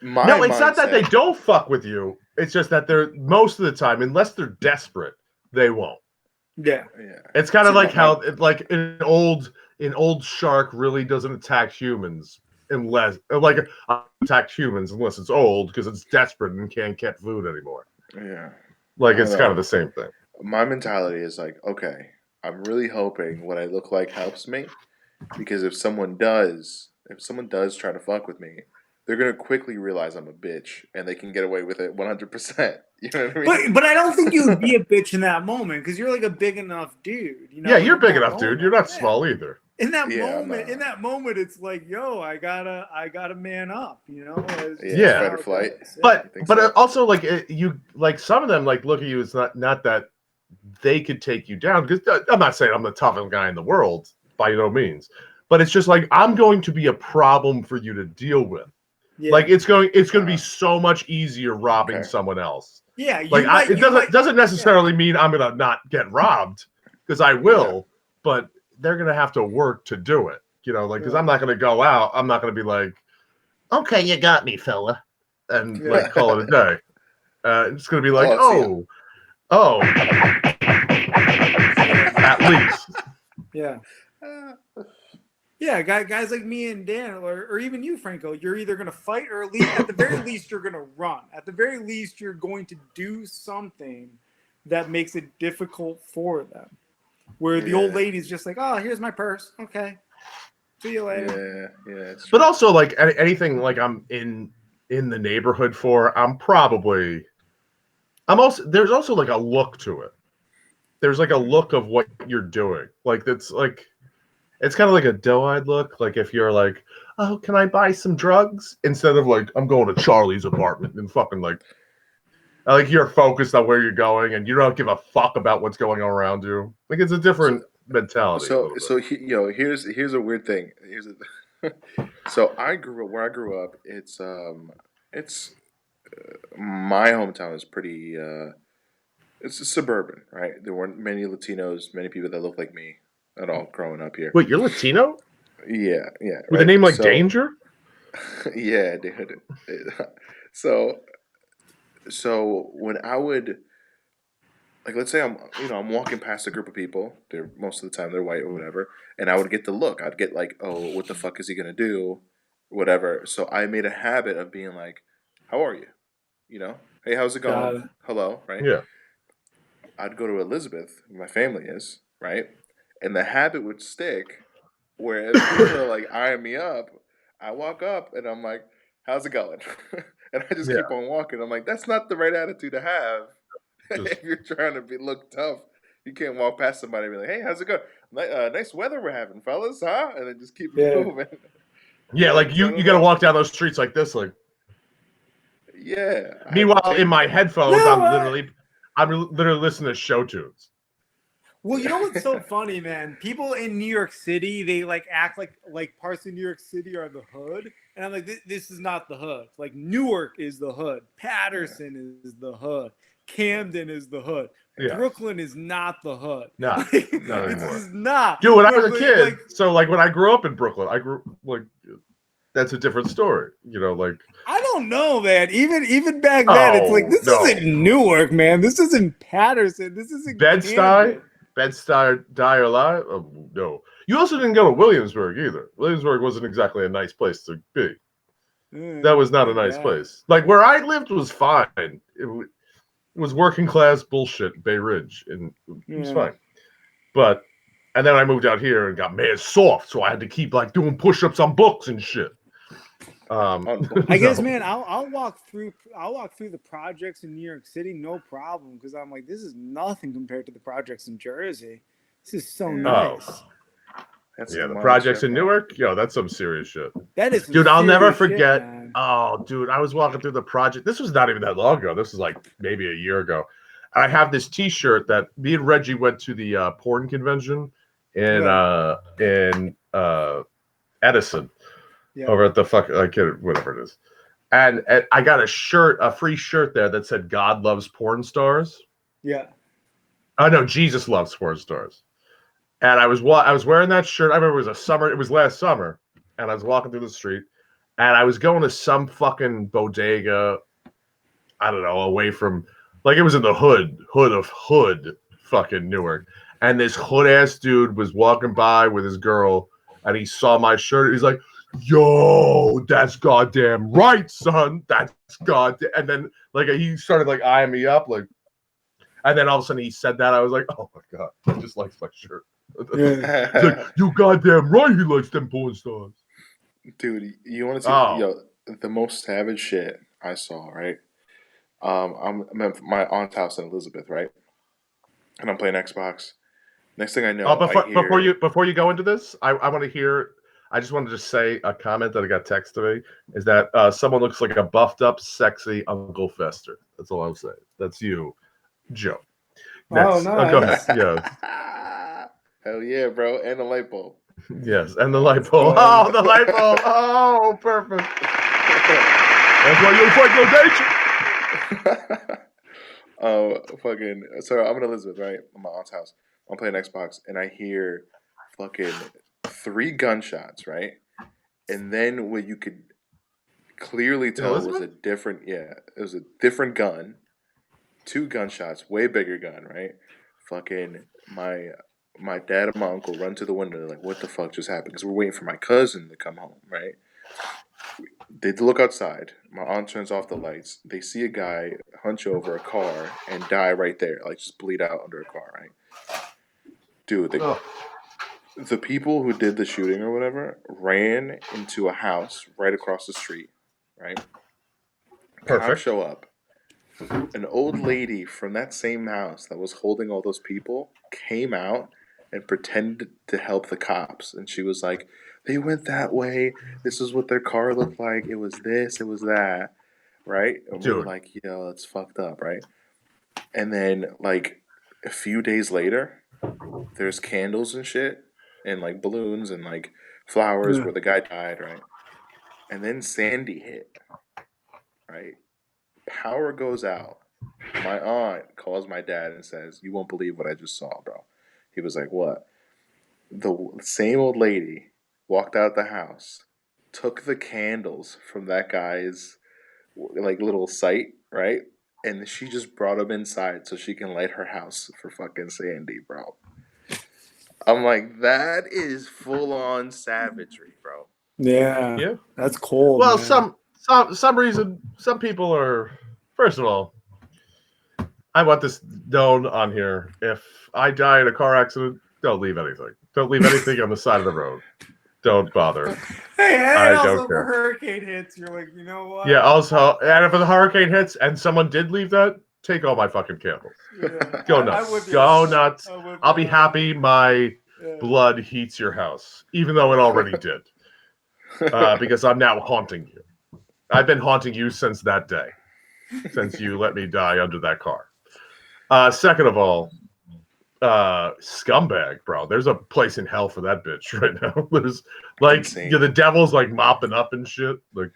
No, it's not that they don't fuck with you. It's just that they're most of the time, unless they're desperate, they won't. Yeah. It's kind of like how like an old shark really doesn't attack humans unless it's old because it's desperate and can't get food anymore. Yeah. Like it's kind of the same thing. My mentality is like, okay, I'm really hoping what I look like helps me because if someone does try to fuck with me, they're gonna quickly realize I'm a bitch and they can get away with it 100%. You know what I mean? But I don't think you would be a bitch in that moment because you're like a big enough dude. You know? Yeah, you're big enough, dude. You're not small either. In that moment, it's like, yo, I gotta man up, you know? Fight or flight. But also like you like some of them like look at you as not that they could take you down because I'm not saying I'm the toughest guy in the world by no means, but it's just like I'm going to be a problem for you to deal with. Yeah. Like it's going to be so much easier robbing someone else. Yeah, like it doesn't necessarily mean I'm gonna not get robbed because I will, but they're gonna have to work to do it. You know, like because I'm not gonna go out. I'm not gonna be like, okay, you got me, fella, and like call it a day. It's gonna be like, oh, at least, yeah. Yeah, guys like me and Dan, or even you, Franco, you're either going to fight or at the very least, you're going to run. At the very least, you're going to do something that makes it difficult for them. Where the old lady's just like, oh, here's my purse. Okay. See you later. Yeah. But also, like, anything like I'm in the neighborhood for, there's also like a look to it. There's like a look of what you're doing. Like, that's like, it's kind of like a doe-eyed look. Like if you're like, oh, can I buy some drugs? Instead of like, I'm going to Charlie's apartment and fucking like you're focused on where you're going and you don't give a fuck about what's going on around you. Like it's a different mentality. Here's a weird thing. So where I grew up, it's my hometown is pretty, it's suburban, right? There weren't many Latinos, many people that look like me at all growing up here. Wait, you're Latino? Yeah. With a name like Danger? Yeah, dude. So when I would, like, let's say I'm walking past a group of people. They're most of the time they're white or whatever, and I would get the look. I'd get like, oh, what the fuck is he gonna do? Whatever. So I made a habit of being like, how are you? You know, hey, how's it going? Hello, right? Yeah. I'd go to Elizabeth, where my family is, right? And the habit would stick where if people are like eyeing me up, I walk up and I'm like, how's it going? And I just keep on walking. I'm like, that's not the right attitude to have. If you're trying to look tough, you can't walk past somebody and be like, hey, how's it going? Nice weather we're having, fellas, huh? And then just keep moving. Yeah, like you got to walk down those streets like this, like. Yeah. Meanwhile, in my headphones, I'm literally listening to show tunes. Well, you know what's so funny, man? People in New York City, they like act like parts of New York City are the hood, and I'm like, this is not the hood. Like Newark is the hood, Patterson is the hood, Camden is the hood, Brooklyn is not the hood. No, it's not. Dude, when I was a kid, so like when I grew up in Brooklyn, I grew like that's a different story. You know, like I don't know, man. Even back then, it's like this isn't Newark, man. This isn't Patterson. This isn't Bed-Stuy, die or lie? Oh, no. You also didn't go to Williamsburg either. Williamsburg wasn't exactly a nice place to be. That was not a nice place. Like where I lived was fine. was working class bullshit, Bay Ridge, and it was Yeah. fine. But and then I moved out here and got mad soft, so I had to keep like doing push-ups on books and shit. I guess, man, I'll walk through the projects in New York City, no problem, because I'm like, this is nothing compared to the projects in Jersey. This is so nice. That's yeah, some the other projects shit, in bro. Newark, yo, that's some serious shit. That is some Dude, I'll never serious shit, forget. man. Oh, dude, I was walking through the project. This was not even that long ago. This was like maybe a year ago. I have this T-shirt that me and Reggie went to the porn convention in Edison Yeah. over at the whatever it is, and I got a free shirt there that said "God loves porn stars." Yeah. Oh no, Jesus loves porn stars. And I was wearing that shirt. I remember it was last summer, and I was walking through the street, and I was going to some fucking bodega, I don't know, away from, like, it was in the hood of fucking Newark. And this hood ass dude was walking by with his girl, and he saw my shirt. He's like, "Yo, that's goddamn right, son. That's goddamn." And then like he started like eyeing me up, like, and then all of a sudden he said that. I was like, "Oh my god, he just likes my shirt." Yeah. He's like, "You goddamn right, he likes them porn stars." Dude, you want to see the most savage shit I saw, right? I'm at my aunt's house in Elizabeth, right? And I'm playing Xbox. Next thing I know, Before you go into this, I want to hear. I just wanted to say a comment that I got text today is that someone looks like a buffed up, sexy Uncle Fester. That's all I'm saying. That's you, Joe. Oh, Next. nice. Go ahead. Yes. Hell yeah, bro. And a light bulb. Yes, and the light bulb. Oh, the light bulb. Oh, perfect. That's why you fight no nature. So I'm in Elizabeth, right? At my aunt's house. I'm playing Xbox, and I hear fucking 3 gunshots, right? And then what you could clearly tell was a different, it was a different gun. 2 gunshots, way bigger gun, right? Fucking my dad and my uncle run to the window. They're like, "What the fuck just happened?" Because we're waiting for my cousin to come home, right? They look outside. My aunt turns off the lights. They see a guy hunch over a car and die right there, like just bleed out under a car, right? Dude, the people who did the shooting or whatever ran into a house right across the street, right? Perfect. Cops show up. An old lady from that same house that was holding all those people came out and pretended to help the cops. And she was like, "They went that way. This is what their car looked like. It was this, it was that." Right? And we were like, "Yo, that's fucked up," right? And then, like, a few days later, there's candles and shit, and like balloons and like flowers where the guy died, right? And then Sandy hit, right? Power goes out. My aunt calls my dad and says, "You won't believe what I just saw, bro." He was like, "What?" The same old lady walked out the house, took the candles from that guy's like little site, right? And she just brought them inside so she can light her house for fucking Sandy, bro. I'm like, that is full on savagery, bro. Yeah. Yeah. That's cold. Well, man. some reason, some people are. First of all, I want this known on here. If I die in a car accident, don't leave anything. Don't leave anything on the side of the road. Don't bother. Hey, I also don't if care. a hurricane hits, you're like, you know what? Yeah. Also, and if the hurricane hits and someone did leave that, take all my fucking candles. Yeah. Go I nuts. would be Go like that. nuts. I would I'll be like happy my that. blood heats your house, even though it already did. Because I'm now haunting you. I've been haunting you since that day, since you let me die under that car. Second of all, scumbag, bro. There's a place in hell for that bitch right now. There's like the devil's like mopping up and shit. Like,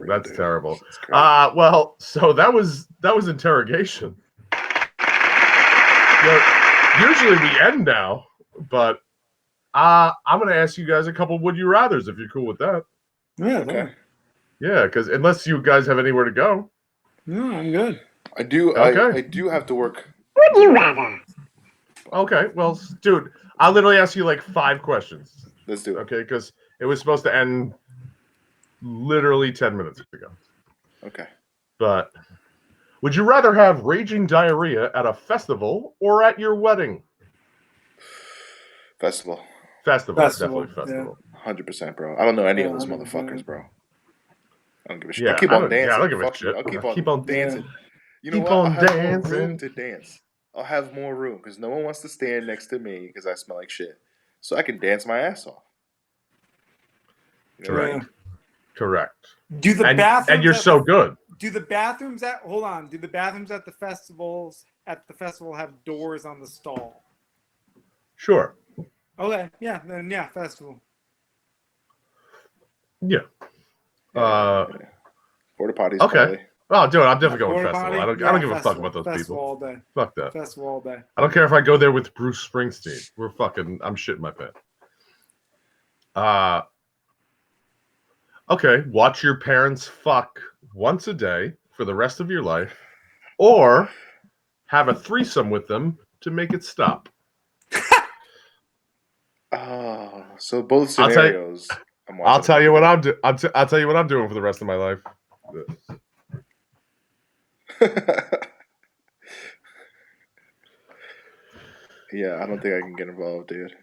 that's terrible. Well, so that was interrogation. Usually we end now, but I'm gonna ask you guys a couple would you rather's if you're cool with that. Yeah. Okay. Yeah, because unless you guys have anywhere to go. No, I'm good. I do. Okay. I do have to work. Would you rather? Okay, well, dude, I'll literally ask you like 5 questions. Let's do it. Okay, because it was supposed to end literally 10 minutes ago. Okay. But would you rather have raging diarrhea at a festival or at your wedding? Festival. Festival, Festival, definitely festival. 100%, bro. I don't know any of those 100%. motherfuckers, bro. I don't give a shit. Yeah, I'll keep I on don't. Yeah, I dancing. don't give a Fuck you. shit. I'll keep Keep on on, dancing. You know keep what? I'll on have more room dancing. to dance. I'll have more room because no one wants to stand next to me because I smell like shit. So I can dance my ass off. You know what I Correct. mean? Correct. Do the And bathrooms you're at so the, good. Do the bathrooms at hold on? Do the bathrooms at the festival have doors on the stall? Sure. Okay, yeah, then yeah, festival. Yeah. Yeah. Porta potties, Okay. probably. Oh, dude, I'm definitely going Porta festival. potty? I Yeah, don't give a fuck festival. about those Festival people. all day. Fuck that. Festival all day. I don't care if I go there with Bruce Springsteen. I'm shitting my pants. Okay. Watch your parents fuck once a day for the rest of your life, or have a threesome with them to make it stop. Oh, so both I'll tell you. scenarios. I'll tell you what I'm doing. I'll tell you what I'm doing for the rest of my life. Yeah, I don't think I can get involved, dude.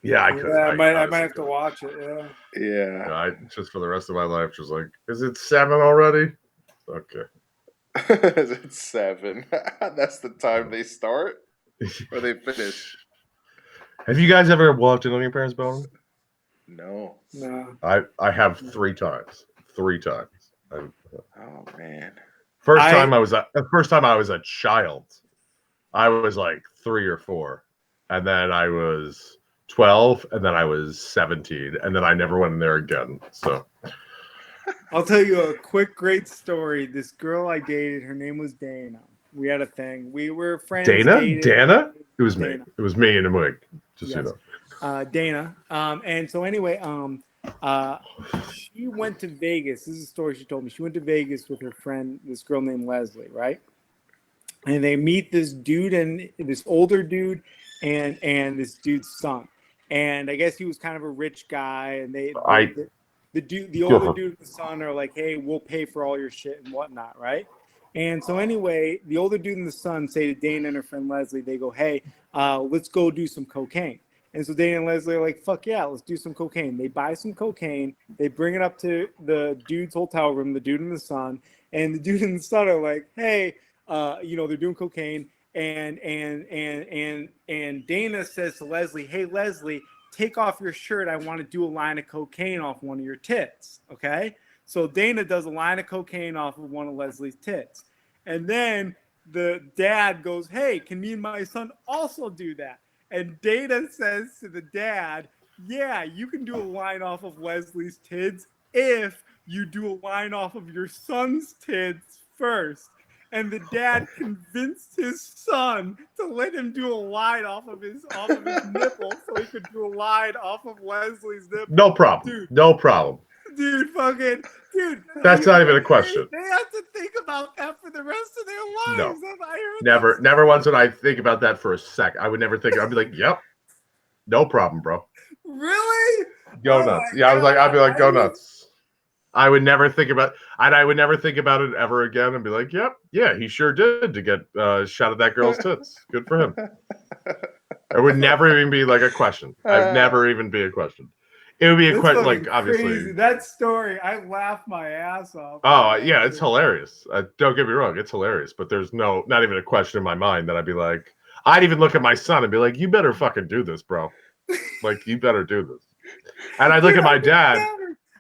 Yeah, I could. Yeah, I might honestly have to could. watch it. Yeah. Yeah. I just for the rest of my life, just like, is it 7 already? Okay. It's 7. That's the time they start or they finish. Have you guys ever walked in on your parents' building? No. No. I have 3 times. 3 times. Oh man. First time I was a child. I was like 3 or 4, and then I was 12, and then I was 17, and then I never went in there again. So I'll tell you a quick, great story. This girl I dated, her name was Dana. We had a thing. We were friends. Dana? It was me. Dana. It was me in a wig. Just Yes. you know. Dana. And so anyway, she went to Vegas. This is a story she told me. She went to Vegas with her friend, this girl named Leslie, right? And they meet this dude and this older dude and this dude's son. And I guess he was kind of a rich guy. And the older dude and the son are like, hey, we'll pay for all your shit and whatnot, right? And so anyway, the older dude and the son say to Dana and her friend Leslie, they go, hey, let's go do some cocaine. And so Dana and Leslie are like, fuck yeah, let's do some cocaine. They buy some cocaine. They bring it up to the dude's hotel room, the dude and the son. And the dude and the son are like, hey, they're doing cocaine. And Dana says to Leslie, hey, Leslie, take off your shirt. I want to do a line of cocaine off one of your tits. Okay. So Dana does a line of cocaine off of one of Leslie's tits. And then the dad goes, hey, can me and my son also do that? And Dana says to the dad, yeah, you can do a line off of Leslie's tits if you do a line off of your son's tits first. And the dad convinced his son to let him do a line off of his nipple so he could do a line off of Leslie's nipple. No problem. Dude. No problem. Dude. That's not even a question. They have to think about that for the rest of their lives. No. Never once would I think about that for a sec. I would never think. I'd be like, yep. No problem, bro. Really? Go nuts. Yeah, I'd be like, go nuts. I would never think about it ever again and be like, yep, yeah, he sure did to get shot at that girl's tits. Good for him. It would never even be like a question. I'd never even be a question. It would be a question, like, obviously. Crazy. That story, I laughed my ass off. Oh, yeah, it's hilarious. Don't get me wrong, it's hilarious. But there's not even a question in my mind that I'd be like, I'd even look at my son and be like, you better fucking do this, bro. Like, you better do this. And I'd look at my dad.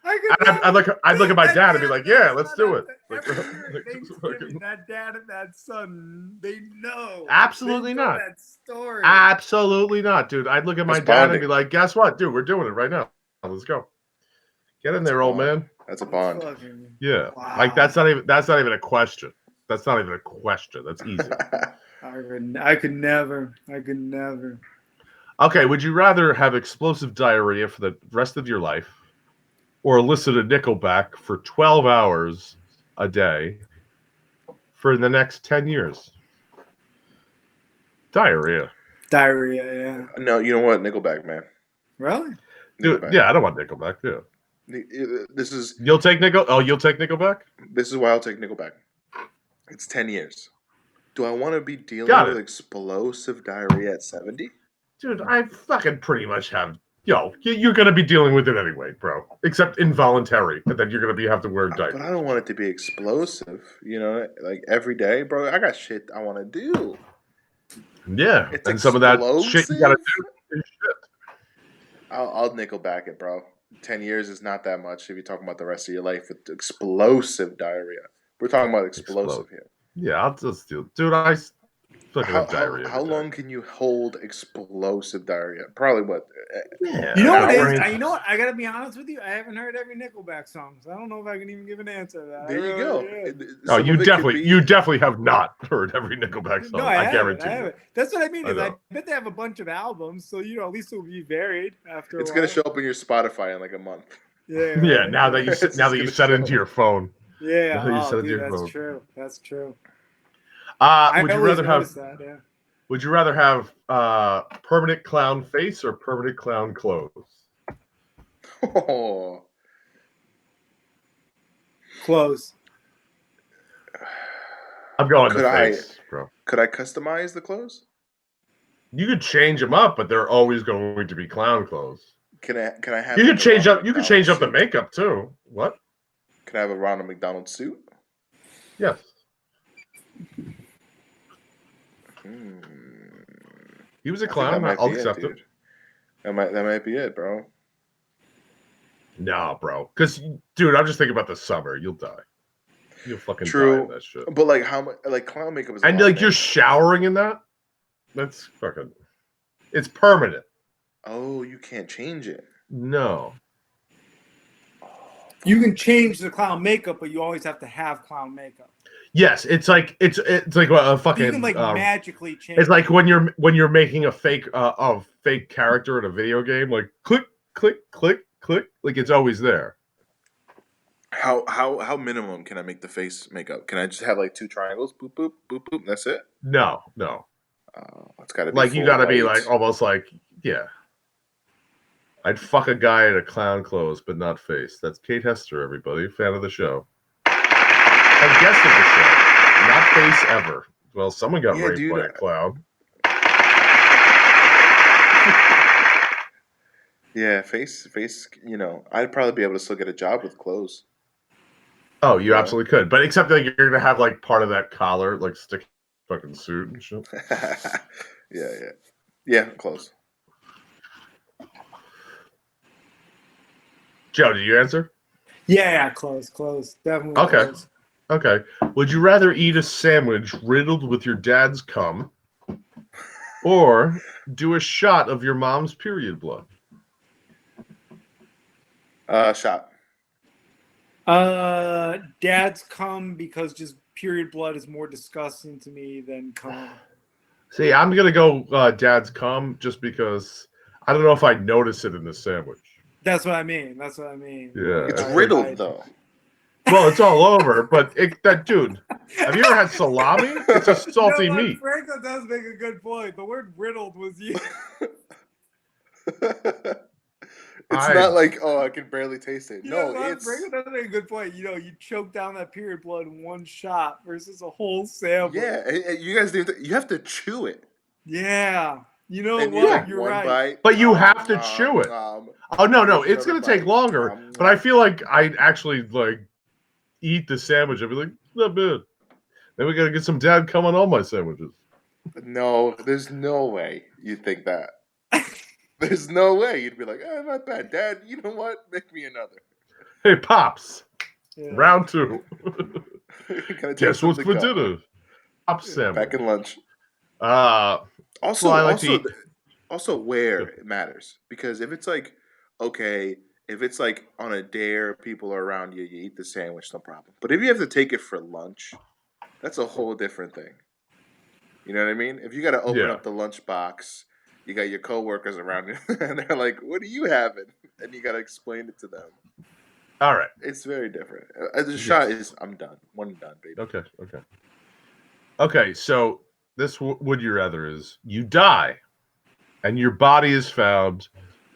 I'd look at my dad and be like, yeah, let's do it. That dad and that son, they know. Absolutely not. That story. Absolutely not, dude. I'd look at my dad and be like, guess what, dude? We're doing it right now. Let's go. Get in there, old man. That's a bond. Yeah. Wow. Like that's not even a question. That's not even a question. That's easy. I could never. Okay, would you rather have explosive diarrhea for the rest of your life or listen to Nickelback for 12 hours a day for the next 10 years? Diarrhea, yeah. No, you know what? Nickelback, man. Really? Dude, yeah, I don't want Nickelback. Yeah. This is You'll take Nickelback? This is why I'll take Nickelback. It's 10 years. Do I want to be dealing Got with it. explosive diarrhea at 70? Dude, I fucking pretty much have. You're gonna be dealing with it anyway, bro. Except involuntary, and then you're gonna have to wear diapers. But I don't want it to be explosive. Like every day, bro. I got shit I want to do. Yeah, It's and some of that shit you gotta explosive? do. Is shit. I'll nickel back it, bro. 10 years is not that much if you're talking about the rest of your life with explosive diarrhea. We're talking about explosive here. Yeah, I'll just do. Dude, I fucking have diarrhea. How long can you hold explosive diarrhea? Probably what? Yeah, You know what it hour? is? You know what? I gotta be honest with you. I haven't heard every Nickelback song, so I don't know if I can even give an answer to that. There you go. No, Some you of it could be- definitely have not heard every Nickelback song. No, I haven't, guarantee you. That's what I mean. I Is I know. bet they have a bunch of albums, so at least it will be varied after. It's a gonna while. show up in your Spotify in like a month. Yeah. Yeah, right? now that you It's just set gonna it show into your phone. Yeah. Now that you set it Oh, into dude, your that's phone. true. That's true. Would you always rather noticed have? that? Yeah. Would you rather have permanent clown face or permanent clown clothes? Oh, Close. I'm going Could the I- face, bro. could I customize the clothes? You could change them up, but they're always going to be clown clothes. Can I have? You like could a change Ronald up. You could McDonald change up the suit? makeup too. What? Can I have a Ronald McDonald suit? Yes. He was a I think that clown. might I'll be accept it, it. dude. That might be it, bro. No, bro. Because, dude, I'm just thinking about the summer. You'll die. You'll fucking die True. in that shit. But like how much? Like clown makeup is. A And lot of like you're makeup. showering in that. That's fucking. It's permanent. Oh, you can't change it. No. You can change the clown makeup, but you always have to have clown makeup. Yes, it's like a fucking. You can like magically change. It's like when you're making a fake character in a video game, like click, click, click, click, like it's always there. How minimum can I make the face makeup? Can I just have like 2 triangles? Boop boop boop boop. That's it. No. It's got to be Like you full gotta be white. like almost like yeah. I'd fuck a guy in a clown clothes, but not face. That's Kate Hester, everybody, fan of the show. And guest of the show, not face ever. Well, someone got Yeah, raped dude, by a clown. Yeah, face. You know, I'd probably be able to still get a job with clothes. Oh, you Yeah. absolutely could, but except that you're gonna have like part of that collar, like stick fucking suit and shit. Yeah, clothes. Joe, did you answer? Yeah, close, definitely. Okay. Close. Okay. Would you rather eat a sandwich riddled with your dad's cum, or do a shot of your mom's period blood? Shot. Dad's cum because just period blood is more disgusting to me than cum. See, I'm gonna go dad's cum just because I don't know if I notice it in the sandwich. That's what I mean. Yeah, It's I- riddled though. Well, it's all over, but that dude. Have you ever had salami? It's a salty No, but meat. Franco does make a good point. The word riddled was used. It's not like, oh, I can barely taste it. You No, know what? it's Franco does make a good point. You know, you choke down that period blood in one shot versus a whole sandwich. yeah. You guys do. You have to chew it. Yeah. You know And what? take You're one right. bite. But you have to chew it. Oh no, Here's it's another gonna take bite. longer. But I feel like I'd actually like eat the sandwich. I'd be like, not bad. Then we gotta get some dad cum on all my sandwiches. No, there's no way you think that. There's no way you'd be like, not bad, Dad. You know what? Make me another. Hey, pops, Yeah. round 2. Can I take Guess what's something for going? dinner? Pop sandwich. Back in lunch. Also, I like to eat. Also, where it matters, because if it's like, okay, if it's like on a dare, people are around you, you eat the sandwich, no problem. But if you have to take it for lunch, that's a whole different thing. You know what I mean? If you got to open up the lunch box, you got your coworkers around you, and they're like, "What are you having?" And you got to explain it to them. All right. It's very different. The shot is, I'm done. One and done, baby. Okay. So this would you rather is you die, and your body is found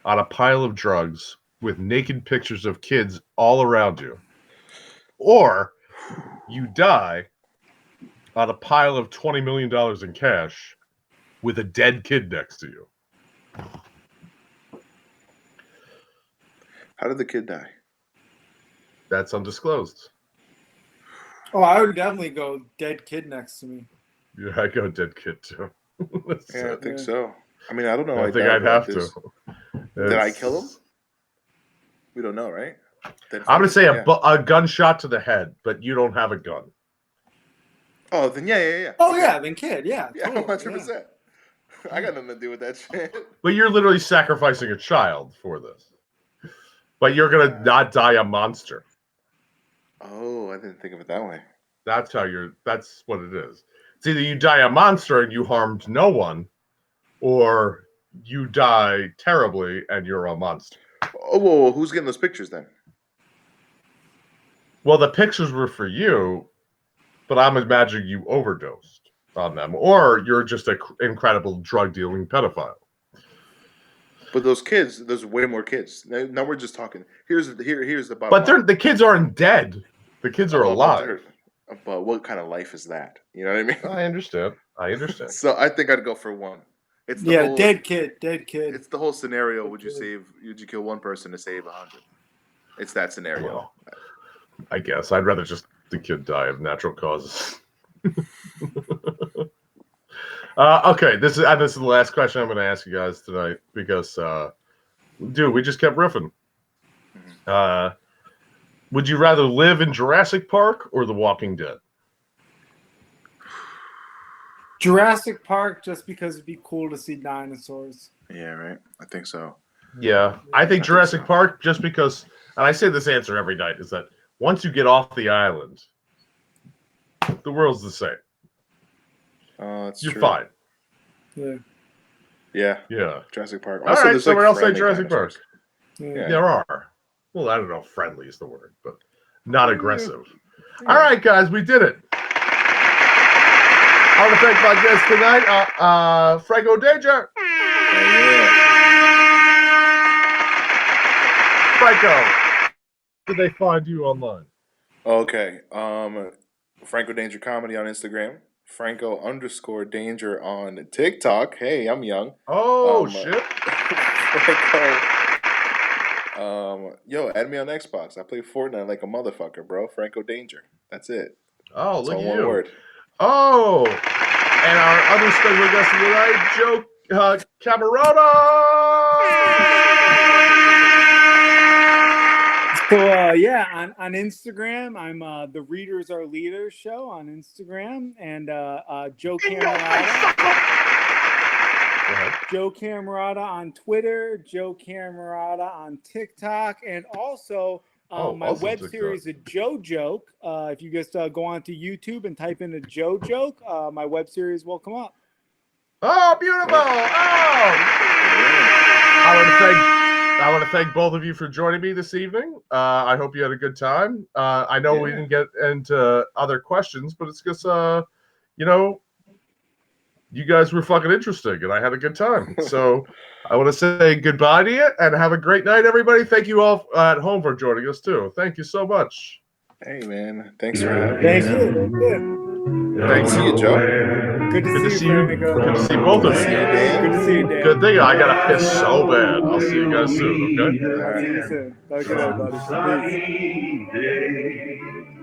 on a pile of drugs with naked pictures of kids all around you, or you die on a pile of $20 million in cash with a dead kid next to you? How did the kid die? That's undisclosed. Oh, I would definitely go dead kid next to me. Yeah, I go dead kid too. Yeah, I think so. I mean, I don't know. I think I'd have to. Did I kill him? We don't know, right? I'm gonna say a gunshot to the head, but you don't have a gun. Oh, then yeah. Oh yeah, then kid, yeah, Yeah, totally, 100%. I got nothing to do with that shit. But you're literally sacrificing a child for this. But you're gonna not die a monster. Oh, I didn't think of it that way. That's what it is. It's either you die a monster and you harmed no one, or you die terribly and you're a monster. Oh, whoa, who's getting those pictures then? Well, the pictures were for you, but I'm imagining you overdosed on them, or you're just an incredible drug dealing pedophile. But those kids, there's way more kids. Now we're just talking. Here's the bottom. But the kids aren't dead. The kids are alive. But what kind of life is that? You know what I mean? I understand. So I think I'd go for one. It's dead kid. It's the whole scenario. Would you kill one person to save 100? It's that scenario. Well, I guess I'd rather just the kid die of natural causes. Okay, this is the last question I'm going to ask you guys tonight because, dude, we just kept riffing. Would you rather live in Jurassic Park or The Walking Dead? Jurassic Park, just because it'd be cool to see dinosaurs. Yeah, right. I think so. Yeah, I think Jurassic Park, just because, and I say this answer every night, is that once you get off the island, the world's the same. That's You're true. fine. Yeah. Jurassic Park. Also, all right, someone else say Jurassic dinosaurs. Park. Yeah. There are. Well, I don't know if friendly is the word, but not aggressive. All right, guys, we did it. I want to thank my guests tonight, Franco Danger. Franco, did they find you online? Okay. Franco Danger Comedy on Instagram. Franco_Danger on TikTok. Hey, I'm young. Oh, shit. Yo, add me on Xbox. I play Fortnite like a motherfucker, bro. Franco Danger. That's it. Oh, look all at one you. Word. Oh, and our other special guest tonight, Joe Camerota. So on Instagram, I'm the Readers Are Leaders show on Instagram, and Joe Camerota. Joe Camerota on Twitter, Joe Camerota on TikTok, and also my web series, A Joe Joke. If you just go onto YouTube and type in A Joe Joke, my web series will come up. Oh, beautiful! Oh, I want to thank both of you for joining me this evening. I hope you had a good time. I know we didn't get into other questions, but it's just you guys were fucking interesting, and I had a good time. So I want to say goodbye to you, and have a great night, everybody. Thank you all at home for joining us, too. Thank you so much. Hey, man. Thanks for having me. Thank you. Thanks to you, Joe. Good to see you, Franco. Good to see both of you. Good to see you, Dan. Good thing I got to piss so bad. I'll see you guys soon, okay? I'll see you soon. Have a good night, buddy. Peace.